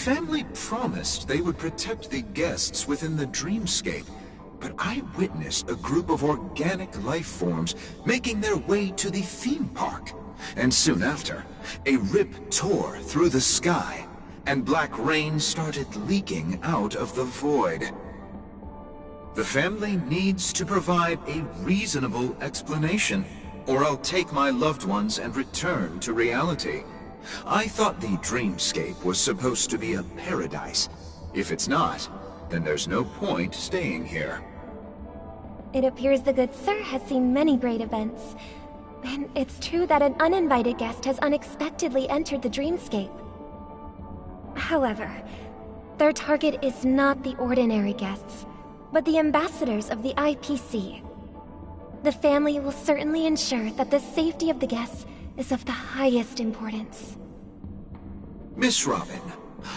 family promised they would protect the guests within the dreamscape, but I witnessed a group of organic life forms making their way to the theme park. And soon after, a rip tore through the sky, and black rain started leaking out of the void. The family needs to provide a reasonable explanation, or I'll take my loved ones and return to reality. I thought the dreamscape was supposed to be a paradise. If it's not, then there's no point staying here. It appears the good sir has seen many great events. And it's true that an uninvited guest has unexpectedly entered the dreamscape. However, their target is not the ordinary guests, but the ambassadors of the IPC. The family will certainly ensure that the safety of the guests is of the highest importance. Miss Robin,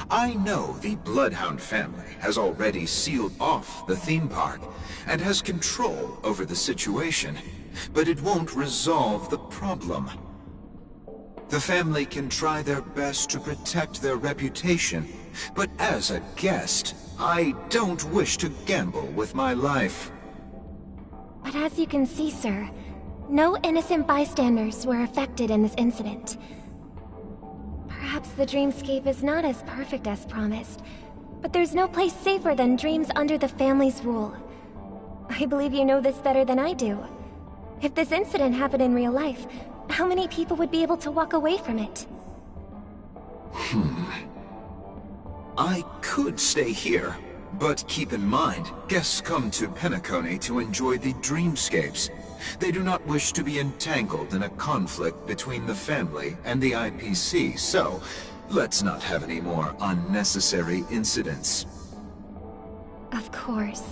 I know the Bloodhound family has already sealed off the theme park and has control over the situation, but it won't resolve the problem. The family can try their best to protect their reputation, but as a guest, I don't wish to gamble with my life. But as you can see, sir, no innocent bystanders were affected in this incident. Perhaps the dreamscape is not as perfect as promised, but there's no place safer than dreams under the family's rule. I believe you know this better than I do. If this incident happened in real life, how many people would be able to walk away from it? I could stay here, but keep in mind, guests come to Penacony to enjoy the dreamscapes. They do not wish to be entangled in a conflict between the family and the IPC, so let's not have any more unnecessary incidents. Of course.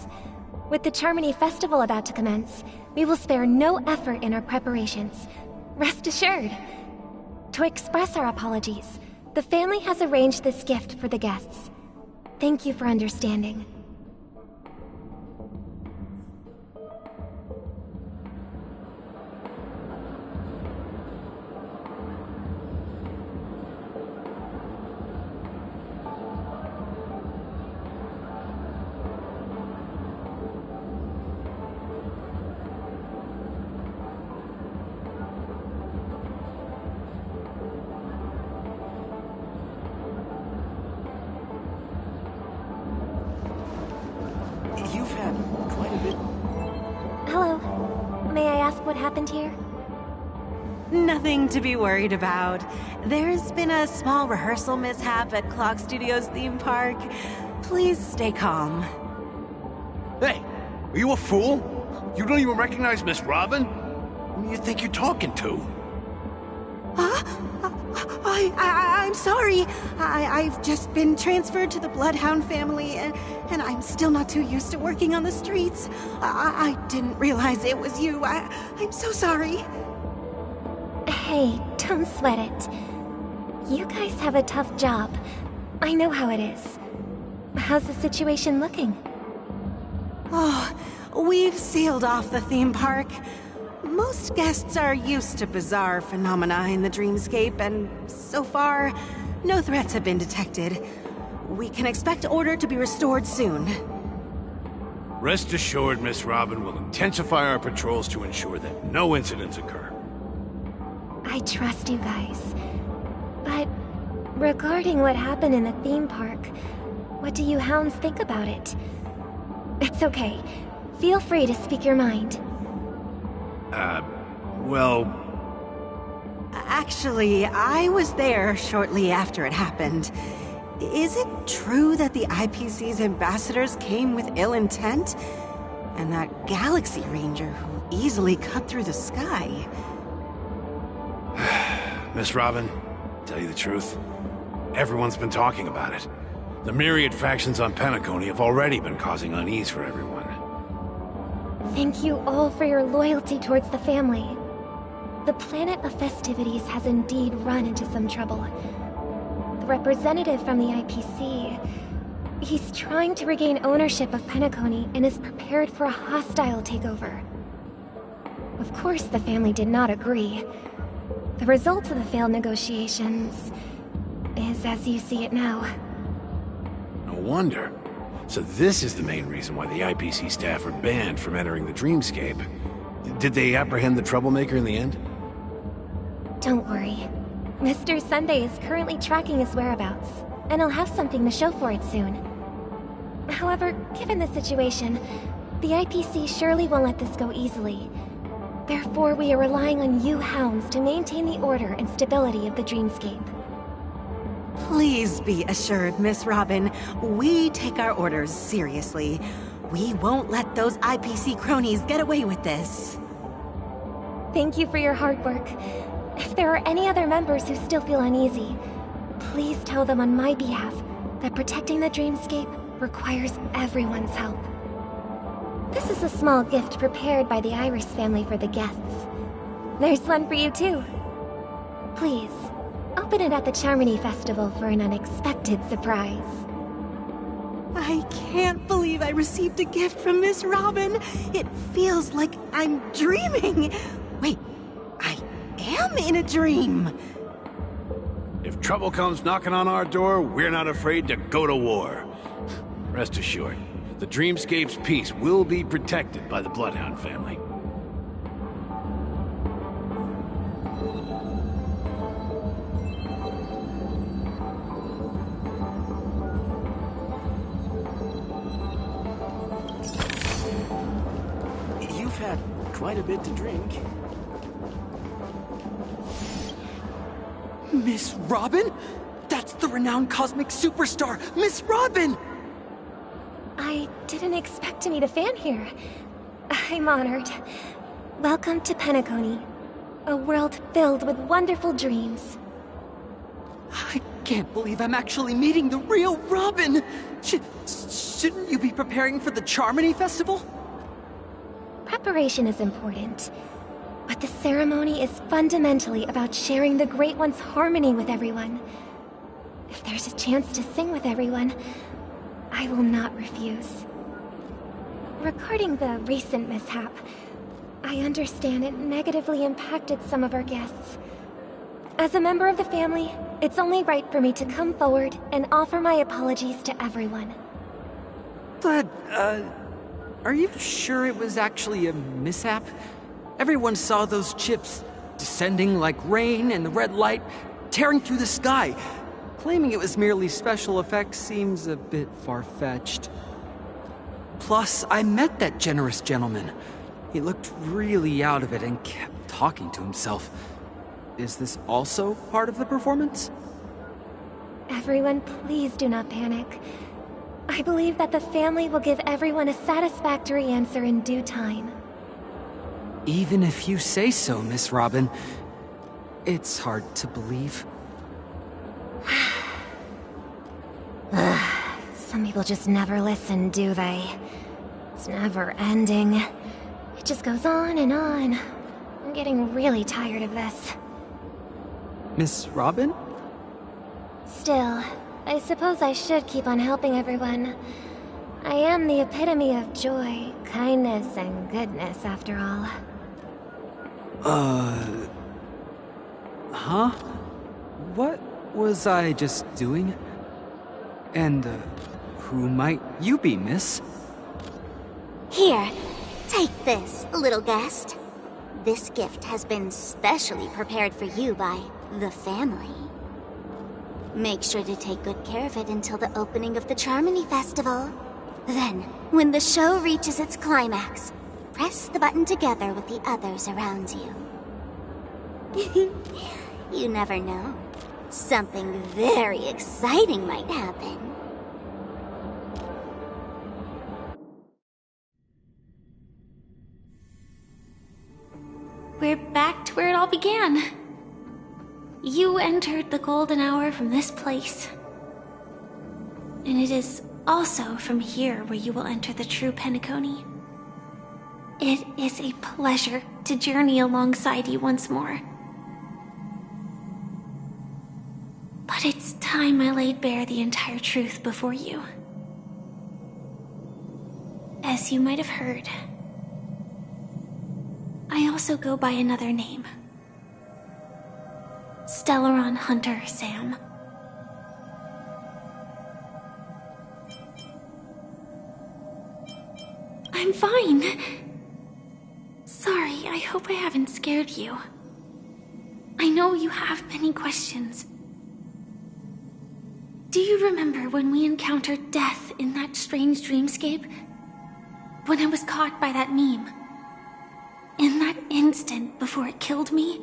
With the Charmony Festival about to commence, we will spare no effort in our preparations. Rest assured. To express our apologies, the family has arranged this gift for the guests. Thank you for understanding. You've had quite a bit... Hello. May I ask what happened here? Nothing to be worried about. There's been a small rehearsal mishap at Clock Studios theme park. Please stay calm. Hey, are you a fool? You don't even recognize Miss Robin? Who do you think you're talking to? I'm sorry. I've just been transferred to the Bloodhound family, and I'm still not too used to working on the streets. I didn't realize it was you. I'm so sorry. Hey, don't sweat it. You guys have a tough job. I know how it is. How's the situation looking? Oh, we've sealed off the theme park. Most guests are used to bizarre phenomena in the dreamscape, and so far, no threats have been detected. We can expect order to be restored soon. Rest assured, Miss Robin will intensify our patrols to ensure that no incidents occur. I trust you guys. But regarding what happened in the theme park, what do you hounds think about it? It's okay. Feel free to speak your mind. Well... Actually, I was there shortly after it happened. Is it true that the IPC's ambassadors came with ill intent? And that Galaxy Ranger who easily cut through the sky? Miss Robin, tell you the truth, everyone's been talking about it. The myriad factions on Penacony have already been causing unease for everyone. Thank you all for your loyalty towards the family. The planet of festivities has indeed run into some trouble. The representative from the IPC... he's trying to regain ownership of Penacony and is prepared for a hostile takeover. Of course, the family did not agree. The result of the failed negotiations is as you see it now. wonder. So this is the main reason why the IPC staff are banned from entering the dreamscape. Did they apprehend the troublemaker in the end? Don't worry. Mr. Sunday is currently tracking his whereabouts, and I'll have something to show for it soon. However, given the situation, the IPC surely won't let this go easily. Therefore, we are relying on you hounds to maintain the order and stability of the dreamscape. Please be assured, Miss Robin, we take our orders seriously. We won't let those IPC cronies get away with this. Thank you for your hard work. If there are any other members who still feel uneasy, please tell them on my behalf that protecting the dreamscape requires everyone's help. This is a small gift prepared by the Iris family for the guests. There's one for you too. Please, open it at the Charmony Festival for an unexpected surprise. I can't believe I received a gift from Miss Robin. It feels like I'm dreaming. Wait, I am in a dream. If trouble comes knocking on our door, we're not afraid to go to war. Rest assured, the Dreamscape's peace will be protected by the Bloodhound family. You've had quite a bit to drink. Miss Robin? That's the renowned cosmic superstar, Miss Robin! I didn't expect to meet a fan here. I'm honored. Welcome to Penacony, a world filled with wonderful dreams. I can't believe I'm actually meeting the real Robin! Shouldn't you be preparing for the Charmony Festival? Preparation is important, but the ceremony is fundamentally about sharing the Great One's harmony with everyone. If there's a chance to sing with everyone, I will not refuse. Regarding the recent mishap, I understand it negatively impacted some of our guests. As a member of the family, it's only right for me to come forward and offer my apologies to everyone. But, are you sure it was actually a mishap? Everyone saw those chips descending like rain and the red light tearing through the sky. Claiming it was merely special effects seems a bit far-fetched. Plus, I met that generous gentleman. He looked really out of it and kept talking to himself. Is this also part of the performance? Everyone, please do not panic. I believe that the family will give everyone a satisfactory answer in due time. Even if you say so, Miss Robin, it's hard to believe. Some people just never listen, do they? It's never ending. It just goes on and on. I'm getting really tired of this. Miss Robin? Still, I suppose I should keep on helping everyone. I am the epitome of joy, kindness, and goodness, after all. Huh? What was I just doing? And, who might you be, miss? Here, take this, little guest. This gift has been specially prepared for you by the family. Make sure to take good care of it until the opening of the Charmony Festival. Then, when the show reaches its climax, press the button together with the others around you. You never know. Something very exciting might happen. We're back to where it all began. You entered the golden hour from this place. And it is also from here where you will enter the true Penacony. It is a pleasure to journey alongside you once more. But it's time I laid bare the entire truth before you. As you might have heard, I also go by another name. Stellaron Hunter Sam. I'm fine. Sorry, I hope I haven't scared you. I know you have many questions. Do you remember when we encountered death in that strange dreamscape? When I was caught by that meme? In that instant before it killed me?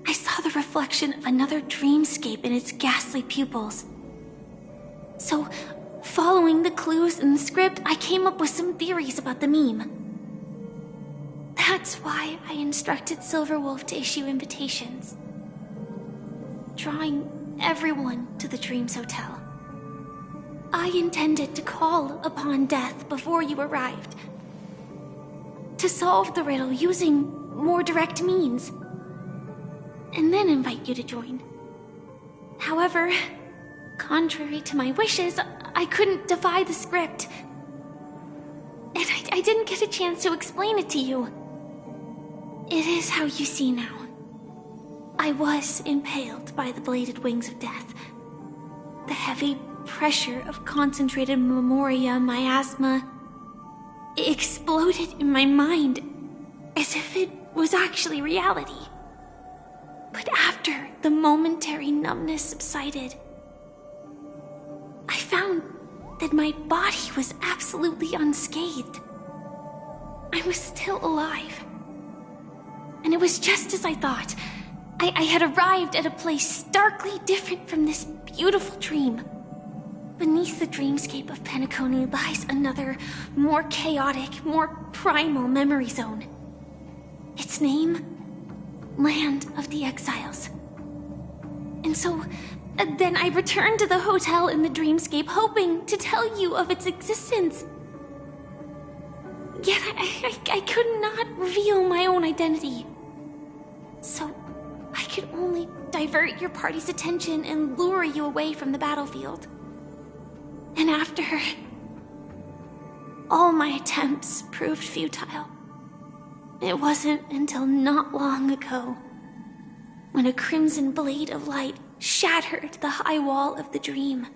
I saw the reflection of another dreamscape in its ghastly pupils. So, following the clues in the script, I came up with some theories about the meme. That's why I instructed Silverwolf to issue invitations, drawing everyone to the Dreams Hotel. I intended to call upon death before you arrived, to solve the riddle using more direct means, and then invite you to join. However, contrary to my wishes, I couldn't defy the script, and I didn't get a chance to explain it to you. It is how you see now. I was impaled by the bladed wings of death. The heavy pressure of concentrated memoria miasma exploded in my mind as if it was actually reality. But after the momentary numbness subsided, I found that my body was absolutely unscathed. I was still alive. And it was just as I thought. I had arrived at a place starkly different from this beautiful dream. Beneath the dreamscape of Penacony lies another, more chaotic, more primal memory zone. Its name? Land of the Exiles. And so, then I returned to the hotel in the dreamscape, hoping to tell you of its existence. Yet I could not reveal my own identity. So, I could only divert your party's attention and lure you away from the battlefield. And after, all my attempts proved futile. It wasn't until not long ago, when a crimson blade of light shattered the high wall of the dream,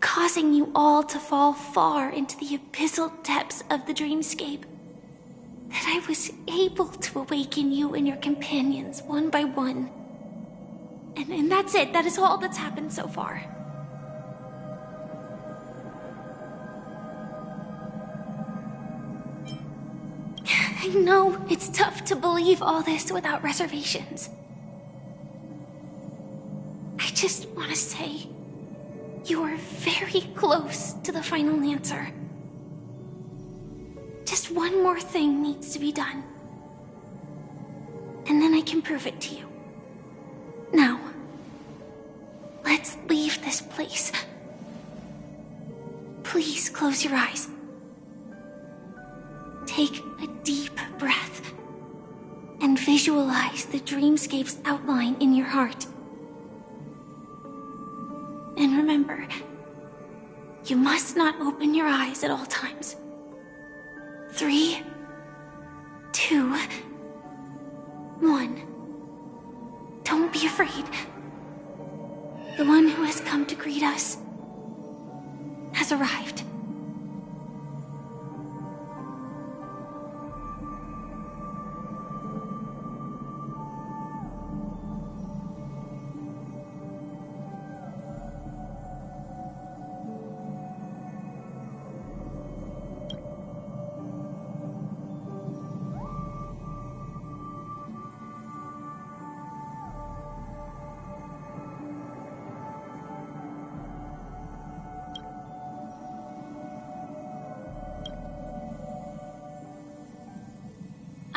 causing you all to fall far into the abyssal depths of the dreamscape, that I was able to awaken you and your companions one by one. And that's it. That is all that's happened so far. I know it's tough to believe all this without reservations. I just want to say, you are very close to the final answer. Just one more thing needs to be done. And then I can prove it to you. Now, let's leave this place. Please close your eyes. Take a deep breath and visualize the dreamscape's outline in your heart. And remember, you must not open your eyes at all times. 3, 2, 1. Don't be afraid. The one who has come to greet us has arrived.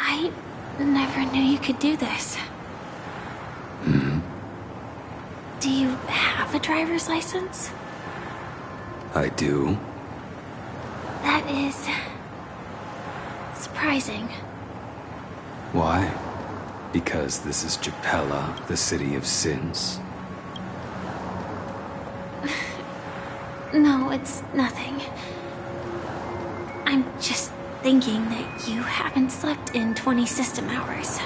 I never knew you could do this. Do you have a driver's license? I do. That is surprising. Why? Because this is Japella, the city of sins? No, it's nothing. I'm just thinking that you haven't slept in 20 system hours.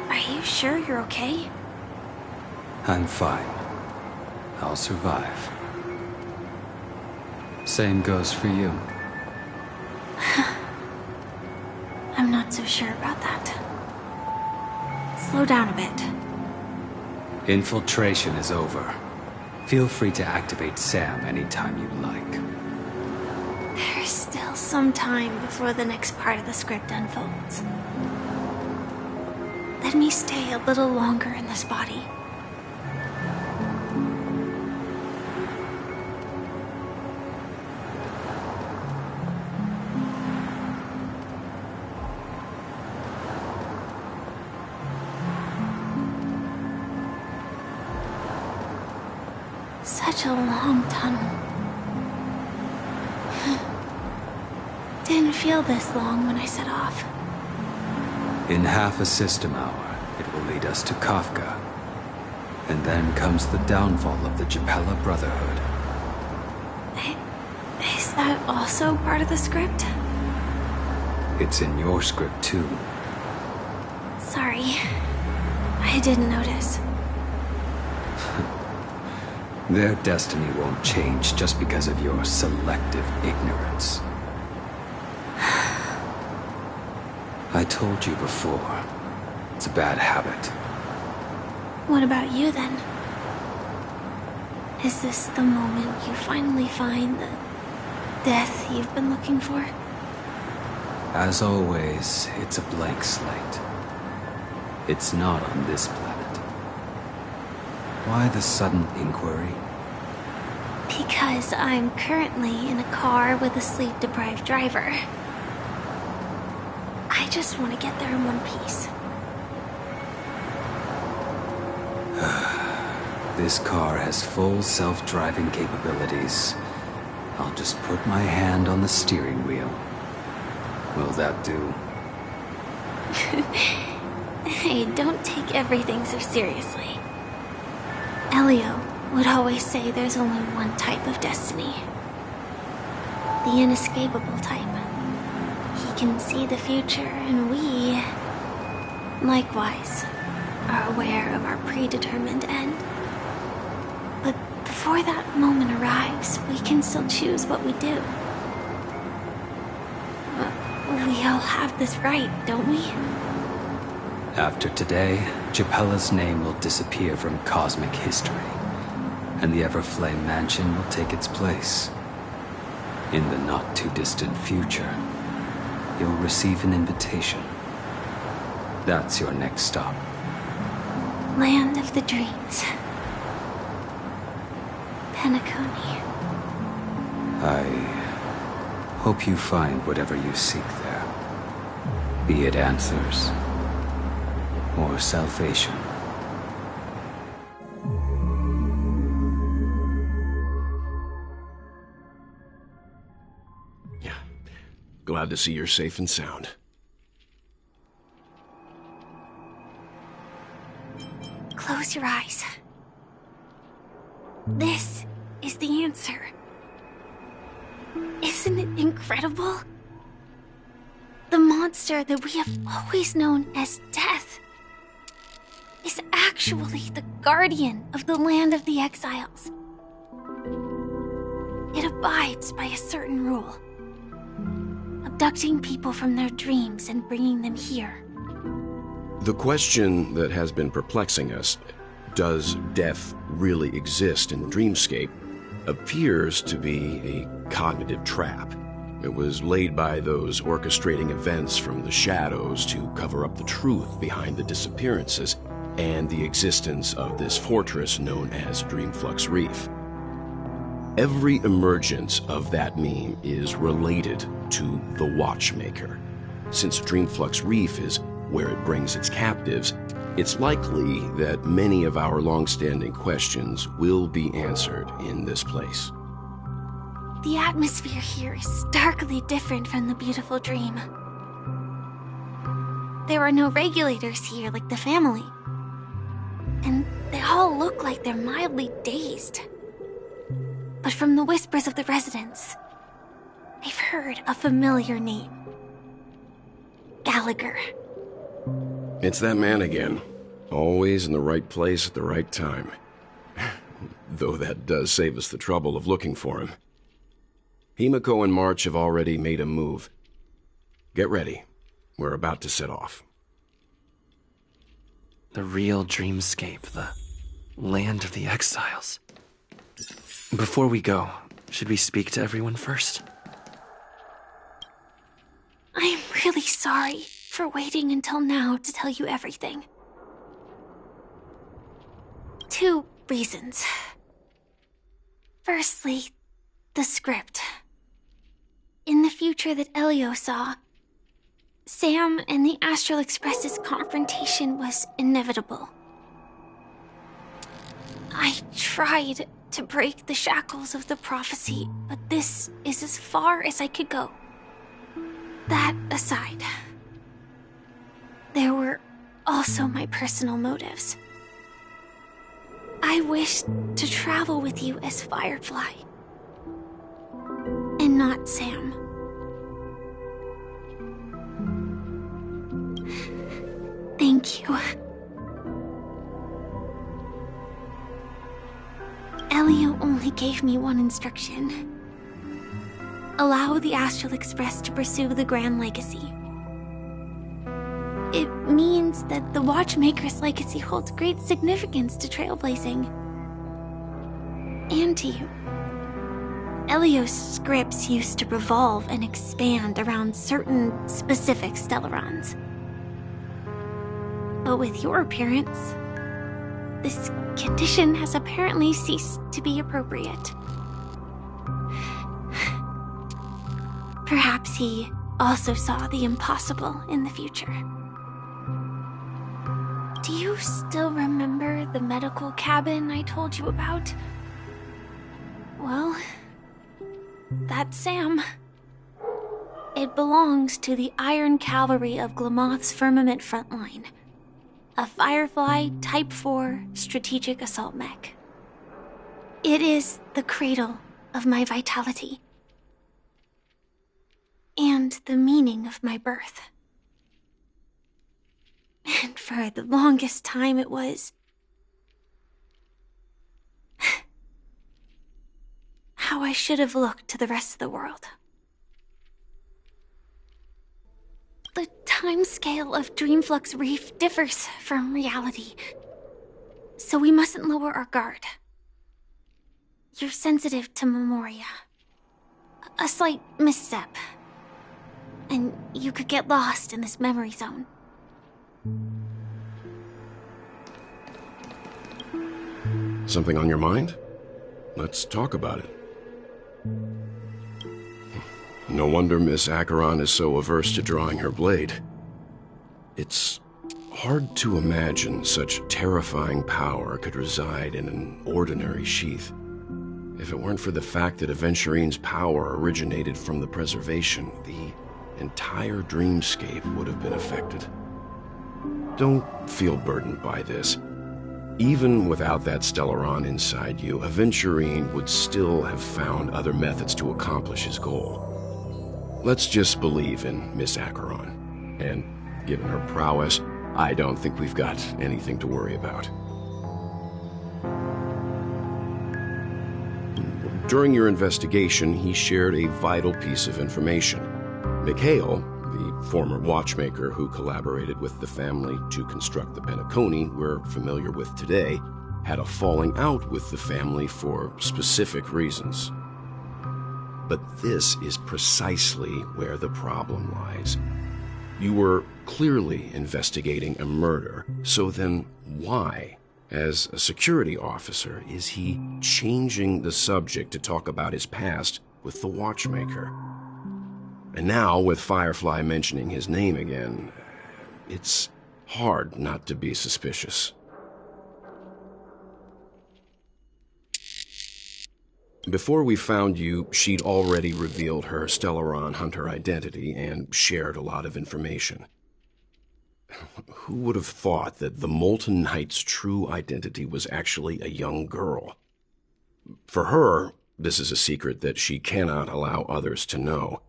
Are you sure you're okay? I'm fine. I'll survive. Same goes for you. I'm not so sure about that. Slow down a bit. Infiltration is over. Feel free to activate Sam anytime you like. There's still some time before the next part of the script unfolds. Let me stay a little longer in this body. Such a long tunnel. Didn't feel this long when I set off. In half a system hour, it will lead us to Kafka. And then comes the downfall of the Japella Brotherhood. Is that also part of the script? It's in your script too. Sorry. I didn't notice. Their destiny won't change just because of your selective ignorance. I told you before, it's a bad habit. What about you then? Is this the moment you finally find the death you've been looking for? As always, it's a blank slate. It's not on this planet. Why the sudden inquiry? Because I'm currently in a car with a sleep-deprived driver. I just want to get there in one piece. This car has full self-driving capabilities. I'll just put my hand on the steering wheel. Will that do? Hey, don't take everything so seriously. Elio would always say there's only one type of destiny. The inescapable type. He can see the future, and we, likewise, are aware of our predetermined end. But before that moment arrives, we can still choose what we do. We all have this right, don't we? After today, Japella's name will disappear from cosmic history, and the Everflame Mansion will take its place. In the not-too-distant future, you'll receive an invitation. That's your next stop. Land of the Dreams. Penacony. I hope you find whatever you seek there. Be it answers or salvation. Yeah. Glad to see you're safe and sound. Close your eyes. This is the answer. Isn't it incredible? The monster that we have always known as Death is actually the guardian of the land of the exiles. It abides by a certain rule, abducting people from their dreams and bringing them here. The question that has been perplexing us, does death really exist in the dreamscape, appears to be a cognitive trap. It was laid by those orchestrating events from the shadows to cover up the truth behind the disappearances and the existence of this fortress known as Dreamflux Reef. Every emergence of that meme is related to the Watchmaker. Since Dreamflux Reef is where it brings its captives, it's likely that many of our long-standing questions will be answered in this place. The atmosphere here is starkly different from the beautiful dream. There are no regulators here like the family. And they all look like they're mildly dazed. But from the whispers of the residents, I've heard a familiar name. Gallagher. It's that man again. Always in the right place at the right time. Though that does save us the trouble of looking for him. Himiko and March have already made a move. Get ready. We're about to set off. The real dreamscape, the land of the exiles. Before we go, should we speak to everyone first? I'm really sorry for waiting until now to tell you everything. 2 reasons. Firstly, the script. In the future that Elio saw, Sam and the Astral Express's confrontation was inevitable. I tried to break the shackles of the prophecy, but this is as far as I could go. That aside, there were also my personal motives. I wished to travel with you as Firefly, and not Sam. Thank you. Elio only gave me one instruction. Allow the Astral Express to pursue the Grand Legacy. It means that the Watchmaker's legacy holds great significance to trailblazing. And to you. Elio's scripts used to revolve and expand around certain specific Stellarons. But with your appearance, this condition has apparently ceased to be appropriate. Perhaps he also saw the impossible in the future. Do you still remember the medical cabin I told you about? Well, that's Sam. It belongs to the Iron Cavalry of Glamoth's Firmament Frontline, a Firefly Type 4 strategic assault mech. It is the cradle of my vitality. And the meaning of my birth. And for the longest time it was how I should have looked to the rest of the world. The timescale of Dreamflux Reef differs from reality, so we mustn't lower our guard. You're sensitive to Memoria. A slight misstep, and you could get lost in this memory zone. Something on your mind? Let's talk about it. No wonder Miss Acheron is so averse to drawing her blade. It's hard to imagine such terrifying power could reside in an ordinary sheath. If it weren't for the fact that Aventurine's power originated from the preservation, the entire dreamscape would have been affected. Don't feel burdened by this. Even without that Stellaron inside you, Aventurine would still have found other methods to accomplish his goal. Let's just believe in Miss Acheron. And given her prowess, I don't think we've got anything to worry about. During your investigation, he shared a vital piece of information. Mikhail, the former watchmaker who collaborated with the family to construct the Penacony we're familiar with today, had a falling out with the family for specific reasons. But this is precisely where the problem lies. You were clearly investigating a murder, so then why, as a security officer, is he changing the subject to talk about his past with the watchmaker? And now, with Firefly mentioning his name again, it's hard not to be suspicious. Before we found you, she'd already revealed her Stellaron hunter identity and shared a lot of information. Who would have thought that the Molten Knight's true identity was actually a young girl? For her, this is a secret that she cannot allow others to know.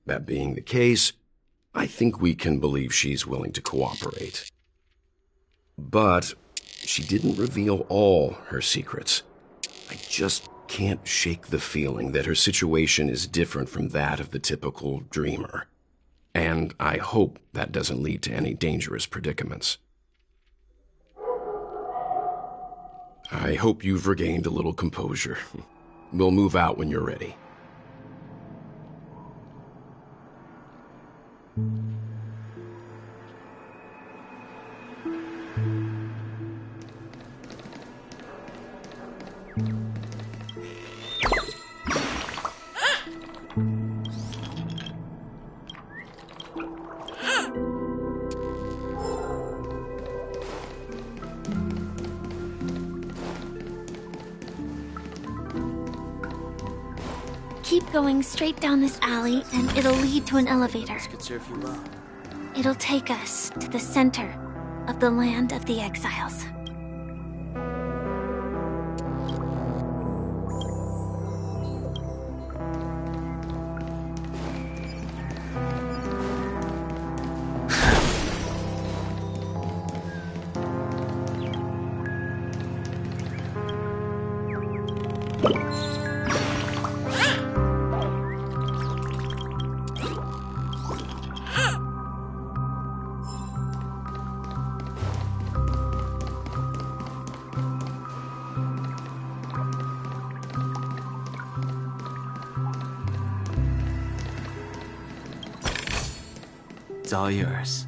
That being the case, I think we can believe she's willing to cooperate. But she didn't reveal all her secrets. I just can't shake the feeling that her situation is different from that of the typical dreamer. And I hope that doesn't lead to any dangerous predicaments. I hope you've regained a little composure. We'll move out when you're ready. Keep going straight down this alley, and it'll lead to an elevator. It'll take us to the center of the land of the exiles. It's all yours.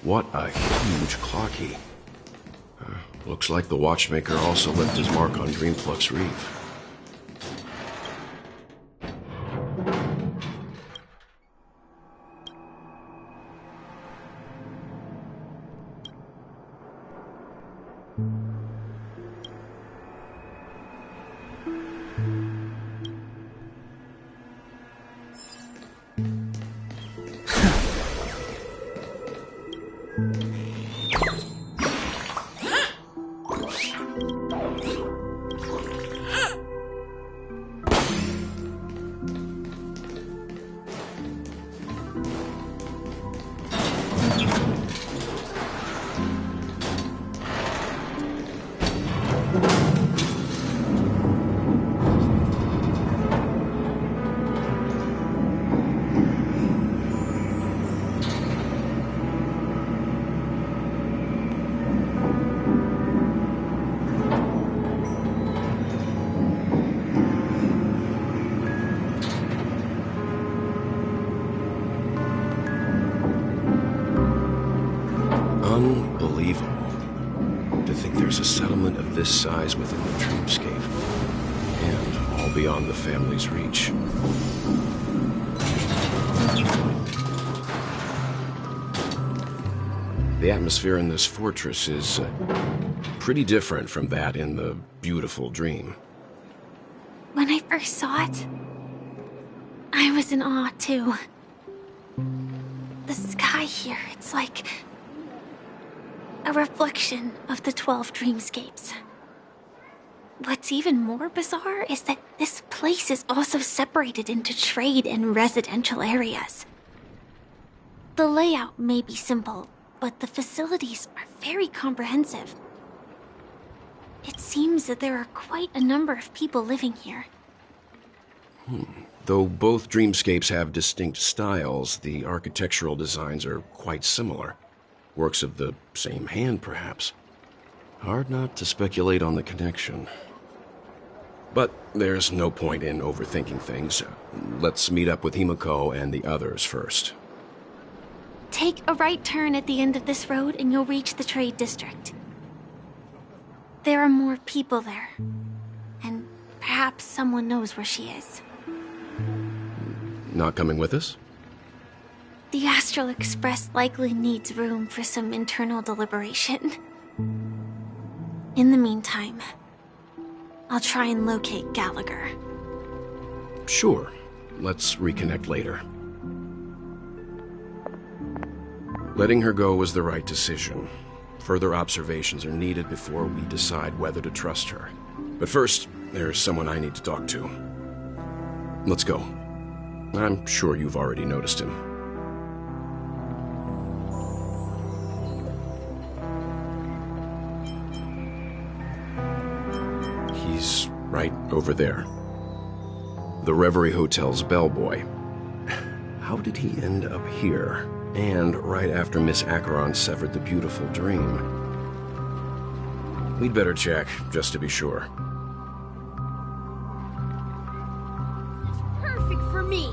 What a huge clock key. Looks like the watchmaker also left his mark on Dreamflux Reef. Unbelievable. To think there's a settlement of this size within the dreamscape, and all beyond the family's reach. The atmosphere in this fortress is pretty different from that in the beautiful dream. When I first saw it, I was in awe too. The sky here, it's like a reflection of the 12 dreamscapes. What's even more bizarre is that this place is also separated into trade and residential areas. The layout may be simple, but the facilities are very comprehensive. It seems that there are quite a number of people living here. Though both dreamscapes have distinct styles, the architectural designs are quite similar. Works of the same hand, perhaps. Hard not to speculate on the connection. But there's no point in overthinking things. Let's meet up with Himiko and the others first. Take a right turn at the end of this road and you'll reach the trade district. There are more people there. And perhaps someone knows where she is. Not coming with us? The Astral Express likely needs room for some internal deliberation. In the meantime, I'll try and locate Gallagher. Sure. Let's reconnect later. Letting her go was the right decision. Further observations are needed before we decide whether to trust her. But first, there's someone I need to talk to. let's go. I'm sure you've already noticed him. He's right over there. The Reverie Hotel's bellboy. How did he end up here? And right after Miss Acheron severed the beautiful dream. We'd better check, just to be sure. It's perfect for me,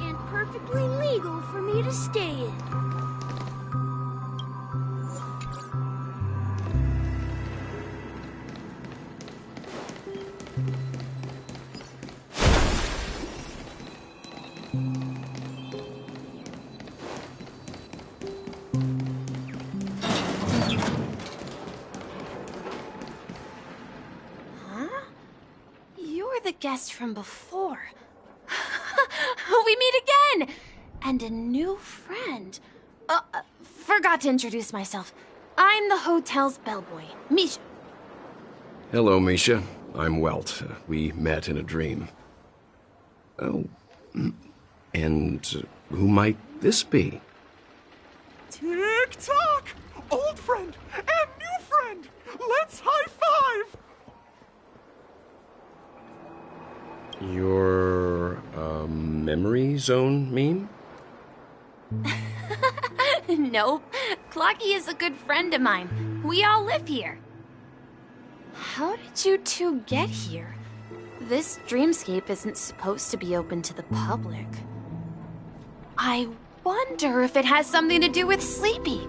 and perfectly legal for me to stay in. Guest from before. We meet again! And a new friend. Forgot to introduce myself. I'm the hotel's bellboy, Misha. Hello, Misha. I'm Welt. We met in a dream. Oh, and who might this be? Tick-tock! Old friend and new friend! Let's high-five! Your, memory zone meme? Nope. Clocky is a good friend of mine. We all live here. How did you two get here? This dreamscape isn't supposed to be open to the public. I wonder if it has something to do with Sleepy.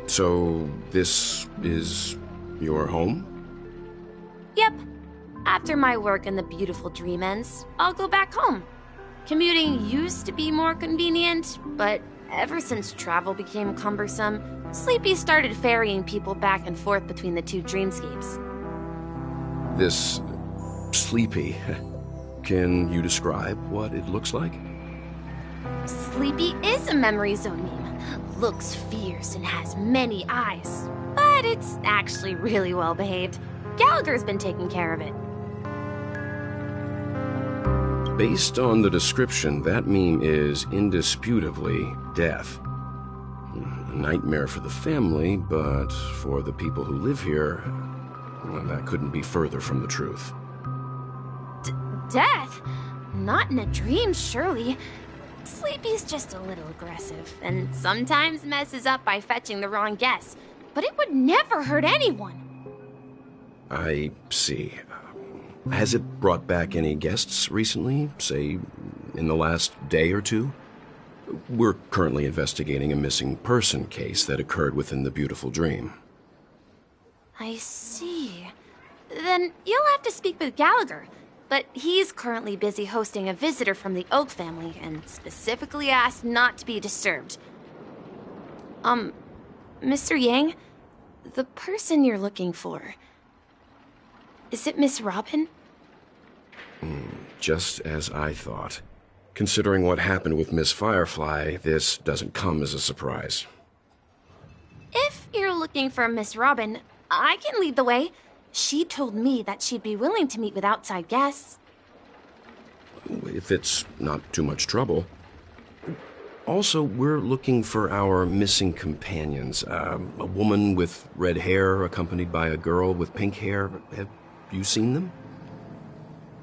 So, this is your home? Yep. After my work in the beautiful dream ends, I'll go back home. Commuting used to be more convenient, but ever since travel became cumbersome, Sleepy started ferrying people back and forth between the two dreamscapes. This Sleepy, can you describe what it looks like? Sleepy is a memory zone meme. Looks fierce and has many eyes, but it's actually really well behaved. Gallagher's been taking care of it. Based on the description, that meme is indisputably death. A nightmare for the family, but for the people who live here, well, that couldn't be further from the truth. Death? Not in a dream, surely. Sleepy's just a little aggressive, and sometimes messes up by fetching the wrong guess. But it would never hurt anyone. I see. Has it brought back any guests recently, say, in the last day or two? We're currently investigating a missing person case that occurred within the beautiful dream. I see. Then you'll have to speak with Gallagher, but he's currently busy hosting a visitor from the Oak family and specifically asked not to be disturbed. Mr. Yang, the person you're looking for, is it Miss Robin? Just as I thought. Considering what happened with Miss Firefly, this doesn't come as a surprise. If you're looking for Miss Robin, I can lead the way. She told me that she'd be willing to meet with outside guests. If it's not too much trouble. Also, we're looking for our missing companions. A woman with red hair accompanied by a girl with pink hair. Have you seen them?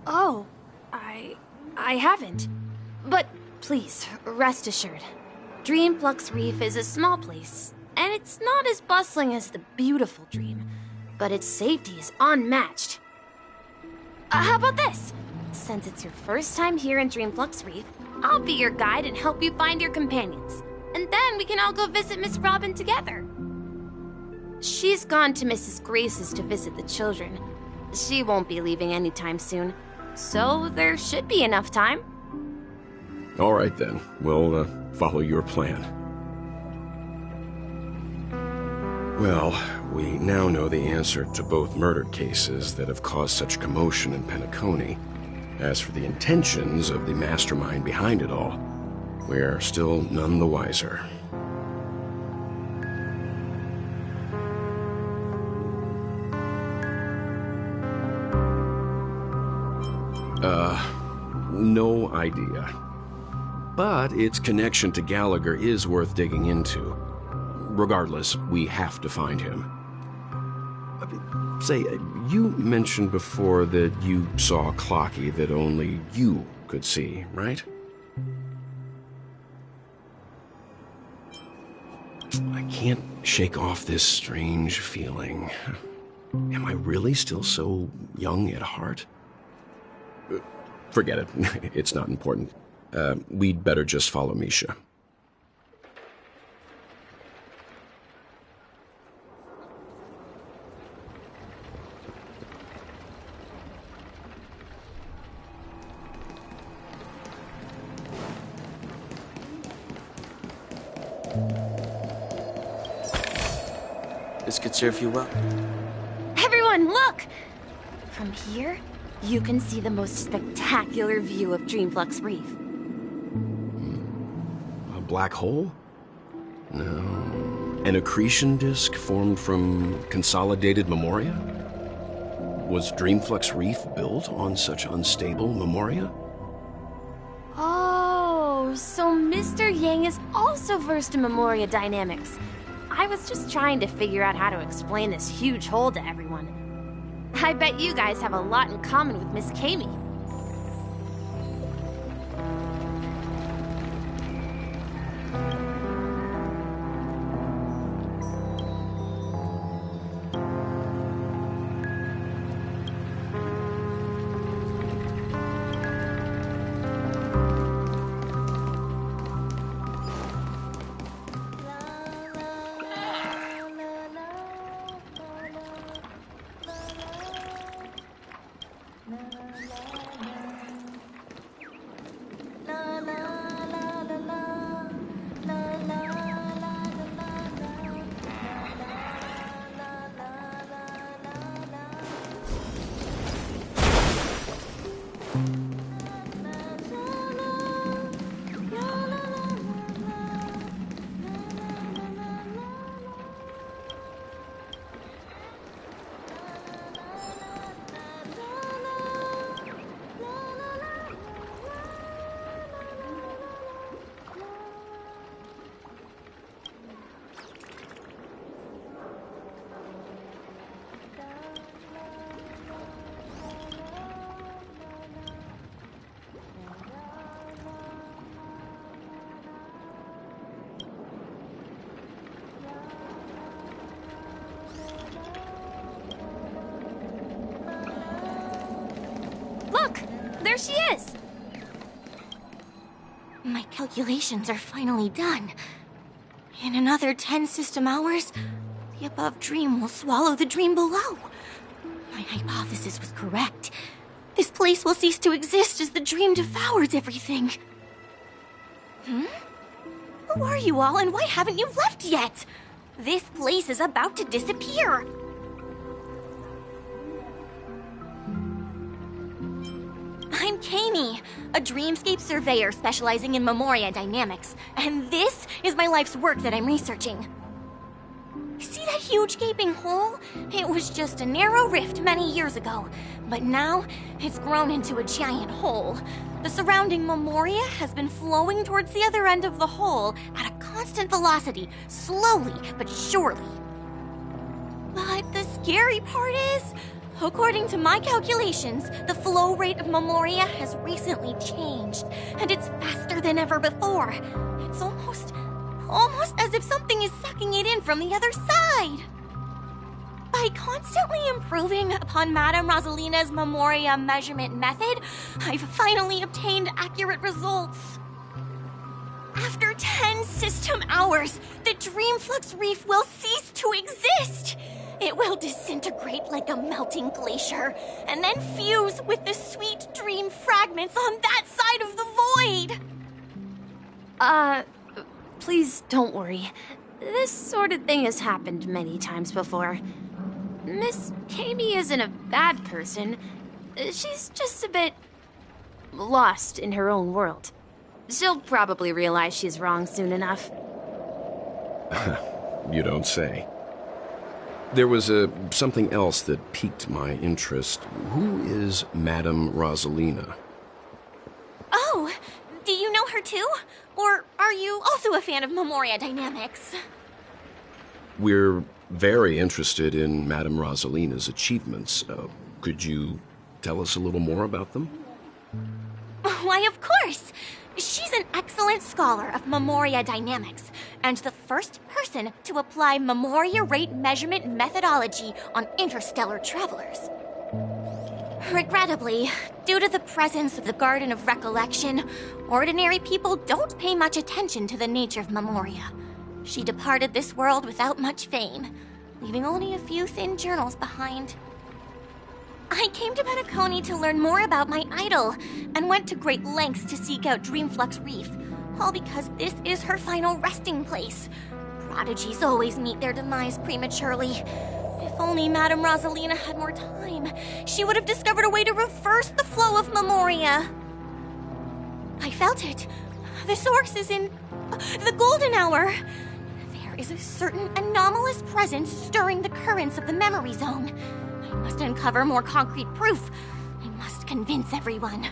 Oh, I haven't. But please, rest assured. Dreamflux Reef is a small place, and it's not as bustling as the beautiful dream, but its safety is unmatched. How about this? Since it's your first time here in Dreamflux Reef, I'll be your guide and help you find your companions. And then we can all go visit Miss Robin together. She's gone to Mrs. Grace's to visit the children. She won't be leaving anytime soon, so there should be enough time. All right then, we'll follow your plan. Well, we now know the answer to both murder cases that have caused such commotion in Penacony. As for the intentions of the mastermind behind it all, we're still none the wiser. no idea. But its connection to Gallagher is worth digging into. Regardless, we have to find him. Say, you mentioned before that you saw Clocky that only you could see, right? I can't shake off this strange feeling. Am I really still so young at heart? Forget it. It's not important. We'd better just follow Misha. This could serve you well. Everyone, look! From here, you can see the most spectacular view of Dreamflux Reef. A black hole? No. An accretion disk formed from consolidated memoria? Was Dreamflux Reef built on such unstable memoria? Oh, so Mr. Yang is also versed in memoria dynamics. I was just trying to figure out how to explain this huge hole to everyone. I bet you guys have a lot in common with Miss Kami. Look! There she is! My calculations are finally done. In another 10 system hours, the above dream will swallow the dream below. My hypothesis was correct. This place will cease to exist as the dream devours everything. Who are you all, and why haven't you left yet? This place is about to disappear. I'm Kami, a dreamscape surveyor specializing in memoria dynamics, and this is my life's work that I'm researching. See that huge gaping hole? It was just a narrow rift many years ago, but now it's grown into a giant hole. The surrounding memoria has been flowing towards the other end of the hole at a constant velocity, slowly but surely. But the scary part is, according to my calculations, the flow rate of memoria has recently changed, and it's faster than ever before. It's almost as if something is sucking it in from the other side. By constantly improving upon Madame Rosalina's memoria measurement method, I've finally obtained accurate results. After 10 system hours, the Dreamflux Reef will cease to exist. It will disintegrate like a melting glacier, and then fuse with the sweet dream fragments on that side of the void. Please don't worry. This sort of thing has happened many times before. Miss Kami isn't a bad person. She's just a bit lost in her own world. She'll probably realize she's wrong soon enough. You don't say. There was something else that piqued my interest. Who is Madame Rosalina? Oh, do you know her too? Or are you also a fan of Memoria Dynamics? We're very interested in Madame Rosalina's achievements. Could you tell us a little more about them? Why, of course! She's an excellent scholar of Memoria Dynamics, and the first person to apply Memoria rate measurement methodology on interstellar travelers. Regrettably, due to the presence of the Garden of Recollection, ordinary people don't pay much attention to the nature of Memoria. She departed this world without much fame, leaving only a few thin journals behind. I came to Penacony to learn more about my idol, and went to great lengths to seek out Dreamflux Reef, all because this is her final resting place. Prodigies always meet their demise prematurely. If only Madame Rosalina had more time, she would have discovered a way to reverse the flow of Memoria. I felt it. The source is in the Golden Hour. There is a certain anomalous presence stirring the currents of the memory zone. I must uncover more concrete proof. I must convince everyone.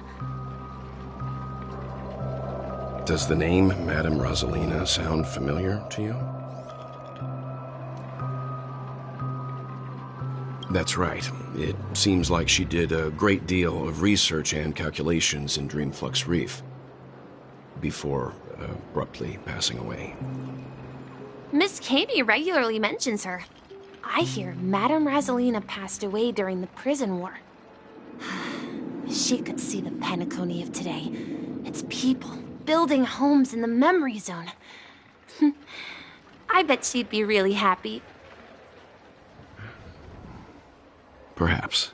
Does the name Madame Rosalina sound familiar to you? That's right. It seems like she did a great deal of research and calculations in Dreamflux Reef before abruptly passing away. Miss Katie regularly mentions her. I hear Madame Rosalina passed away during the prison war. She could see the Penacony of today. Its people building homes in the memory zone. I bet she'd be really happy. Perhaps.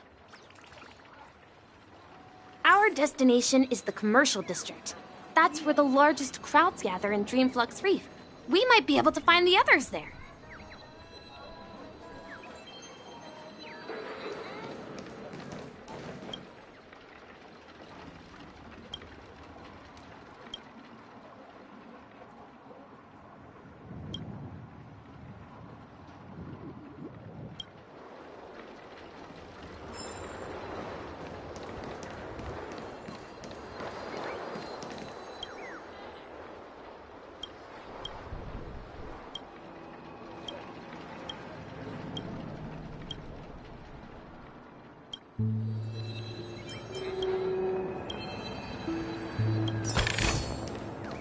Our destination is the commercial district. That's where the largest crowds gather in Dreamflux Reef. We might be able to find the others there.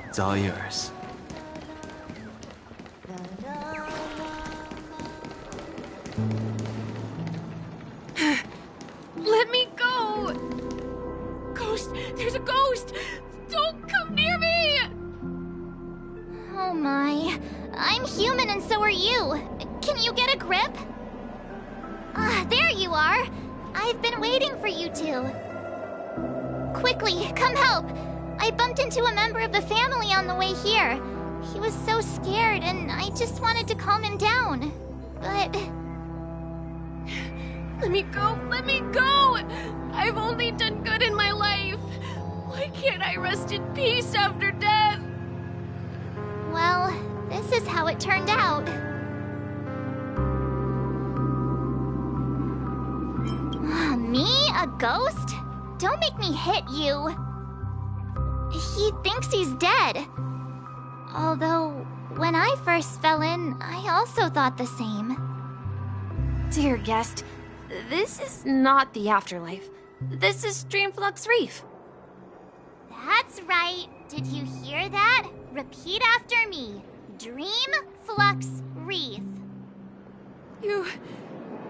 It's all yours. Let me go! Ghost! There's a ghost! Don't come near me! Oh my. I'm human and so are you. Can you get a grip? Ah, there you are. I've been waiting for you two. Quickly, come help. I bumped into a member of the family on the way here. He was so scared and I just wanted to calm him down. But... Let me go! Let me go! I've only done good in my life. Why can't I rest in peace after death? Well, this is how it turned out. Me? A ghost? Don't make me hit you. He thinks he's dead. Although, when I first fell in, I also thought the same. Dear guest, this is not the afterlife. This is Dreamflux Reef. That's right. Did you hear that? Repeat after me. Dreamflux Reef.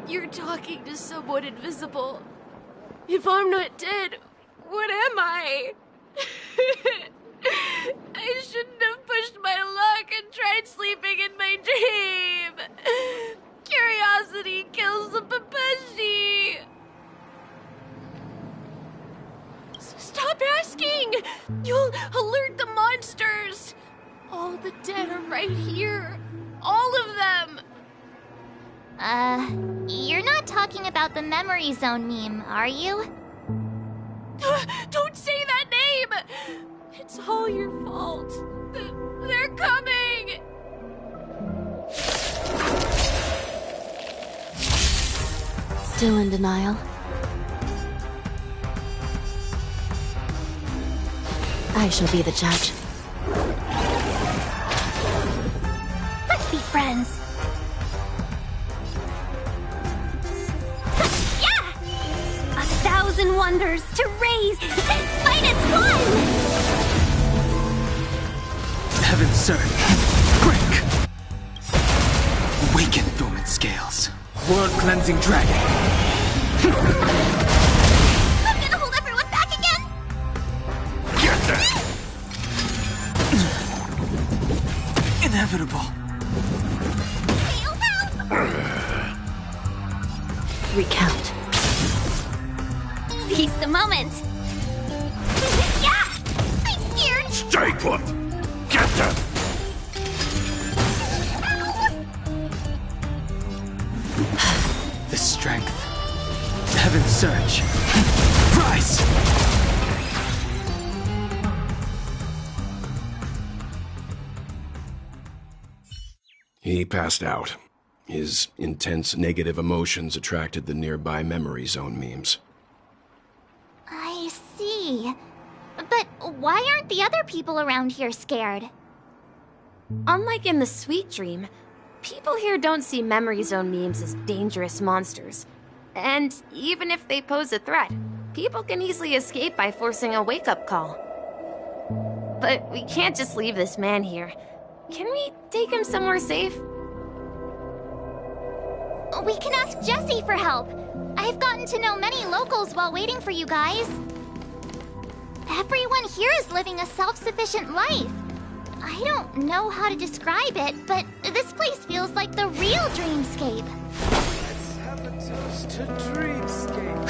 You're talking to someone invisible. If I'm not dead, what am I? I shouldn't have pushed my luck and tried sleeping in my dream. Curiosity kills the Papeshi. Stop asking! You'll alert the monsters. All the dead are right here. All of them. You're not talking about the memory zone meme, are you? Don't say that name! It's all your fault. They're coming! Still in denial. I shall be the judge. Let's be friends. Yeah! 1,000 wonders to raise and fight as one! Heaven surge. Break! Awaken dormant scales. World-cleansing dragon. I'm gonna hold everyone back again! Get that! Inevitable. Recount. Seize the moment. Yeah! I'm scared! Stay put! Get them! The strength. Heaven surge. Rise! He passed out. His intense negative emotions attracted the nearby memory zone memes. I see. But why aren't the other people around here scared? Unlike in the Sweet Dream, people here don't see memory zone memes as dangerous monsters. And even if they pose a threat, people can easily escape by forcing a wake-up call. But we can't just leave this man here. Can we take him somewhere safe? We can ask Jessie for help. I've gotten to know many locals while waiting for you guys. Everyone here is living a self-sufficient life. I don't know how to describe it, but this place feels like the real dreamscape. Let's have a toast to dreamscape.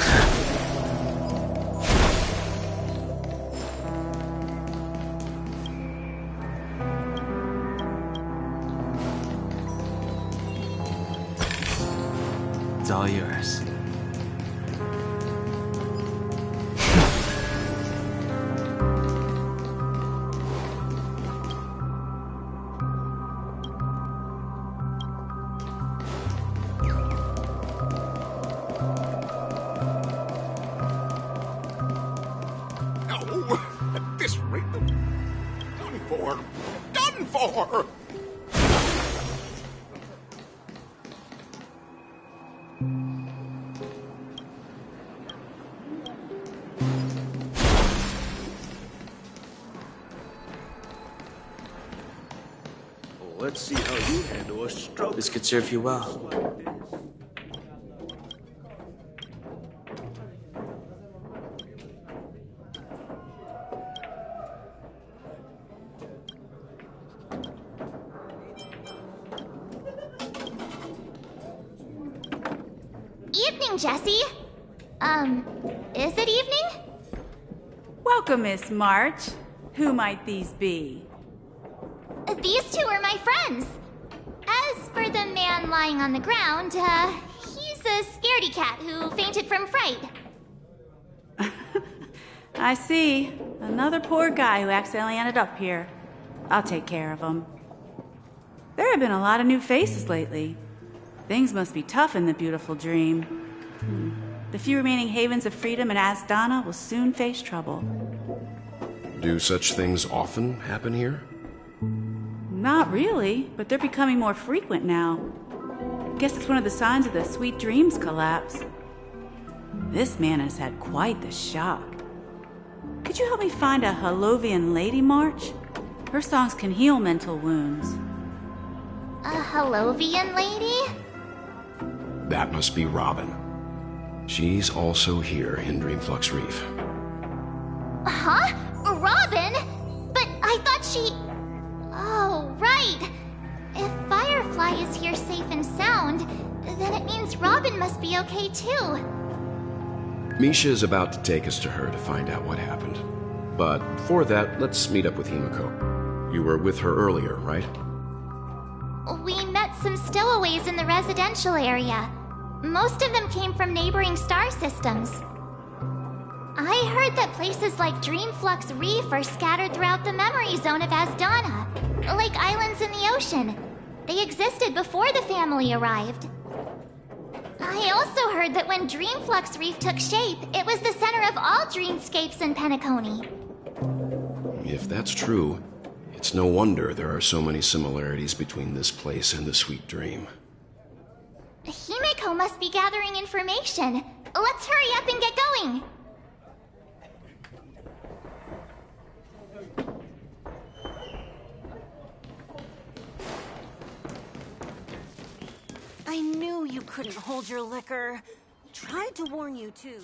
It's all yours. At this rate, done for. Done for! Let's see how you handle a stroke. This could serve you well. Evening, Jessie. Is it evening? Welcome, Miss March. Who might these be? These two are my friends. As for the man lying on the ground, he's a scaredy cat who fainted from fright. I see. Another poor guy who accidentally ended up here. I'll take care of him. There have been a lot of new faces lately. Things must be tough in the beautiful dream. The few remaining havens of freedom in Asdana will soon face trouble. Do such things often happen here? Not really, but they're becoming more frequent now. Guess it's one of the signs of the Sweet Dreams collapse. This man has had quite the shock. Could you help me find a Halovian lady, March? Her songs can heal mental wounds. A Halovian lady? That must be Robin. She's also here in Dreamflux Reef. Huh? Robin? But I thought she... Oh, right. If Firefly is here safe and sound, then it means Robin must be okay too. Misha is about to take us to her to find out what happened. But before that, let's meet up with Himiko. You were with her earlier, right? We met some stowaways in the residential area. Most of them came from neighboring star systems. I heard that places like Dreamflux Reef are scattered throughout the memory zone of Asdana, like islands in the ocean. They existed before the family arrived. I also heard that when Dreamflux Reef took shape, it was the center of all dreamscapes in Penacony. If that's true, it's no wonder there are so many similarities between this place and the Sweet Dream. Himeko must be gathering information. Let's hurry up and get going. I knew you couldn't hold your liquor. Tried to warn you, too.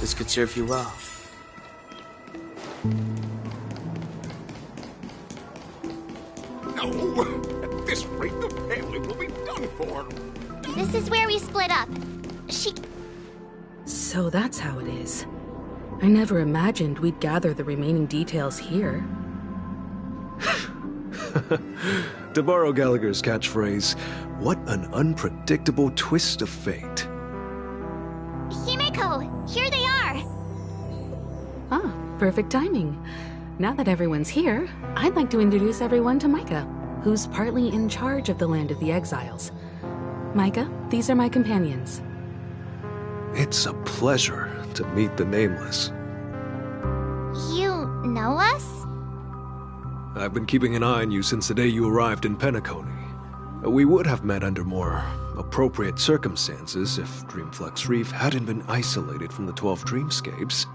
This could serve you well. No! At this rate, the family will be done for. This is where we split up. So that's how it is. I never imagined we'd gather the remaining details here. To borrow Gallagher's catchphrase, what an unpredictable twist of fate. Himeko! Here they are! Ah, perfect timing. Now that everyone's here, I'd like to introduce everyone to Micah, who's partly in charge of the Land of the Exiles. Micah, these are my companions. It's a pleasure to meet the Nameless. You know us? I've been keeping an eye on you since the day you arrived in Penacony. We would have met under more appropriate circumstances if Dreamflux Reef hadn't been isolated from the 12 Dreamscapes.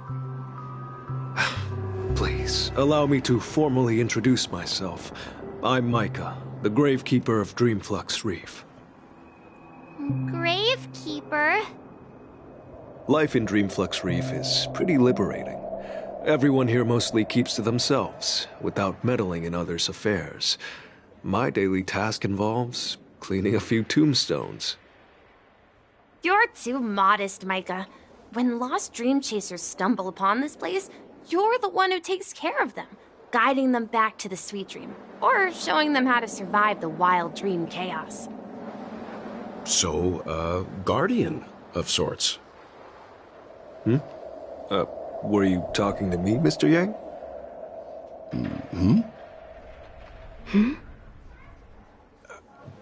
Please, allow me to formally introduce myself. I'm Micah, the Gravekeeper of Dreamflux Reef. Gravekeeper? Life in Dreamflux Reef is pretty liberating. Everyone here mostly keeps to themselves, without meddling in others' affairs. My daily task involves cleaning a few tombstones. You're too modest, Micah. When lost dream chasers stumble upon this place, you're the one who takes care of them, guiding them back to the sweet dream, or showing them how to survive the wild dream chaos. So, a guardian of sorts. Were you talking to me, Mr. Yang?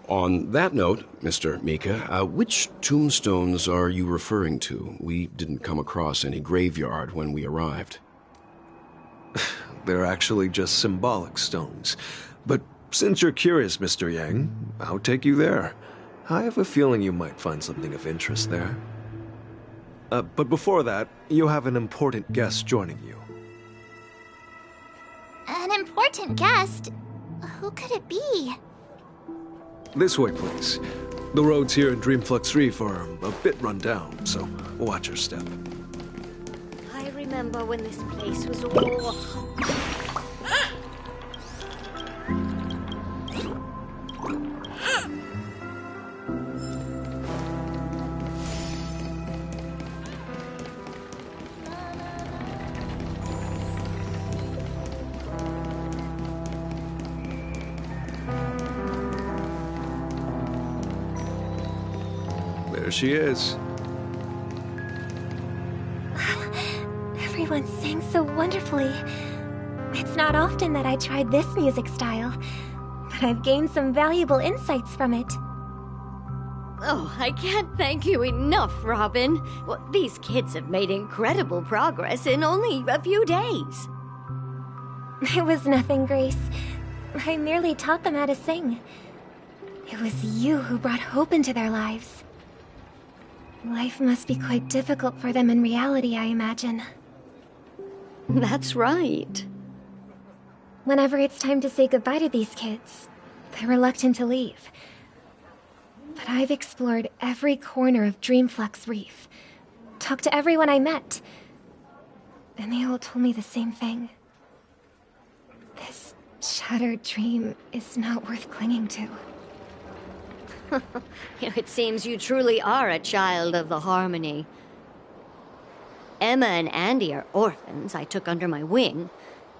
On that note, Mr. Mika, which tombstones are you referring to? We didn't come across any graveyard when we arrived. They're actually just symbolic stones. But since you're curious, Mr. Yang, I'll take you there. I have a feeling you might find something of interest there. But before that, you have an important guest joining you. An important guest? Who could it be? This way, please. The roads here in Dreamflux Reef are a bit run down, so watch your step. I remember when this place was all... There she is. Everyone sang so wonderfully. It's not often that I tried this music style, but I've gained some valuable insights from it. Oh, I can't thank you enough, Robin. Well, these kids have made incredible progress in only a few days. It was nothing, Grace. I merely taught them how to sing. It was you who brought hope into their lives. Life must be quite difficult for them in reality, I imagine. That's right. Whenever it's time to say goodbye to these kids, they're reluctant to leave. But I've explored every corner of Dreamflux Reef, talked to everyone I met, and they all told me the same thing. This shattered dream is not worth clinging to. It seems you truly are a child of the Harmony. Emma and Andy are orphans I took under my wing.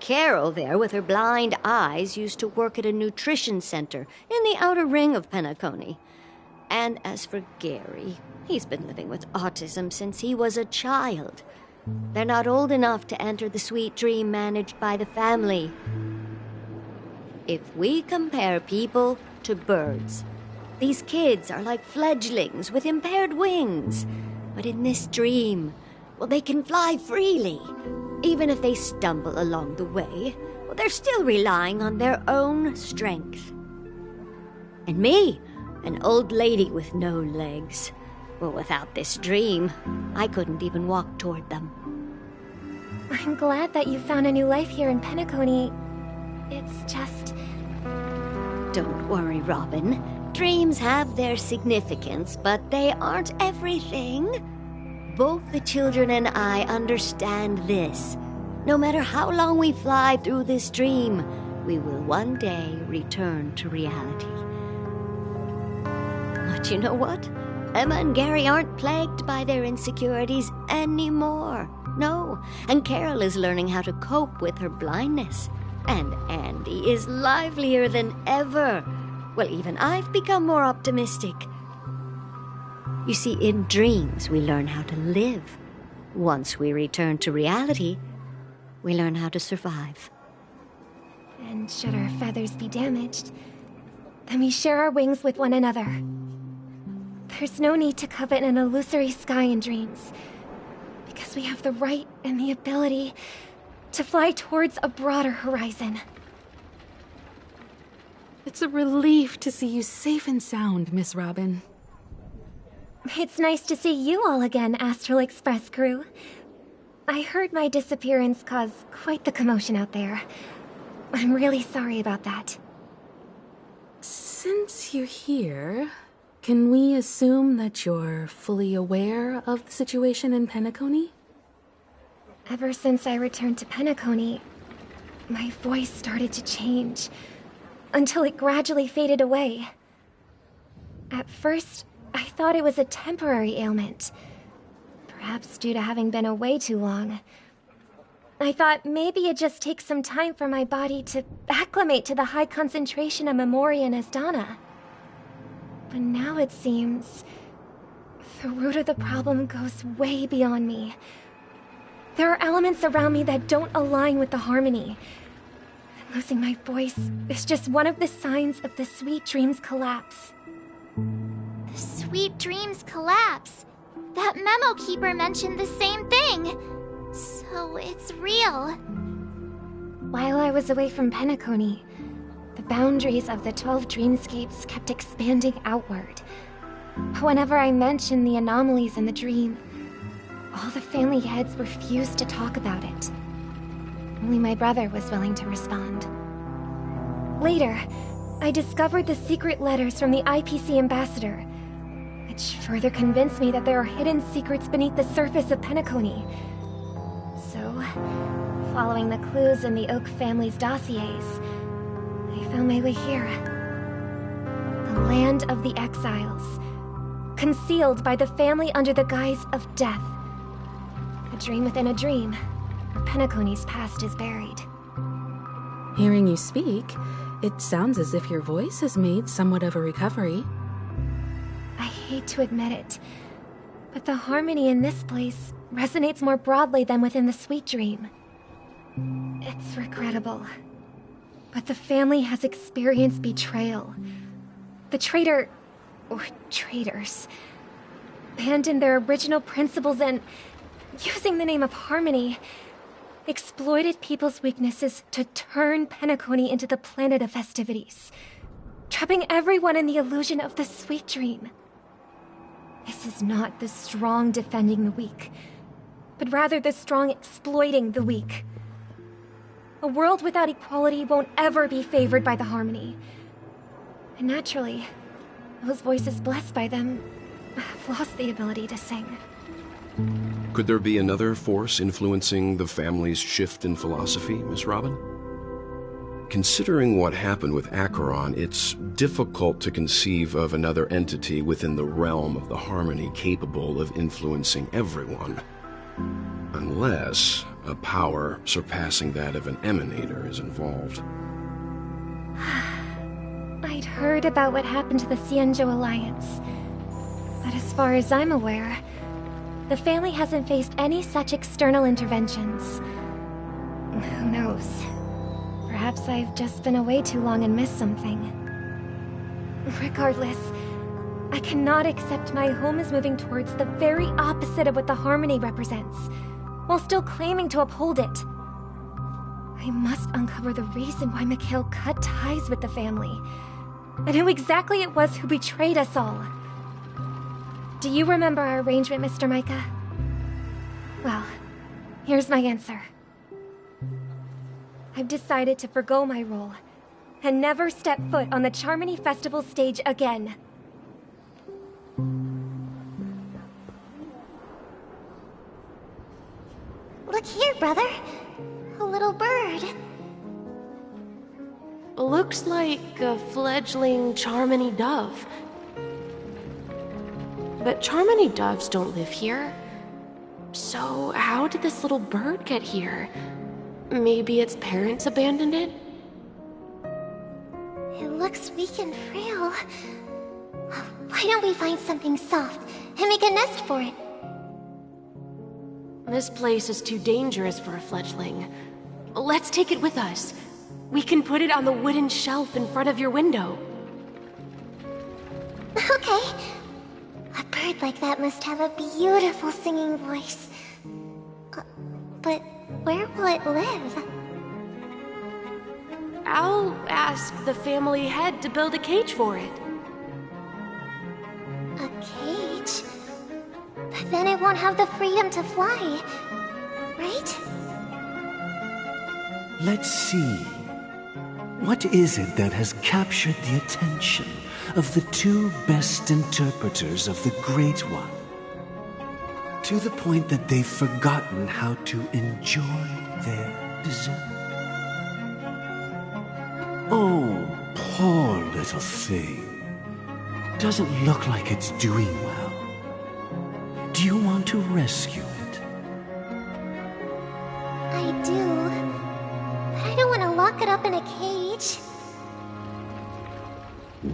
Carol there, with her blind eyes, used to work at a nutrition center in the outer ring of Penacony. And as for Gary, he's been living with autism since he was a child. They're not old enough to enter the sweet dream managed by the family. If we compare people to birds, these kids are like fledglings with impaired wings. But in this dream, well, they can fly freely. Even if they stumble along the way, well, they're still relying on their own strength. And me, an old lady with no legs. Well, without this dream, I couldn't even walk toward them. I'm glad that you found a new life here in Penacony. It's just... Don't worry, Robin. Dreams have their significance, but they aren't everything. Both the children and I understand this. No matter how long we fly through this dream, we will one day return to reality. But you know what? Emma and Gary aren't plagued by their insecurities anymore. No, and Carol is learning how to cope with her blindness. And Andy is livelier than ever. Well, even I've become more optimistic. You see, in dreams, we learn how to live. Once we return to reality, we learn how to survive. And should our feathers be damaged, then we share our wings with one another. There's no need to covet an illusory sky in dreams, because we have the right and the ability to fly towards a broader horizon. It's a relief to see you safe and sound, Miss Robin. It's nice to see you all again, Astral Express crew. I heard my disappearance caused quite the commotion out there. I'm really sorry about that. Since you're here, can we assume that you're fully aware of the situation in Penacony? Ever since I returned to Penacony, my voice started to change, until it gradually faded away. At first, I thought it was a temporary ailment, perhaps due to having been away too long. I thought maybe it just takes some time for my body to acclimate to the high concentration of Memoria and Asdana. But now it seems the root of the problem goes way beyond me. There are elements around me that don't align with the harmony. And losing my voice is just one of the signs of the Sweet Dreams collapse. The Sweet Dreams collapse. That memo keeper mentioned the same thing. So it's real. While I was away from Penacony, the boundaries of the 12 dreamscapes kept expanding outward. Whenever I mentioned the anomalies in the dream, all the family heads refused to talk about it. Only my brother was willing to respond. Later, I discovered the secret letters from the IPC ambassador, which further convinced me that there are hidden secrets beneath the surface of Penacony. So, following the clues in the Oak family's dossiers, I found my way here. The land of the exiles, concealed by the family under the guise of death. A dream within a dream, where Penacony's past is buried. Hearing you speak, it sounds as if your voice has made somewhat of a recovery. I hate to admit it, but the harmony in this place resonates more broadly than within the Sweet Dream. It's regrettable, but the family has experienced betrayal. The traitor, or traitors, abandoned their original principles and, using the name of harmony, exploited people's weaknesses to turn Penacony into the planet of festivities, trapping everyone in the illusion of the Sweet Dream. This is not the strong defending the weak, but rather the strong exploiting the weak. A world without equality won't ever be favored by the harmony. And naturally, those voices blessed by them have lost the ability to sing. Could there be another force influencing the family's shift in philosophy, Miss Robin? Considering what happened with Acheron, it's difficult to conceive of another entity within the realm of the harmony capable of influencing everyone. Unless a power surpassing that of an emanator is involved. I'd heard about what happened to the Xianzhou Alliance, but as far as I'm aware, the family hasn't faced any such external interventions. Who knows? Perhaps I've just been away too long and missed something. Regardless, I cannot accept my home is moving towards the very opposite of what the harmony represents, while still claiming to uphold it. I must uncover the reason why Mikhail cut ties with the family, and who exactly it was who betrayed us all. Do you remember our arrangement, Mr. Micah? Well, here's my answer. I've decided to forgo my role, and never step foot on the Charmony Festival stage again. Look here, brother. A little bird. Looks like a fledgling Charmony dove. But Charmony doves don't live here. So how did this little bird get here? Maybe its parents abandoned it? It looks weak and frail. Why don't we find something soft and make a nest for it? This place is too dangerous for a fledgling. Let's take it with us. We can put it on the wooden shelf in front of your window. Okay. A bird like that must have a beautiful singing voice. But where will it live? I'll ask the family head to build a cage for it. A cage? But then it won't have the freedom to fly, right? Let's see. What is it that has captured the attention of the two best interpreters of the Great One? To the point that they've forgotten how to enjoy their dessert. Oh, poor little thing. Doesn't look like it's doing well. Do you want to rescue it? I do. But I don't want to lock it up in a cage.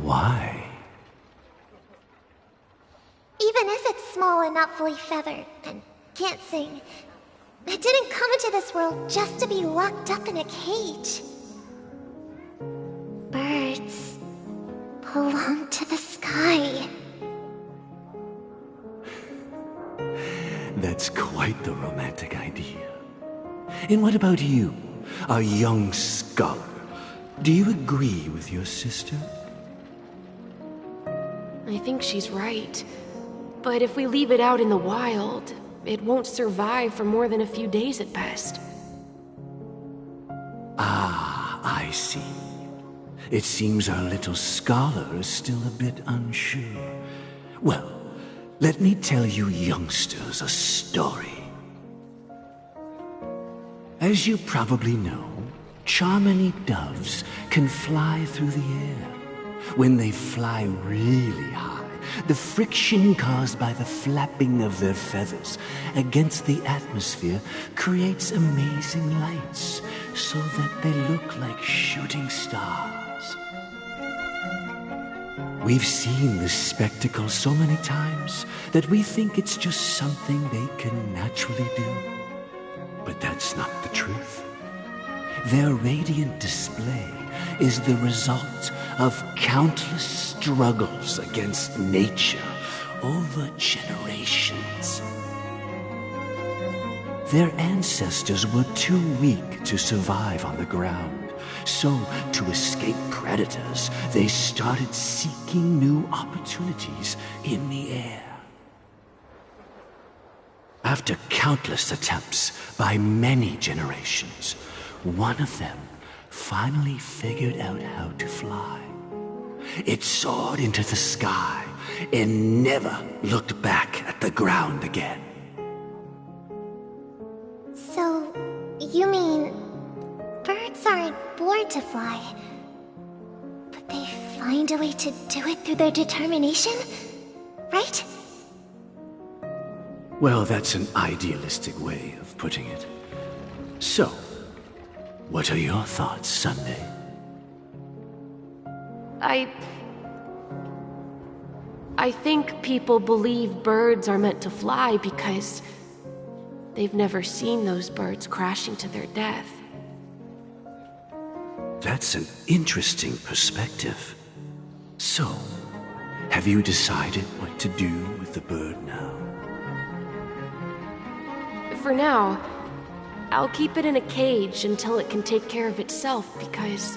Why? Even if it's small and not fully feathered and can't sing, it didn't come into this world just to be locked up in a cage. Birds belong to the sky. That's quite the romantic idea. And what about you, a young scholar? Do you agree with your sister? I think she's right. But if we leave it out in the wild, it won't survive for more than a few days at best. Ah, I see. It seems our little scholar is still a bit unsure. Well, let me tell you youngsters a story. As you probably know, Charmony doves can fly through the air. When they fly really high, the friction caused by the flapping of their feathers against the atmosphere creates amazing lights so that they look like shooting stars. We've seen this spectacle so many times that we think it's just something they can naturally do. But that's not the truth. Their radiant display is the result of countless struggles against nature over generations. Their ancestors were too weak to survive on the ground, so to escape predators, they started seeking new opportunities in the air. After countless attempts by many generations, one of them finally figured out how to fly. It soared into the sky and never looked back at the ground again. So, you mean birds aren't born to fly, but they find a way to do it through their determination, right? Well, that's an idealistic way of putting it. So, what are your thoughts, Sunday? I think people believe birds are meant to fly because they've never seen those birds crashing to their death. That's an interesting perspective. So, have you decided what to do with the bird now? For now, I'll keep it in a cage until it can take care of itself because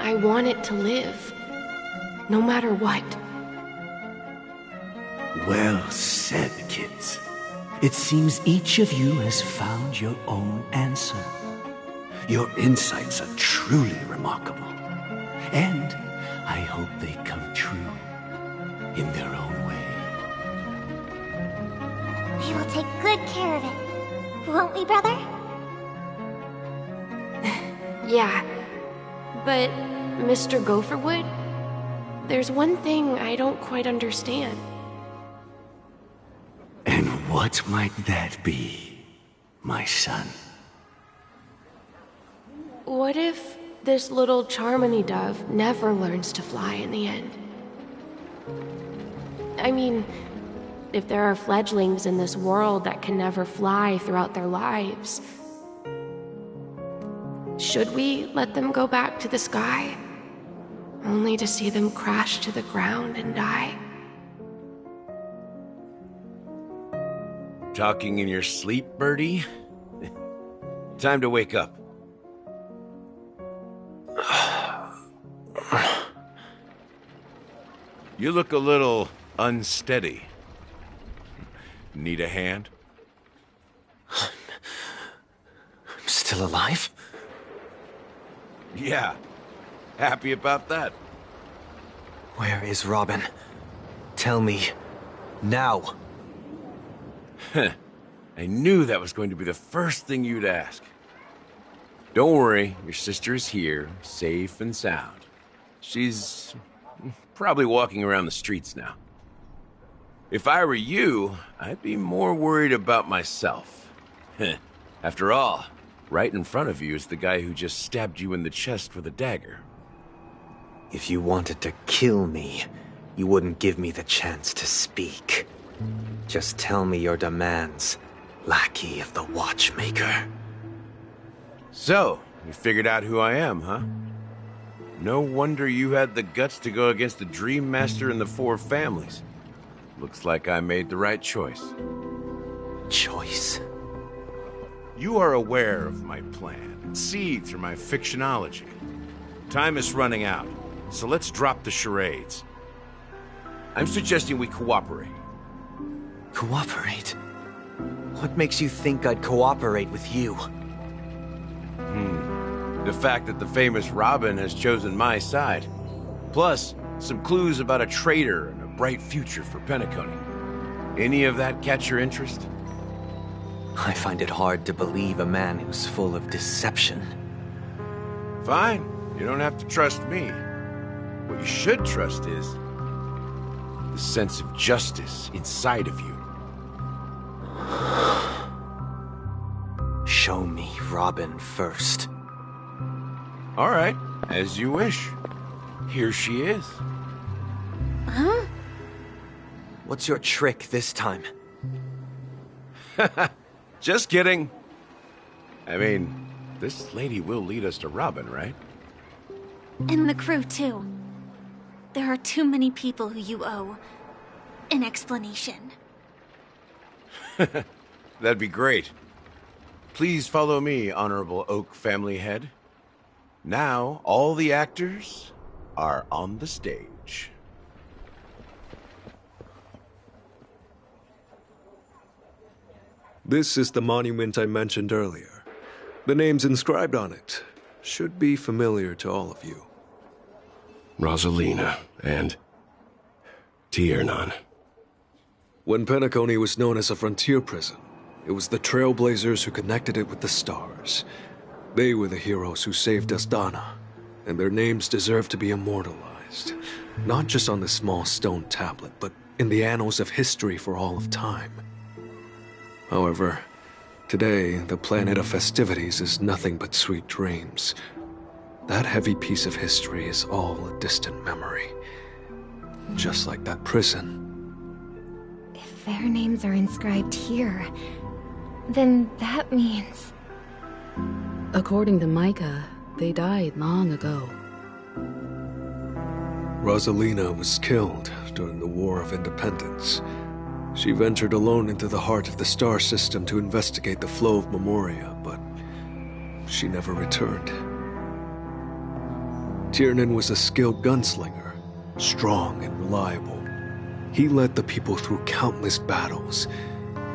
I want it to live, no matter what. Well said, kids. It seems each of you has found your own answer. Your insights are truly remarkable. And I hope they come true in their own way. take good care of it. Won't we, brother? Yeah. But, Mr. Gopherwood, there's one thing I don't quite understand. And what might that be, my son? What if this little Charmony dove never learns to fly in the end? I mean, if there are fledglings in this world that can never fly throughout their lives, should we let them go back to the sky, only to see them crash to the ground and die? Talking in your sleep, Birdie? Time to wake up. You look a little unsteady. Need a hand? I'm still alive? Yeah. Happy about that. Where is Robin? Tell me. Now. I knew that was going to be the first thing you'd ask. Don't worry, your sister is here, safe and sound. She's probably walking around the streets now. If I were you, I'd be more worried about myself. After all, right in front of you is the guy who just stabbed you in the chest with a dagger. If you wanted to kill me, you wouldn't give me the chance to speak. Just tell me your demands, lackey of the Watchmaker. So, you figured out who I am, huh? No wonder you had the guts to go against the Dream Master and the Four Families. Looks like I made the right choice. Choice? You are aware of my plan and see through my fictionology. Time is running out, so let's drop the charades. I'm suggesting we cooperate. Cooperate? What makes you think I'd cooperate with you? The fact that the famous Robin has chosen my side. Plus, some clues about a traitor and a bright future for Penacony. Any of that catch your interest? I find it hard to believe a man who's full of deception. Fine. You don't have to trust me. What you should trust is the sense of justice inside of you. Show me Robin first. All right, as you wish. Here she is. Huh? What's your trick this time? Just kidding. I mean, this lady will lead us to Robin, right? And the crew, too. There are too many people who you owe an explanation. That'd be great. Please follow me, Honorable Oak Family Head. Now, all the actors are on the stage. This is the monument I mentioned earlier. The names inscribed on it should be familiar to all of you. Rosalina and Tiernan. When Penacony was known as a frontier prison, it was the Trailblazers who connected it with the stars. They were the heroes who saved Asdana, and their names deserve to be immortalized. Not just on this small stone tablet, but in the annals of history for all of time. However, today, the planet of festivities is nothing but sweet dreams. That heavy piece of history is all a distant memory. Just like that prison. If their names are inscribed here, then that means... According to Micah, they died long ago. Rosalina was killed during the War of Independence. She ventured alone into the heart of the star system to investigate the flow of Memoria, but she never returned. Tiernan was a skilled gunslinger, strong and reliable. He led the people through countless battles,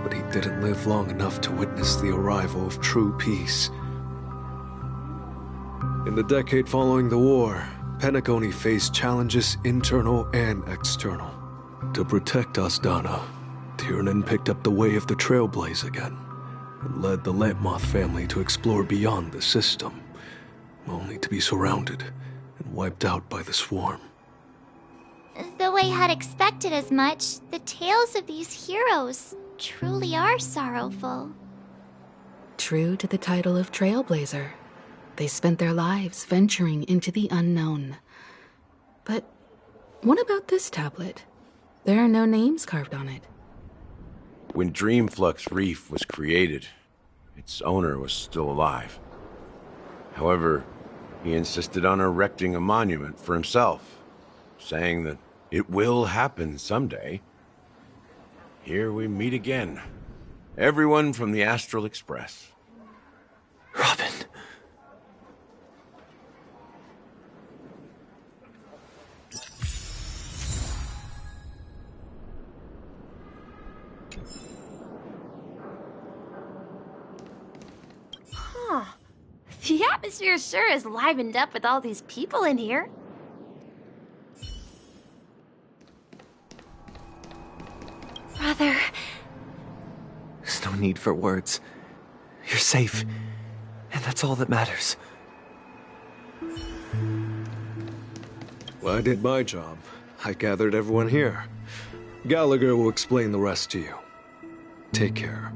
but he didn't live long enough to witness the arrival of true peace. In the decade following the war, Penacony faced challenges internal and external. To protect Asdana, Tiernan picked up the way of the Trailblaze again, and led the Lampmoth family to explore beyond the system, only to be surrounded and wiped out by the swarm. Though I had expected as much, the tales of these heroes truly are sorrowful. True to the title of Trailblazer, they spent their lives venturing into the unknown. But what about this tablet? There are no names carved on it. When Dreamflux Reef was created, its owner was still alive. However, he insisted on erecting a monument for himself, saying that it will happen someday. Here we meet again. Everyone from the Astral Express. Robin. Huh. The atmosphere sure is livened up with all these people in here. Brother. There's no need for words. You're safe, and that's all that matters. Well, I did my job. I gathered everyone here. Gallagher will explain the rest to you. Take care.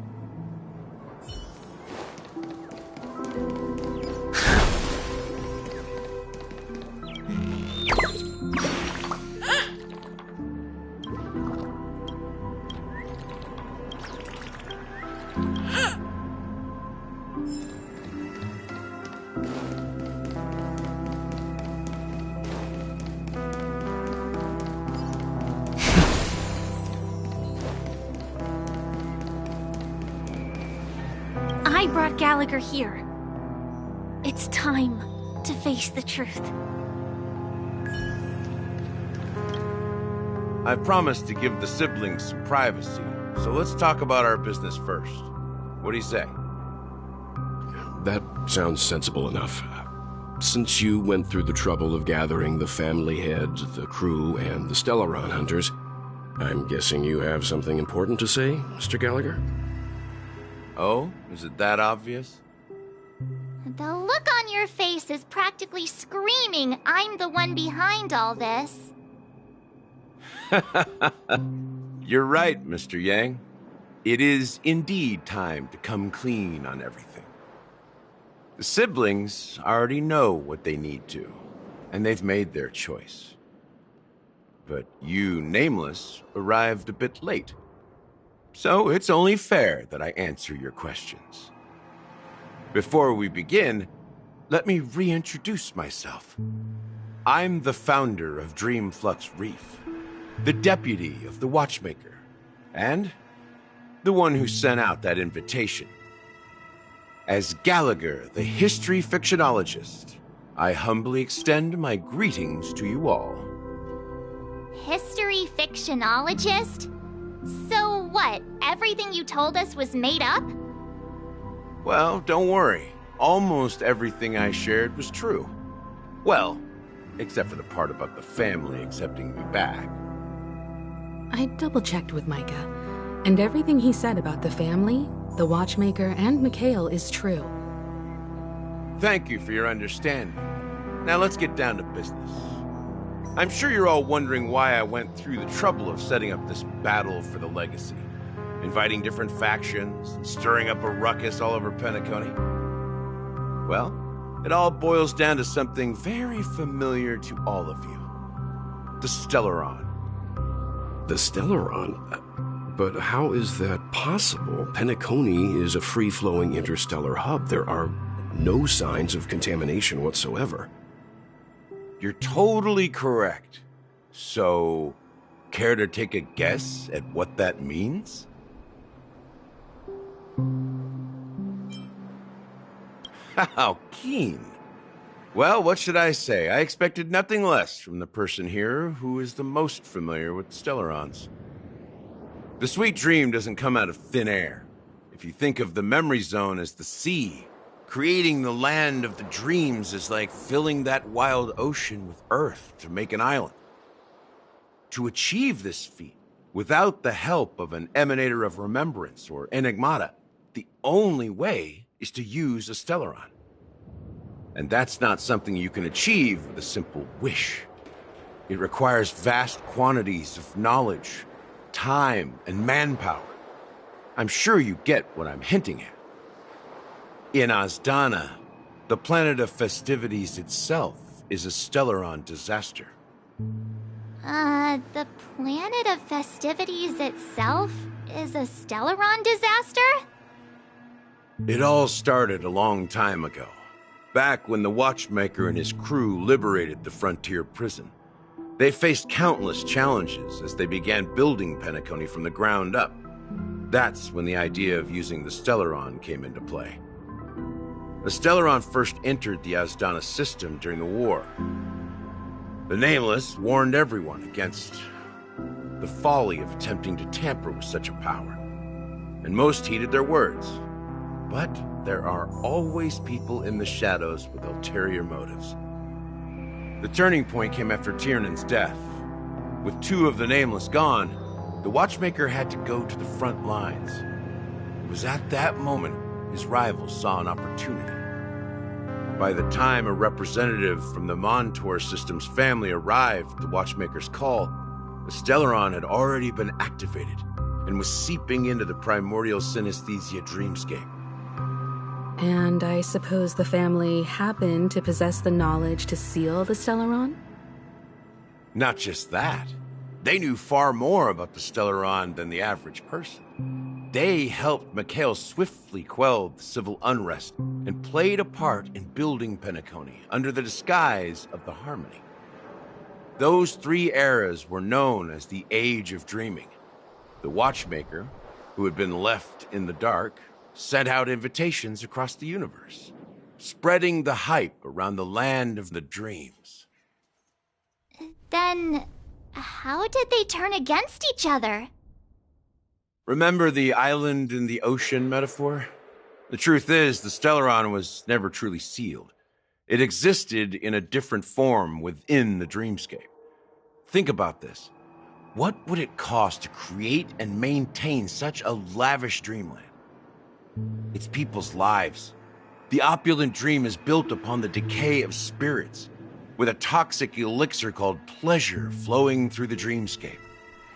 I brought Gallagher here. It's time to face the truth. I promised to give the siblings some privacy, so let's talk about our business first. What do you say? That sounds sensible enough. Since you went through the trouble of gathering the family head, the crew, and the Stellaron hunters, I'm guessing you have something important to say, Mr. Gallagher? Oh? Is it that obvious? The look on your face is practically screaming I'm the one behind all this. You're right, Mr. Yang. It is indeed time to come clean on everything. The siblings already know what they need to, and they've made their choice. But you, Nameless, arrived a bit late. So it's only fair that I answer your questions. Before we begin, let me reintroduce myself. I'm the founder of Dreamflux Reef, the deputy of the Watchmaker, and the one who sent out that invitation. As Gallagher, the history fictionologist, I humbly extend my greetings to you all. History fictionologist? So what, everything you told us was made up? Well, don't worry. Almost everything I shared was true. Well, except for the part about the family accepting me back. I double-checked with Micah, and everything he said about the family, the Watchmaker, and Mikhail is true. Thank you for your understanding. Now let's get down to business. I'm sure you're all wondering why I went through the trouble of setting up this battle for the legacy, inviting different factions, and stirring up a ruckus all over Penacony. Well, it all boils down to something very familiar to all of you. The Stellaron. The Stellaron? But how is that possible? Penacony is a free-flowing interstellar hub. There are no signs of contamination whatsoever. You're totally correct. So, care to take a guess at what that means? How keen. Well, what should I say? I expected nothing less from the person here who is the most familiar with Stellarons. The sweet dream doesn't come out of thin air. If you think of the memory zone as the sea, creating the land of the dreams is like filling that wild ocean with earth to make an island. To achieve this feat, Without the help of an Emanator of Remembrance or Enigmata, the only way is to use a Stellaron. And that's not something you can achieve with a simple wish. It requires vast quantities of knowledge, time, and manpower. I'm sure you get what I'm hinting at. In Azdana, the planet of festivities itself is a Stellaron disaster. The planet of festivities itself is a Stellaron disaster? It all started a long time ago, back when the Watchmaker and his crew liberated the frontier prison. They faced countless challenges as they began building Penacony from the ground up. That's when the idea of using the Stellaron came into play. The Stellaron first entered the Azdana system during the war. The Nameless warned everyone against the folly of attempting to tamper with such a power, and most heeded their words. But there are always people in the shadows with ulterior motives. The turning point came after Tiernan's death. With two of the Nameless gone, the Watchmaker had to go to the front lines. It was at that moment his rivals saw an opportunity. By the time a representative from the Montour Systems family arrived at the Watchmaker's call, the Stellaron had already been activated and was seeping into the primordial synesthesia dreamscape. And I suppose the family happened to possess the knowledge to seal the Stellaron? Not just that. They knew far more about the Stellaron than the average person. They helped Mikhail swiftly quell the civil unrest and played a part in building Penacony under the disguise of the Harmony. Those 3 eras were known as the Age of Dreaming. The Watchmaker, who had been left in the dark, sent out invitations across the universe, spreading the hype around the land of the dreams. Then, how did they turn against each other? Remember the island in the ocean metaphor? The truth is, the Stellaron was never truly sealed. It existed in a different form within the dreamscape. Think about this. What would it cost to create and maintain such a lavish dreamland? It's people's lives. The opulent dream is built upon the decay of spirits, with a toxic elixir called pleasure flowing through the dreamscape.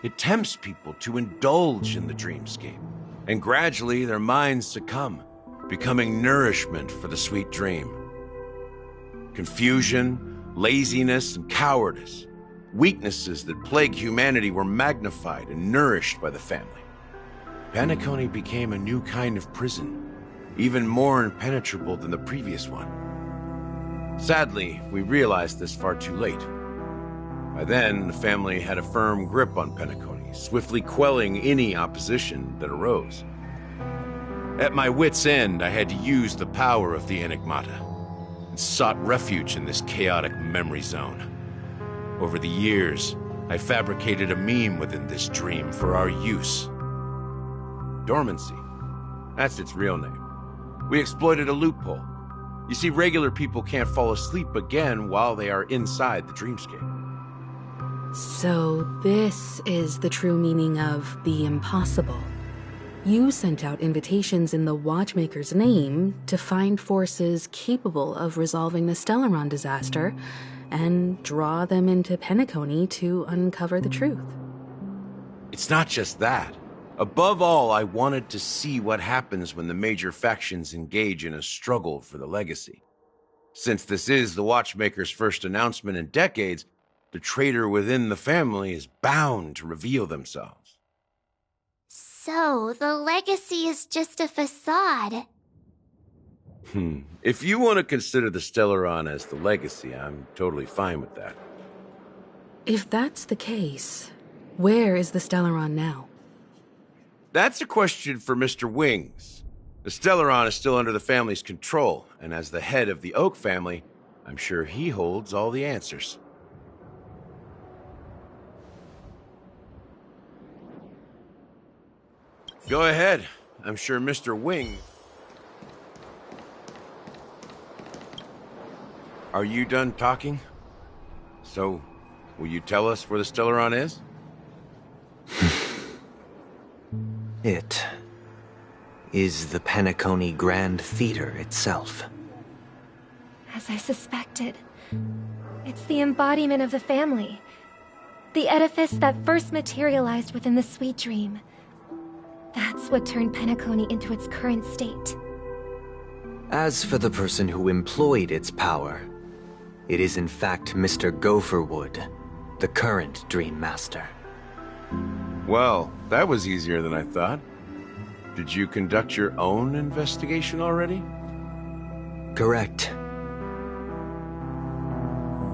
It tempts people to indulge in the dreamscape, and gradually their minds succumb, becoming nourishment for the sweet dream. Confusion, laziness, and cowardice, weaknesses that plague humanity, were magnified and nourished by the family. Penacony became a new kind of prison, even more impenetrable than the previous one. Sadly, we realized this far too late. By then, the family had a firm grip on Penacony, swiftly quelling any opposition that arose. At my wit's end, I had to use the power of the Enigmata, and sought refuge in this chaotic memory zone. Over the years, I fabricated a meme within this dream for our use. Dormancy. That's its real name. We exploited a loophole. You see, regular people can't fall asleep again while they are inside the dreamscape. So this is the true meaning of the impossible. You sent out invitations in the Watchmaker's name to find forces capable of resolving the Stellaron disaster and draw them into Penacony to uncover the truth. It's not just that. Above all, I wanted to see what happens when the major factions engage in a struggle for the legacy. Since this is the Watchmaker's first announcement in decades, the traitor within the family is bound to reveal themselves. So, the legacy is just a facade. If you want to consider the Stellaron as the legacy, I'm totally fine with that. If that's the case, where is the Stellaron now? That's a question for Mr. Wings. The Stellaron is still under the family's control, and as the head of the Oak family, I'm sure he holds all the answers. Go ahead. I'm sure Mr. Wing... Are you done talking? So, will you tell us where the Stellaron is? It is the Penacony Grand Theater itself. As I suspected, it's the embodiment of the family. The edifice that first materialized within the Sweet Dream. That's what turned Penacony into its current state. As for the person who employed its power, it is in fact Mr. Gopherwood, the current Dream Master. Well, that was easier than I thought. Did you conduct your own investigation already? Correct.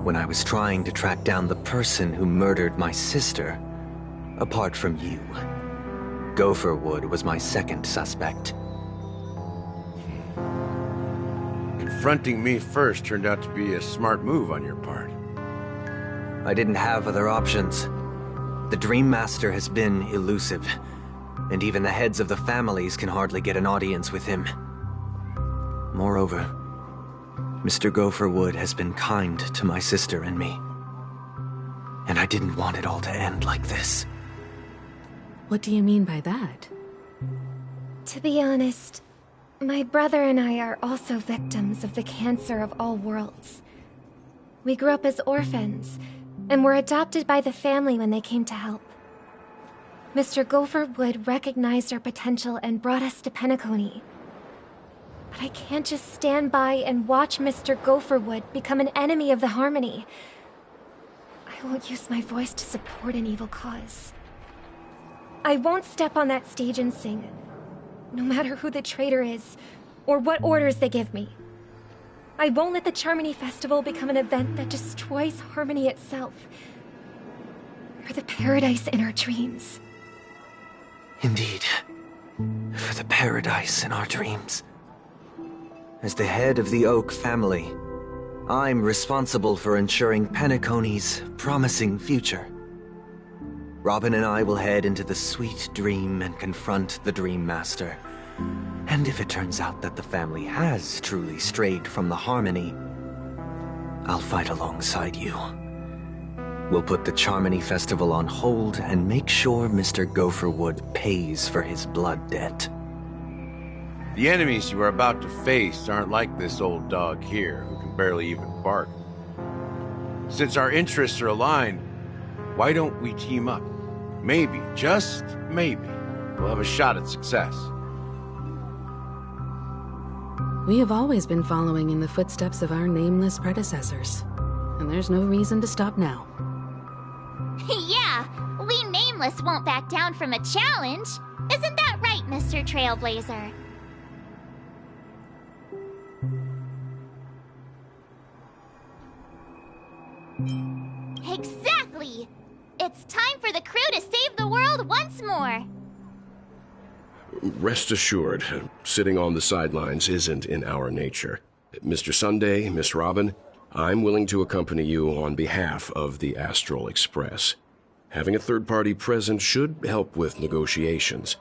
When I was trying to track down the person who murdered my sister, apart from you, Gopherwood was my second suspect. Confronting me first turned out to be a smart move on your part. I didn't have other options. The Dream Master has been elusive, and even the heads of the families can hardly get an audience with him. Moreover, Mr. Gopherwood has been kind to my sister and me. And I didn't want it all to end like this. What do you mean by that? To be honest, my brother and I are also victims of the cancer of all worlds. We grew up as orphans, and were adopted by the family when they came to help. Mr. Gopherwood recognized our potential and brought us to Penacony. But I can't just stand by and watch Mr. Gopherwood become an enemy of the Harmony. I won't use my voice to support an evil cause. I won't step on that stage and sing, no matter who the traitor is, or what orders they give me. I won't let the Charmony Festival become an event that destroys Harmony itself, or the paradise in our dreams. Indeed, for the paradise in our dreams. As the head of the Oak family, I'm responsible for ensuring Penacony's promising future. Robin and I will head into the Sweet Dream and confront the Dream Master. And if it turns out that the family has truly strayed from the Harmony, I'll fight alongside you. We'll put the Charmony Festival on hold and make sure Mr. Gopherwood pays for his blood debt. The enemies you are about to face aren't like this old dog here, who can barely even bark. Since our interests are aligned, why don't we team up? Maybe, just maybe, we'll have a shot at success. We have always been following in the footsteps of our nameless predecessors, and there's no reason to stop now. Yeah, we Nameless won't back down from a challenge. Isn't that right, Mr. Trailblazer? Exactly! It's time for the crew to save the world once more! Rest assured, sitting on the sidelines isn't in our nature. Mr. Sunday, Miss Robin, I'm willing to accompany you on behalf of the Astral Express. Having a third party present should help with negotiations,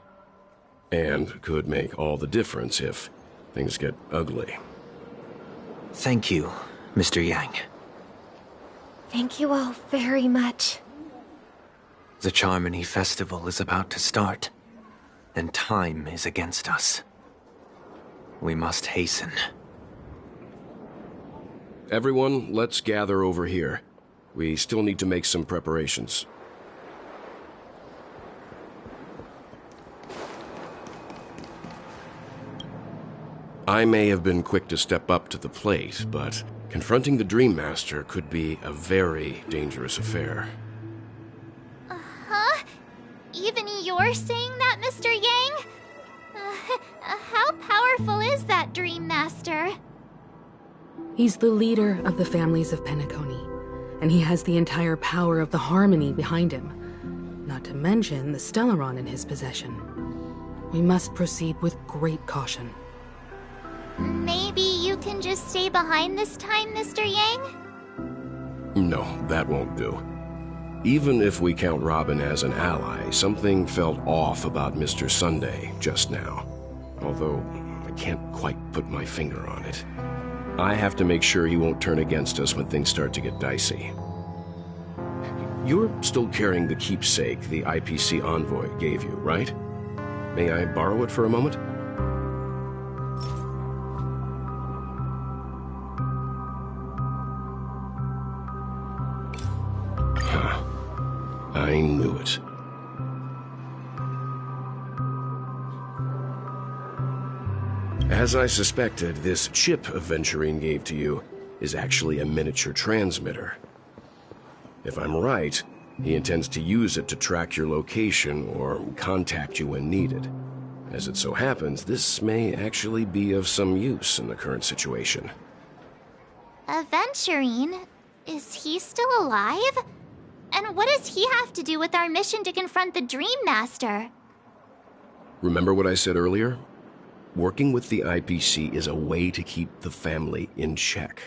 and could make all the difference if things get ugly. Thank you, Mr. Yang. Thank you all very much. The Charmony Festival is about to start, and time is against us. We must hasten. Everyone, let's gather over here. We still need to make some preparations. I may have been quick to step up to the plate, but confronting the Dream Master could be a very dangerous affair. Huh? Even you're saying that, Mr. Yang? How powerful is that Dream Master? He's the leader of the families of Penacony, and he has the entire power of the Harmony behind him, not to mention the Stellaron in his possession. We must proceed with great caution. Maybe you can just stay behind this time, Mr. Yang? No, that won't do. Even if we count Robin as an ally, something felt off about Mr. Sunday just now. Although, I can't quite put my finger on it. I have to make sure he won't turn against us when things start to get dicey. You're still carrying the keepsake the IPC envoy gave you, right? May I borrow it for a moment? Huh. I knew it. As I suspected, this chip Aventurine gave to you is actually a miniature transmitter. If I'm right, he intends to use it to track your location or contact you when needed. As it so happens, this may actually be of some use in the current situation. Aventurine? Is he still alive? And what does he have to do with our mission to confront the Dream Master? Remember what I said earlier? Working with the IPC is a way to keep the family in check.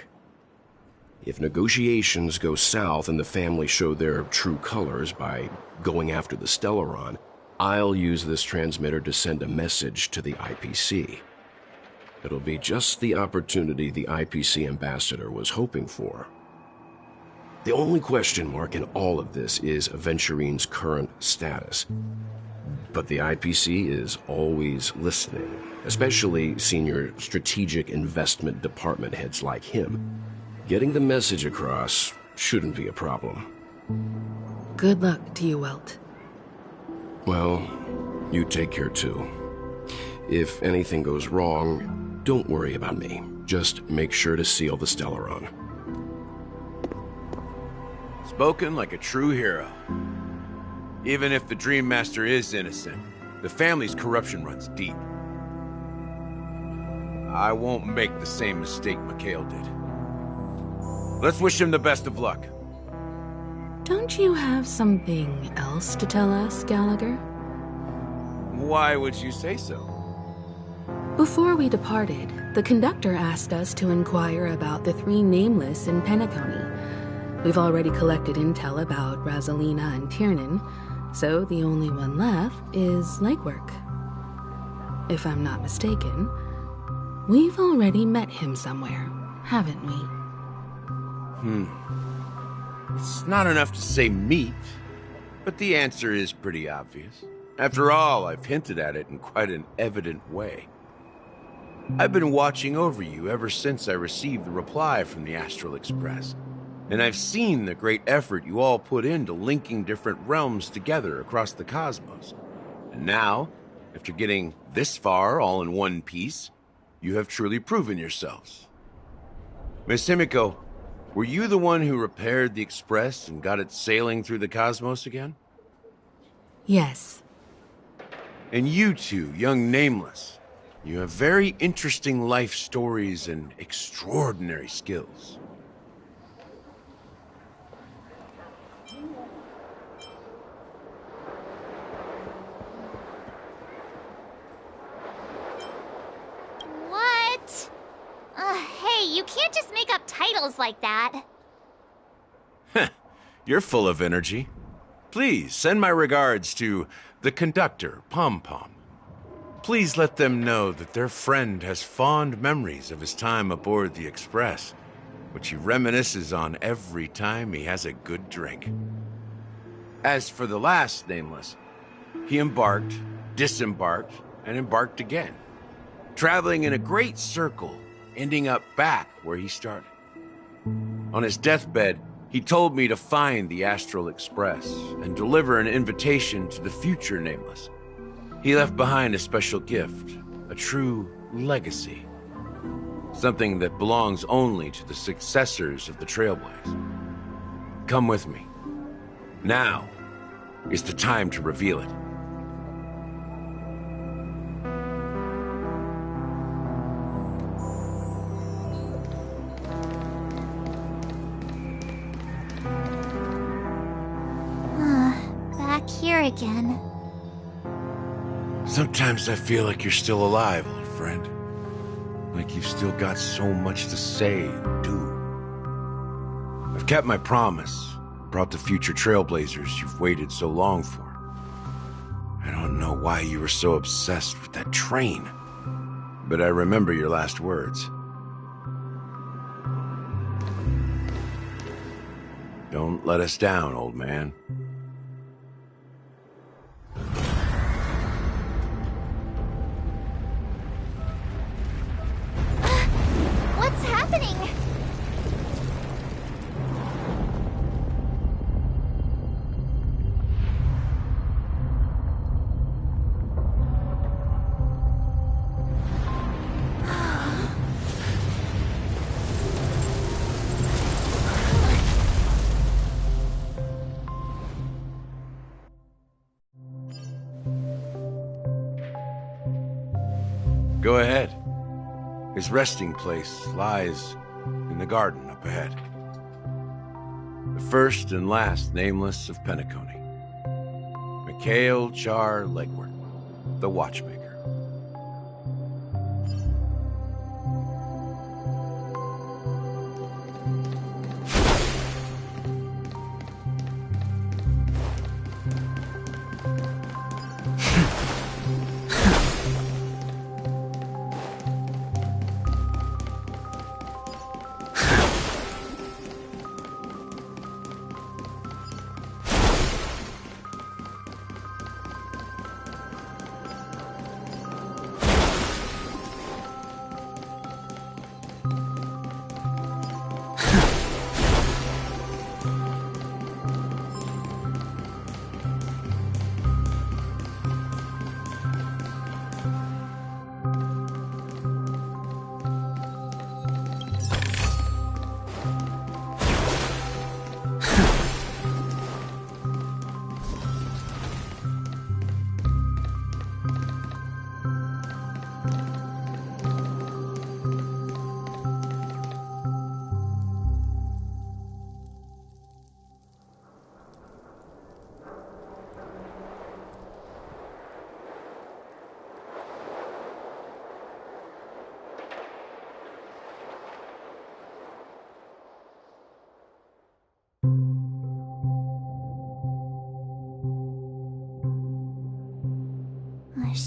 If negotiations go south and the family show their true colors by going after the Stellaron, I'll use this transmitter to send a message to the IPC. It'll be just the opportunity the IPC ambassador was hoping for. The only question mark in all of this is Aventurine's current status. But the IPC is always listening, especially senior strategic investment department heads like him. Getting the message across shouldn't be a problem. Good luck to you, Welt. Well, you take care too. If anything goes wrong, don't worry about me. Just make sure to seal the Stellaron. Spoken like a true hero. Even if the Dream Master is innocent, the family's corruption runs deep. I won't make the same mistake Mikhail did. Let's wish him the best of luck. Don't you have something else to tell us, Gallagher? Why would you say so? Before we departed, the conductor asked us to inquire about the 3 nameless in Penacony. We've already collected intel about Rosalina and Tiernan, so the only one left is legwork. If I'm not mistaken, we've already met him somewhere, haven't we? It's not enough to say meet, but the answer is pretty obvious. After all, I've hinted at it in quite an evident way. I've been watching over you ever since I received the reply from the Astral Express, and I've seen the great effort you all put into linking different realms together across the cosmos. And now, after getting this far all in one piece, you have truly proven yourselves. Miss Himiko, were you the one who repaired the Express and got it sailing through the cosmos again? Yes. And you two, young Nameless, you have very interesting life stories and extraordinary skills. What? Hey, you can't just make up titles like that. You're full of energy. Please send my regards to the conductor, Pom Pom. Please let them know that their friend has fond memories of his time aboard the Express, which he reminisces on every time he has a good drink. As for the last Nameless, he embarked, disembarked, and embarked again, traveling in a great circle, ending up back where he started. On his deathbed, he told me to find the Astral Express and deliver an invitation to the future Nameless. He left behind a special gift, a true legacy. Something that belongs only to the successors of the Trailblaze. Come with me. Now is the time to reveal it. Back here again. Sometimes I feel like you're still alive, old friend. Like you've still got so much to say and do. I've kept my promise, brought the future Trailblazers you've waited so long for. I don't know why you were so obsessed with that train, but I remember your last words. Don't let us down, old man. Go ahead. His resting place lies in the garden up ahead. The first and last nameless of Penacony. Mikhail Char Legward, the Watchmaker.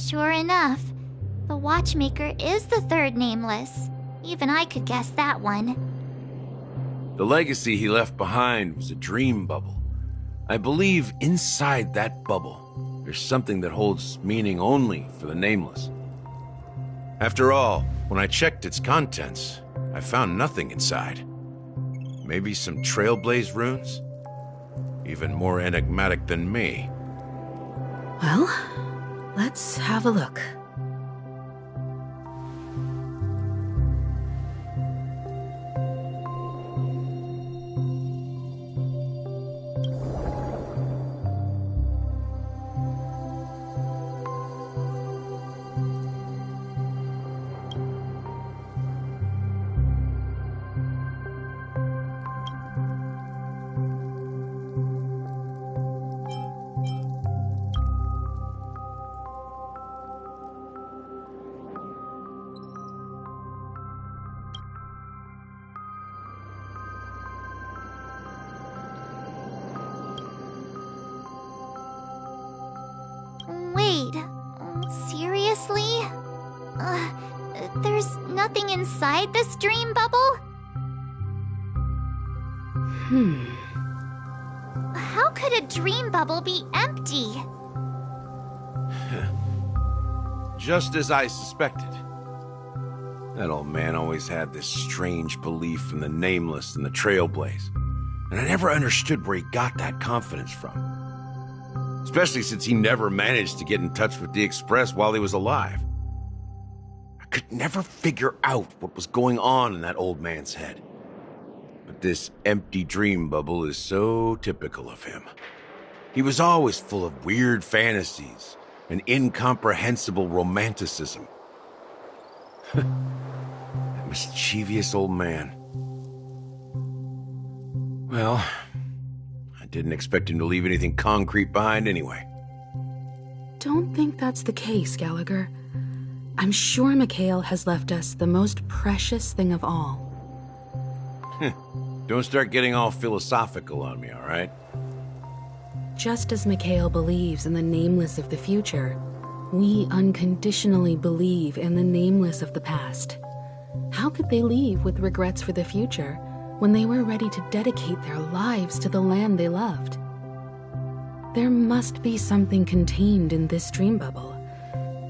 Sure enough, the Watchmaker is the third nameless. Even I could guess that one. The legacy he left behind was a dream bubble. I believe inside that bubble, there's something that holds meaning only for the nameless. After all, when I checked its contents, I found nothing inside. Maybe some Trailblaze runes? Even more enigmatic than me. Well, let's have a look. Wait, seriously? There's nothing inside this dream bubble? How could a dream bubble be empty? Just as I suspected. That old man always had this strange belief in the nameless and the Trailblaze, and I never understood where he got that confidence from. Especially since he never managed to get in touch with the Express while he was alive. I could never figure out what was going on in that old man's head. But this empty dream bubble is so typical of him. He was always full of weird fantasies and incomprehensible romanticism. That mischievous old man. Well, I didn't expect him to leave anything concrete behind anyway. Don't think that's the case, Gallagher. I'm sure Mikhail has left us the most precious thing of all. Don't start getting all philosophical on me, all right? Just as Mikhail believes in the nameless of the future, we unconditionally believe in the nameless of the past. How could they leave with regrets for the future when they were ready to dedicate their lives to the land they loved? There must be something contained in this dream bubble.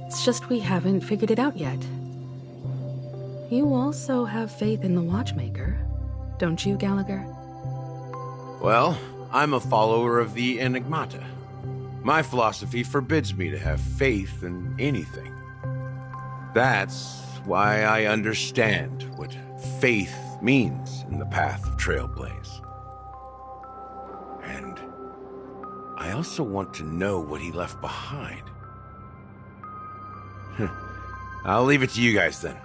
It's just we haven't figured it out yet. You also have faith in the Watchmaker, don't you, Gallagher? Well, I'm a follower of the Enigmata. My philosophy forbids me to have faith in anything. That's why I understand what faith means in the path of Trailblaze. And I also want to know what he left behind. I'll leave it to you guys then.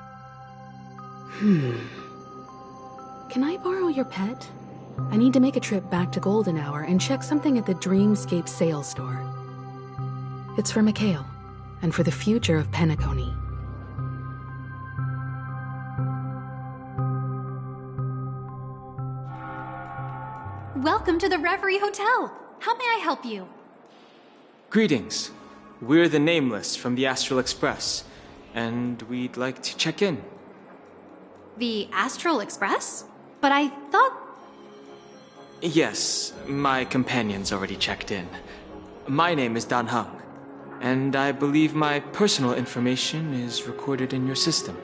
Can I borrow your pet? I need to make a trip back to Golden Hour and check something at the Dreamscape sales store. It's for Mikhail, and for the future of Penacony. Welcome to the Reverie Hotel. How may I help you? Greetings. We're the Nameless from the Astral Express, and we'd like to check in. The Astral Express? But I thought... Yes, my companion's already checked in. My name is Dan Hung, and I believe my personal information is recorded in your system.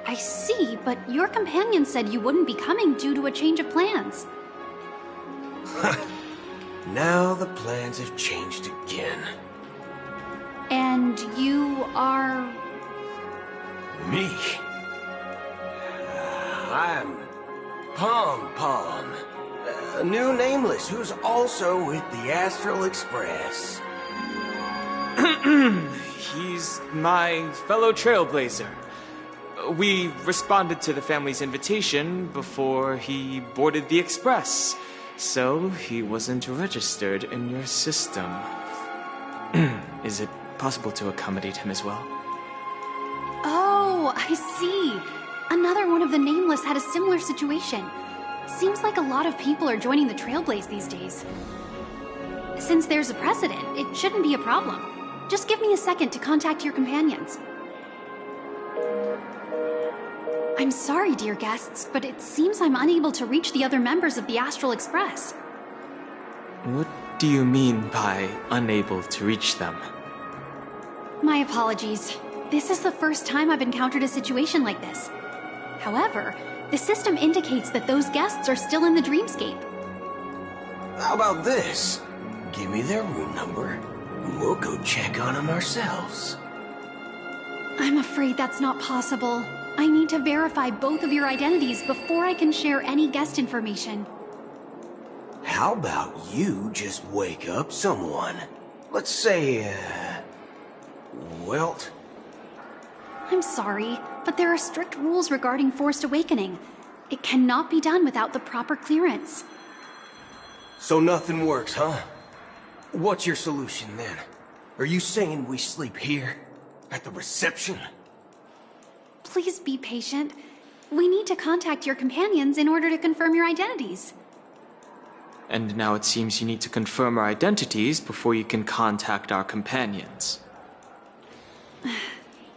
I see, but your companion said you wouldn't be coming due to a change of plans. Now the plans have changed again. And you are... Me? I'm Pom Pom, a new Nameless who's also with the Astral Express. He's my fellow trailblazer. We responded to the family's invitation before he boarded the express, so he wasn't registered in your system. Is it possible to accommodate him as well? Oh, I see. Another one of the Nameless had a similar situation. Seems like a lot of people are joining the Trailblaze these days. Since there's a precedent, it shouldn't be a problem. Just give me a second to contact your companions. I'm sorry, dear guests, but it seems I'm unable to reach the other members of the Astral Express. What do you mean by unable to reach them? My apologies. This is the first time I've encountered a situation like this. However, the system indicates that those guests are still in the Dreamscape. How about this? Give me their room number, and we'll go check on them ourselves. I'm afraid that's not possible. I need to verify both of your identities before I can share any guest information. How about you just wake up someone? Let's say, Welt? I'm sorry, but there are strict rules regarding forced awakening. It cannot be done without the proper clearance. So nothing works, huh? What's your solution then? Are you saying we sleep here? At the reception? Please be patient. We need to contact your companions in order to confirm your identities. And now it seems you need to confirm our identities before you can contact our companions.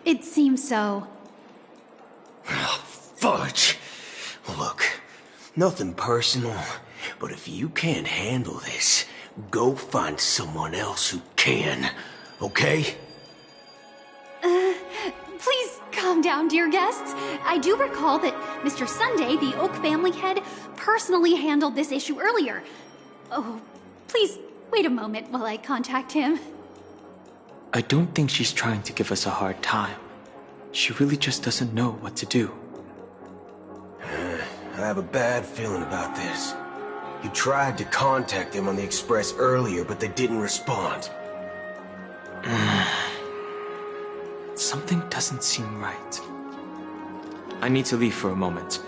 It seems so. Fudge! Look, nothing personal, but if you can't handle this, go find someone else who can, okay? Please calm down, dear guests. I do recall that Mr. Sunday, the Oak family head, personally handled this issue earlier. Oh, please wait a moment while I contact him. I don't think she's trying to give us a hard time. She really just doesn't know what to do. I have a bad feeling about this. You tried to contact them on the Express earlier, but they didn't respond. Something doesn't seem right. I need to leave for a moment.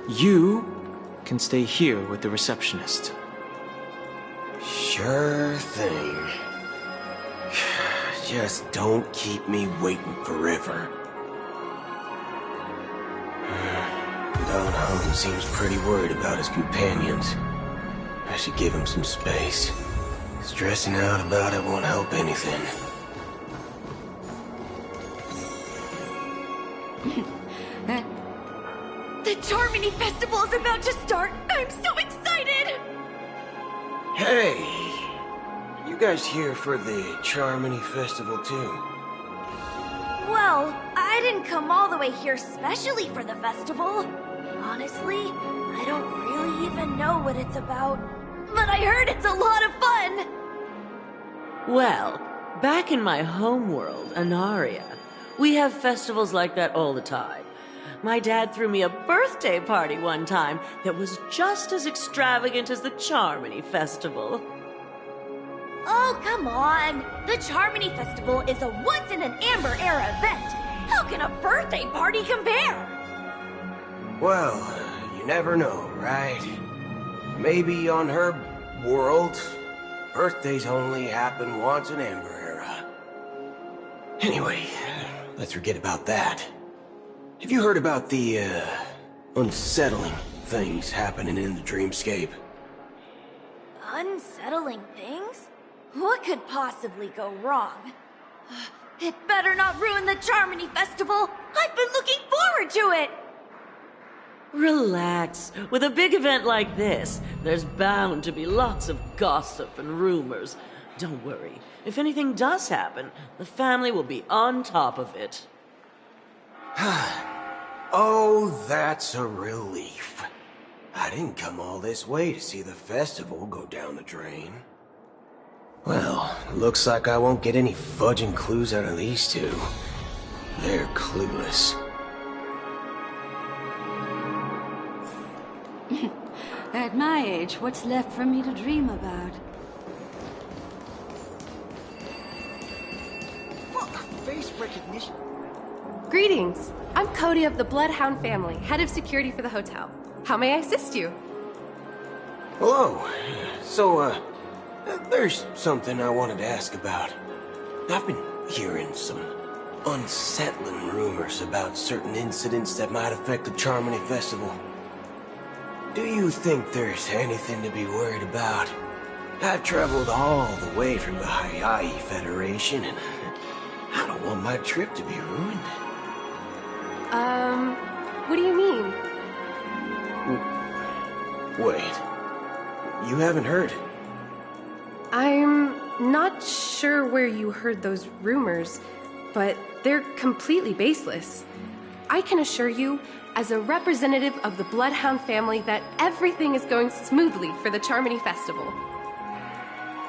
You can stay here with the receptionist. Sure thing. Just don't keep me waiting forever. Don Hung seems pretty worried about his companions. I should give him some space. Stressing out about it won't help anything. The Charmony Festival is about to start! I'm so excited! Hey! You guys here for the Charmony Festival too? Well, I didn't come all the way here specially for the festival. Honestly, I don't really even know what it's about. But I heard it's a lot of fun! Well, back in my home world, Anaria, we have festivals like that all the time. My dad threw me a birthday party one time that was just as extravagant as the Charmony Festival. Oh, come on! The Charmony Festival is a once-in-an-Amber Era event! How can a birthday party compare? Well, you never know, right? Maybe on her world, birthdays only happen once in Amber Era. Anyway, let's forget about that. Have you heard about the, unsettling things happening in the dreamscape? Unsettling things? What could possibly go wrong? It better not ruin the Charmony Festival! I've been looking forward to it! Relax. With a big event like this, there's bound to be lots of gossip and rumors. Don't worry. If anything does happen, the family will be on top of it. Oh, that's a relief. I didn't come all this way to see the festival go down the drain. Well, looks like I won't get any fudging clues out of these two. They're clueless. At my age, what's left for me to dream about? Face recognition. Greetings. I'm Cody of the Bloodhound family, head of security for the hotel. How may I assist you? Hello. So, there's something I wanted to ask about. I've been hearing some unsettling rumors about certain incidents that might affect the Charmony Festival. Do you think there's anything to be worried about? I've traveled all the way from the Hayaii Federation, and I don't want my trip to be ruined. What do you mean? Wait. You haven't heard? I'm not sure where you heard those rumors, but they're completely baseless. I can assure you, as a representative of the Bloodhound family, that everything is going smoothly for the Charmony Festival.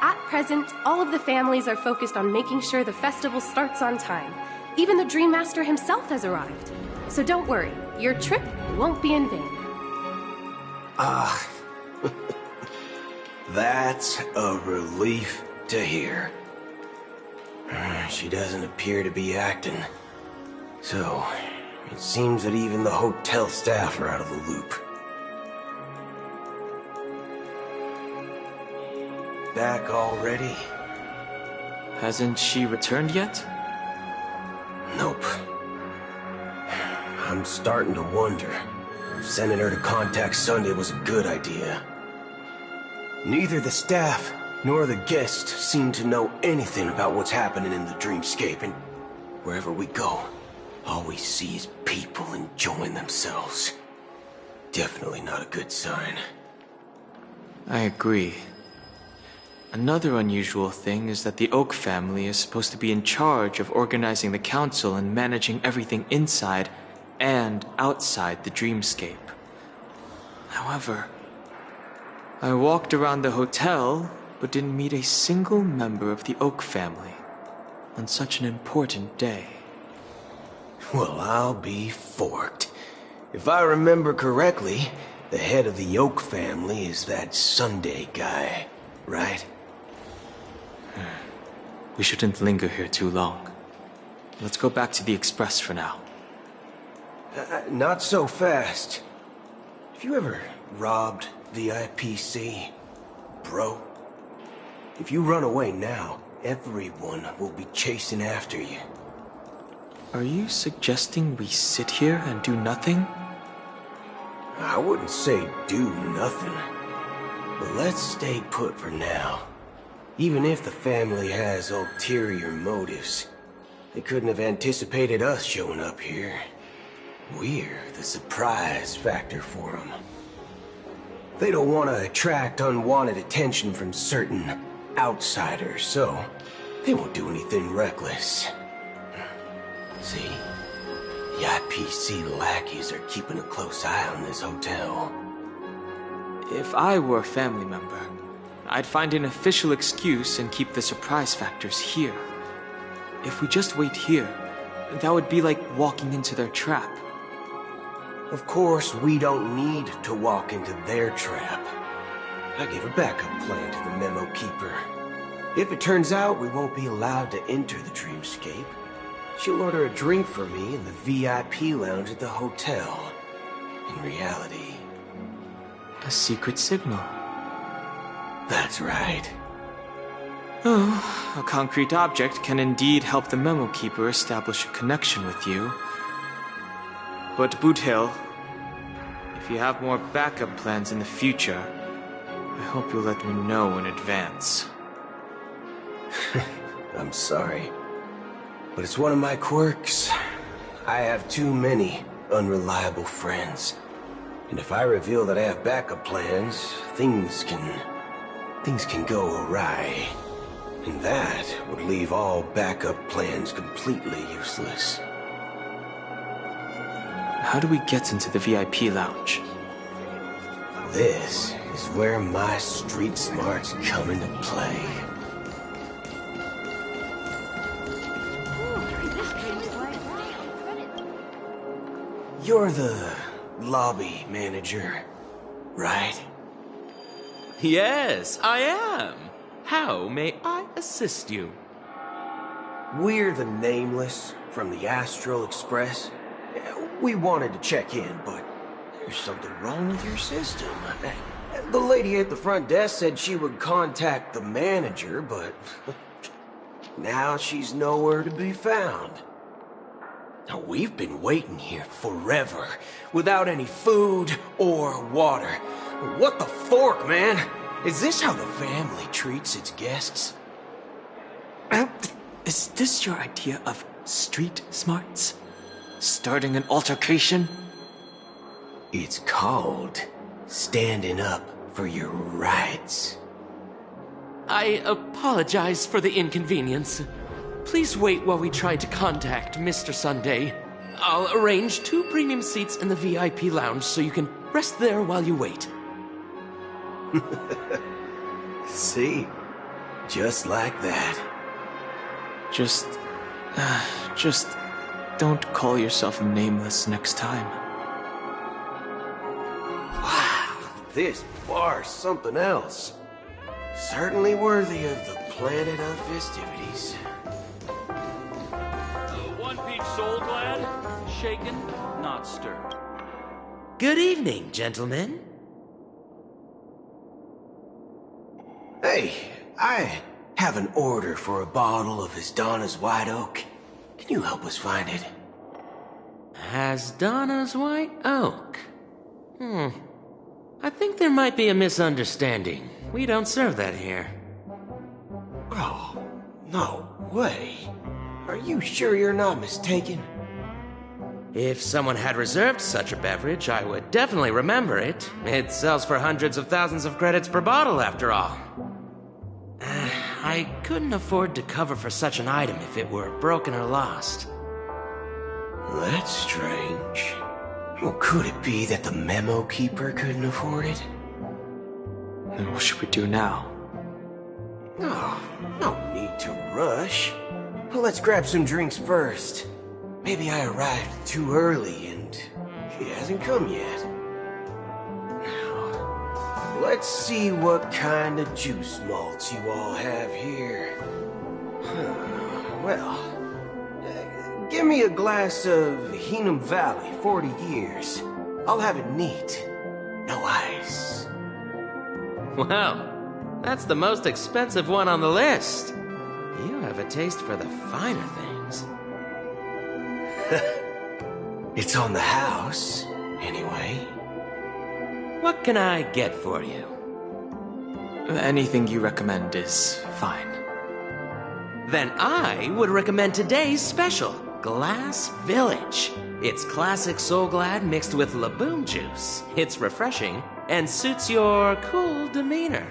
At present, all of the families are focused on making sure the festival starts on time. Even the Dream Master himself has arrived. So don't worry, your trip won't be in vain. That's a relief to hear. She doesn't appear to be acting. So, it seems that even the hotel staff are out of the loop. Back already? Hasn't she returned yet? Nope. I'm starting to wonder if sending her to contact Sunday was a good idea. Neither the staff nor the guests seem to know anything about what's happening in the dreamscape, and wherever we go, all we see is people enjoying themselves. Definitely not a good sign. I agree. Another unusual thing is that the Oak family is supposed to be in charge of organizing the council and managing everything inside and outside the dreamscape. However, I walked around the hotel, but didn't meet a single member of the Oak family on such an important day. Well, I'll be forked. If I remember correctly, the head of the Oak family is that Sunday guy, right? We shouldn't linger here too long. Let's go back to the Express for now. Not so fast. Have you ever robbed the IPC, bro? If you run away now, everyone will be chasing after you. Are you suggesting we sit here and do nothing? I wouldn't say do nothing. But let's stay put for now. Even if the family has ulterior motives, they couldn't have anticipated us showing up here. We're the surprise factor for them. They don't want to attract unwanted attention from certain outsiders, so they won't do anything reckless. See? The IPC lackeys are keeping a close eye on this hotel. If I were a family member, I'd find an official excuse and keep the surprise factors here. If we just wait here, that would be like walking into their trap. Of course, we don't need to walk into their trap. I gave a backup plan to the memo keeper. If it turns out we won't be allowed to enter the dreamscape, she'll order a drink for me in the VIP lounge at the hotel. In reality... A secret signal. That's right. Oh, a concrete object can indeed help the Memo Keeper establish a connection with you. But Boot Hill, if you have more backup plans in the future, I hope you'll let me know in advance. I'm sorry, but it's one of my quirks. I have too many unreliable friends. And if I reveal that I have backup plans, things can go awry. And that would leave all backup plans completely useless. How do we get into the VIP lounge? This is where my street smarts come into play. You're the lobby manager, right? Yes, I am. How may I assist you? We're the Nameless from the Astral Express. We wanted to check in, but there's something wrong with your system. The lady at the front desk said she would contact the manager, but now she's nowhere to be found. Now, we've been waiting here forever, without any food or water. What the fork, man? Is this how the family treats its guests? Is this your idea of street smarts? Starting an altercation? It's called standing up for your rights. I apologize for the inconvenience. Please wait while we try to contact Mr. Sunday. I'll arrange 2 premium seats in the VIP lounge so you can rest there while you wait. See? Just like that. Just don't call yourself Nameless next time. Wow, this bar's something else. Certainly worthy of the planet of festivities. One peach soul glad, shaken, not stirred. Good evening, gentlemen. Hey, I have an order for a bottle of Hasdana's White Oak. Can you help us find it? Hasdana's White Oak? I think there might be a misunderstanding. We don't serve that here. Oh, no way. Are you sure you're not mistaken? If someone had reserved such a beverage, I would definitely remember it. It sells for hundreds of thousands of credits per bottle, after all. I couldn't afford to cover for such an item if it were broken or lost. That's strange. Well, could it be that the Memo Keeper couldn't afford it? Then what should we do now? Oh, no need to rush. Well, let's grab some drinks first. Maybe I arrived too early and he hasn't come yet. Now, let's see what kind of juice malts you all have here. Well, give me a glass of Heenum Valley, 40 years. I'll have it neat. No ice. Well, that's the most expensive one on the list. You have a taste for the finer things. It's on the house, anyway. What can I get for you? Anything you recommend is fine. Then I would recommend today's special, Glass Village. It's classic Soul Glad mixed with Laboon juice. It's refreshing and suits your cool demeanor.